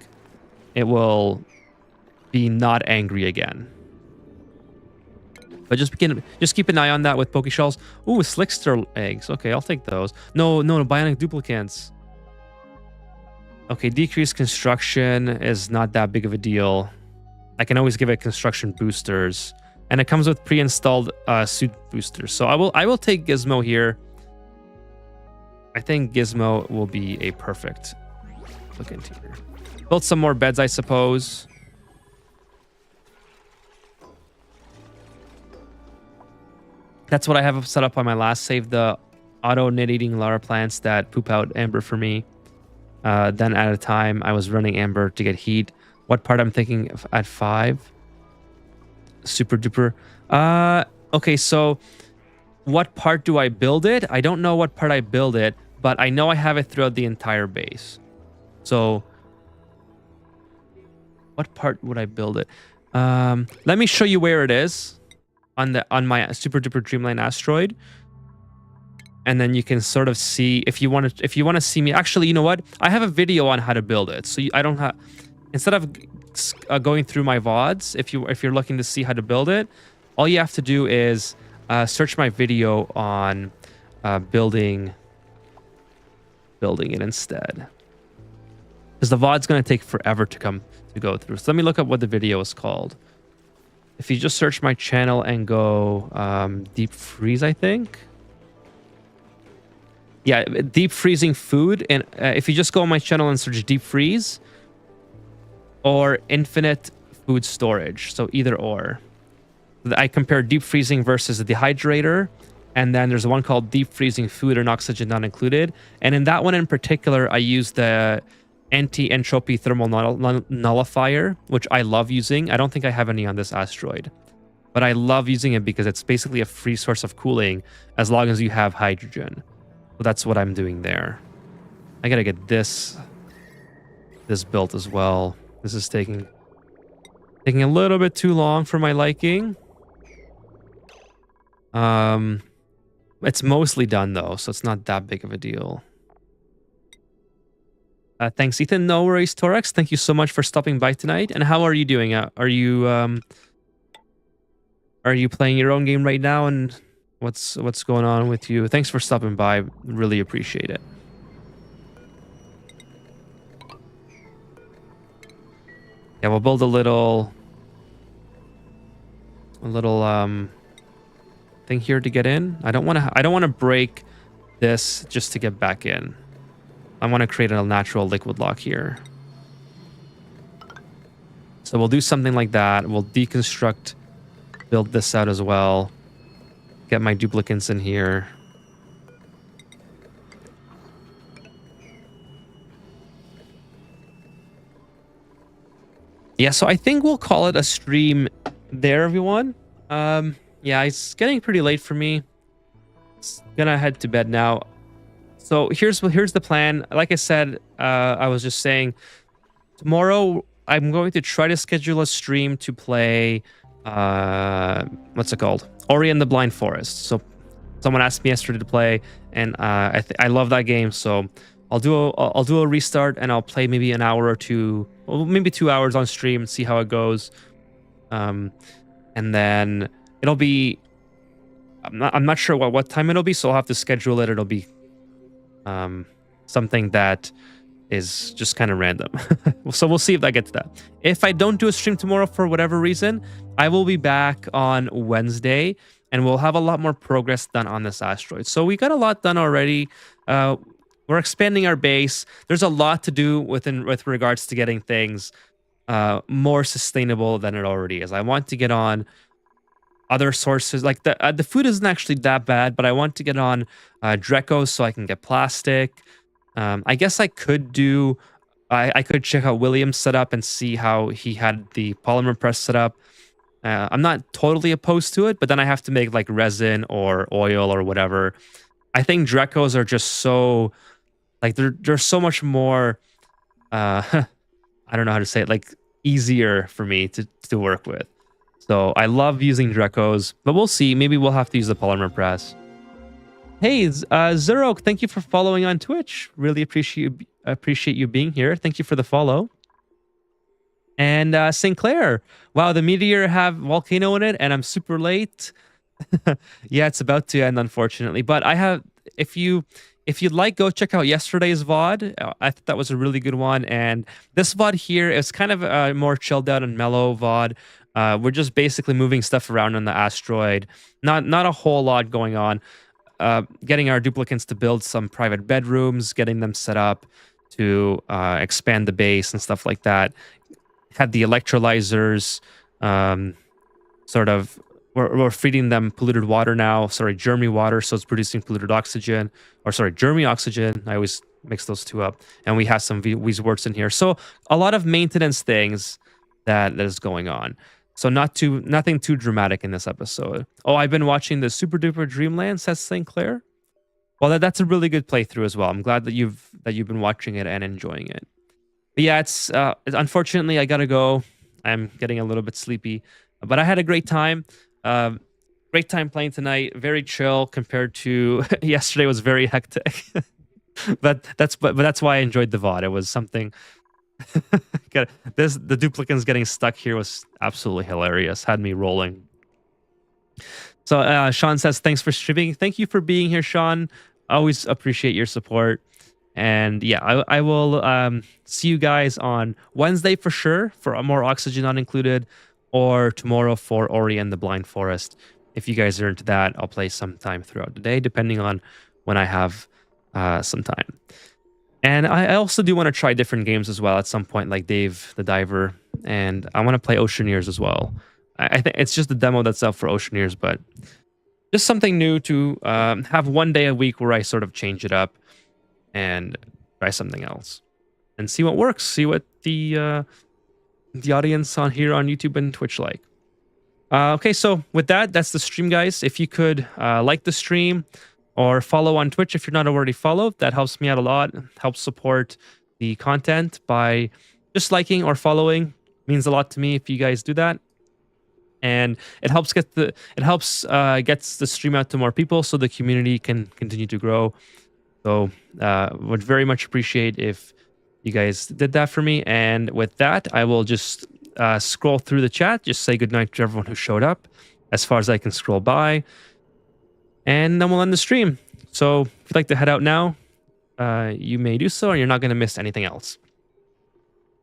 it will be not angry again. But just keep an eye on that with Pokeshells. Ooh, Slickster eggs. Okay, I'll take those. No, bionic duplicates. Okay, decreased construction is not that big of a deal. I can always give it construction boosters. And it comes with pre-installed suit boosters. So I will take Gizmo here. I think Gizmo will be a perfect look into here. Build some more beds, I suppose. That's what I have set up on my last save, the auto knit-eating Laura plants that poop out amber for me. Then at a time, I was running amber to get heat. What part I'm thinking at 5? Super duper. Okay, so what part do I build it? I don't know what part I build it, but I know I have it throughout the entire base. So what part would I build it? Let me show you where it is on my super duper dreamland asteroid. And then you can sort of see if you want to see me. Actually, you know what? I have a video on how to build it. So I don't have, instead of going through my VODs, if you're looking to see how to build it, all you have to do is search my video on building it instead. Because the VOD's going to take forever to go through. So let me look up what the video is called. If you just search my channel and go deep freeze, I think. Yeah, deep freezing food. And if you just go on my channel and search deep freeze or infinite food storage, so either or. I compare deep freezing versus a dehydrator. And then there's one called deep freezing food and oxygen not included. And in that one in particular, I use the anti-entropy thermal nullifier, which I love using. I don't think I have any on this asteroid, but I love using it because it's basically a free source of cooling as long as you have hydrogen. So that's what I'm doing there. I gotta get this built as well. This is taking a little bit too long for my liking. It's mostly done though, so it's not that big of a deal. Thanks, Ethan. No worries, Torex. Thank you so much for stopping by tonight. And how are you doing? Are you playing your own game right now? And what's going on with you? Thanks for stopping by. Really appreciate it. Yeah, we'll build a little thing here to get in. I don't want to break this just to get back in. I want to create a natural liquid lock here. So we'll do something like that. We'll deconstruct, build this out as well. get my duplicates in here. Yeah, so I think we'll call it a stream there, everyone. Yeah, it's getting pretty late for me. It's gonna head to bed now. So here's the plan. Like I said, I was just saying, tomorrow I'm going to try to schedule a stream to play what's it called? Ori and the Blind Forest. So someone asked me yesterday to play, and I love that game. So I'll do a restart, and I'll play maybe an hour or two, or maybe 2 hours on stream, see how it goes. And then it'll be I'm not sure what time it'll be, so I'll have to schedule it. It'll be something that is just kind of random. So we'll see if I get to that. If I don't do a stream tomorrow for whatever reason, I will be back on Wednesday, and we'll have a lot more progress done on this asteroid. So we got a lot done already. We're expanding our base. There's a lot to do with regards to getting things more sustainable than it already is. I want to get on other sources. Like the food isn't actually that bad, but I want to get on Dreco so I can get plastic. I guess I could do. I could check out William's setup and see how he had the polymer press set up. I'm not totally opposed to it, but then I have to make like resin or oil or whatever. I think Drecos are just so, like, they're so much more. I don't know how to say it. Like, easier for me to work with. So I love using Drecos, but we'll see. Maybe we'll have to use the polymer press. Hey, Zero, thank you for following on Twitch. Really appreciate you being here. Thank you for the follow. And Sinclair, wow, the meteor have volcano in it, and I'm super late. Yeah, it's about to end, unfortunately. But I have, if you'd like, go check out yesterday's VOD. I thought that was a really good one. And this VOD here is kind of a more chilled out and mellow VOD. We're just basically moving stuff around on the asteroid. Not a whole lot going on. Getting our duplicates to build some private bedrooms, getting them set up to expand the base and stuff like that. Had the electrolyzers, sort of, we're feeding them polluted water now. Sorry, germy water, so it's producing polluted oxygen. Or sorry, germy oxygen. I always mix those two up. And we have some Weezeworts in here. So a lot of maintenance things that is going on. So nothing too dramatic in this episode. Oh, I've been watching the Super Duper Dreamland, says St. Clair. Well, that's a really good playthrough as well. I'm glad that you've been watching it and enjoying it. But yeah, it's unfortunately I gotta go. I'm getting a little bit sleepy, but I had a great time. Great time playing tonight. Very chill compared to yesterday. Was very hectic. but that's why I enjoyed the VOD. It was something. The duplicates getting stuck here was absolutely hilarious. Had me rolling. So Sean says, thanks for streaming. Thank you for being here, Sean. Always appreciate your support. And yeah, I will see you guys on Wednesday for sure for a more Oxygen Not Included, or tomorrow for Ori and the Blind Forest. If you guys are into that, I'll play sometime throughout the day, depending on when I have some time. And I also do want to try different games as well at some point, like Dave the Diver, and I want to play Oceaneers as well. I think it's just the demo that's up for Oceaneers, but just something new to have one day a week where I sort of change it up and try something else and see what works, see what the audience on here on YouTube and Twitch like. Okay, so with that's the stream, guys. If you could like the stream or follow on Twitch if you're not already followed, that helps me out a lot. Helps support the content by just liking or following. Means a lot to me if you guys do that. And it helps gets the stream out to more people so the community can continue to grow. So would very much appreciate if you guys did that for me. And with that, I will just scroll through the chat, just say goodnight to everyone who showed up as far as I can scroll by. And then we'll end the stream. So if you'd like to head out now, you may do so, and you're not going to miss anything else.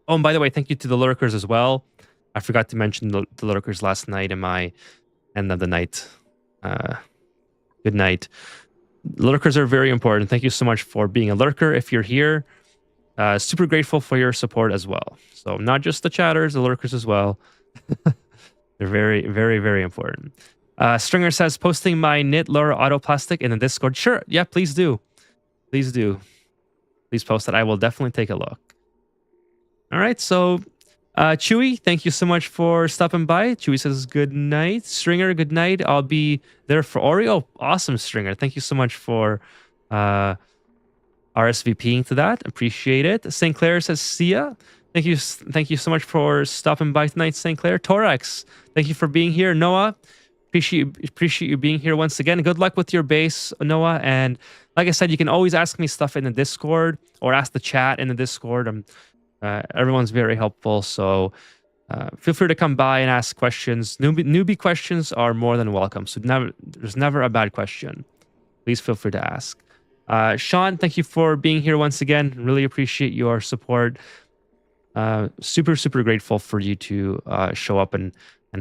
Oh, and by the way, thank you to the lurkers as well. I forgot to mention the lurkers last night in my end of the night. Good night. Lurkers are very important. Thank you so much for being a lurker. If you're here, super grateful for your support as well. So not just the chatters, the lurkers as well. They're very, very, very important. Stringer says, posting my knit Laura Autoplastic in the Discord. Sure. Yeah, please do. Please do. Please post it. I will definitely take a look. All right. So, Chewy, thank you so much for stopping by. Chewy says, good night. Stringer, good night. I'll be there for Oreo. Awesome, Stringer. Thank you so much for RSVPing to that. Appreciate it. St. Clair says, see ya. Thank you so much for stopping by tonight, St. Clair. Torax, thank you for being here. Noah, appreciate you being here once again. Good luck with your base, Noah. And like I said, you can always ask me stuff in the Discord or ask the chat in the Discord. Everyone's very helpful, so feel free to come by and ask questions. Newbie questions are more than welcome. So there's never a bad question. Please feel free to ask. Sean, thank you for being here once again. Really appreciate your support. Super grateful for you to show up and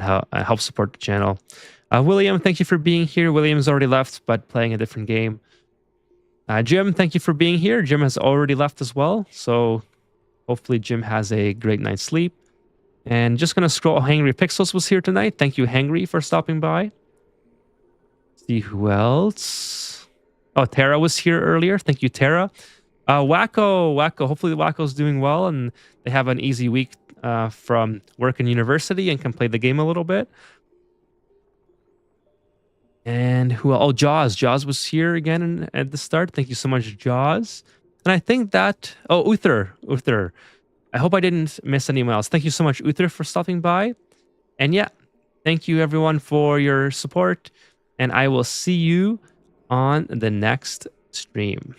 help support the channel. William, thank you for being here. William's already left, but playing a different game. Jim, thank you for being here. Jim has already left as well, so hopefully Jim has a great night's sleep. And just gonna scroll. Hangry Pixels was here tonight. Thank you, Hangry, for stopping by. See who else. Oh, Tara was here earlier. Thank you, Tara. Wacko. Hopefully Wacko's doing well and they have an easy week from work and university and can play the game a little bit. And who? Oh, Jaws. Jaws was here again at the start. Thank you so much, Jaws. And I think that... Oh, Uther. I hope I didn't miss anyone else. Thank you so much, Uther, for stopping by. And yeah, thank you everyone for your support. And I will see you on the next stream.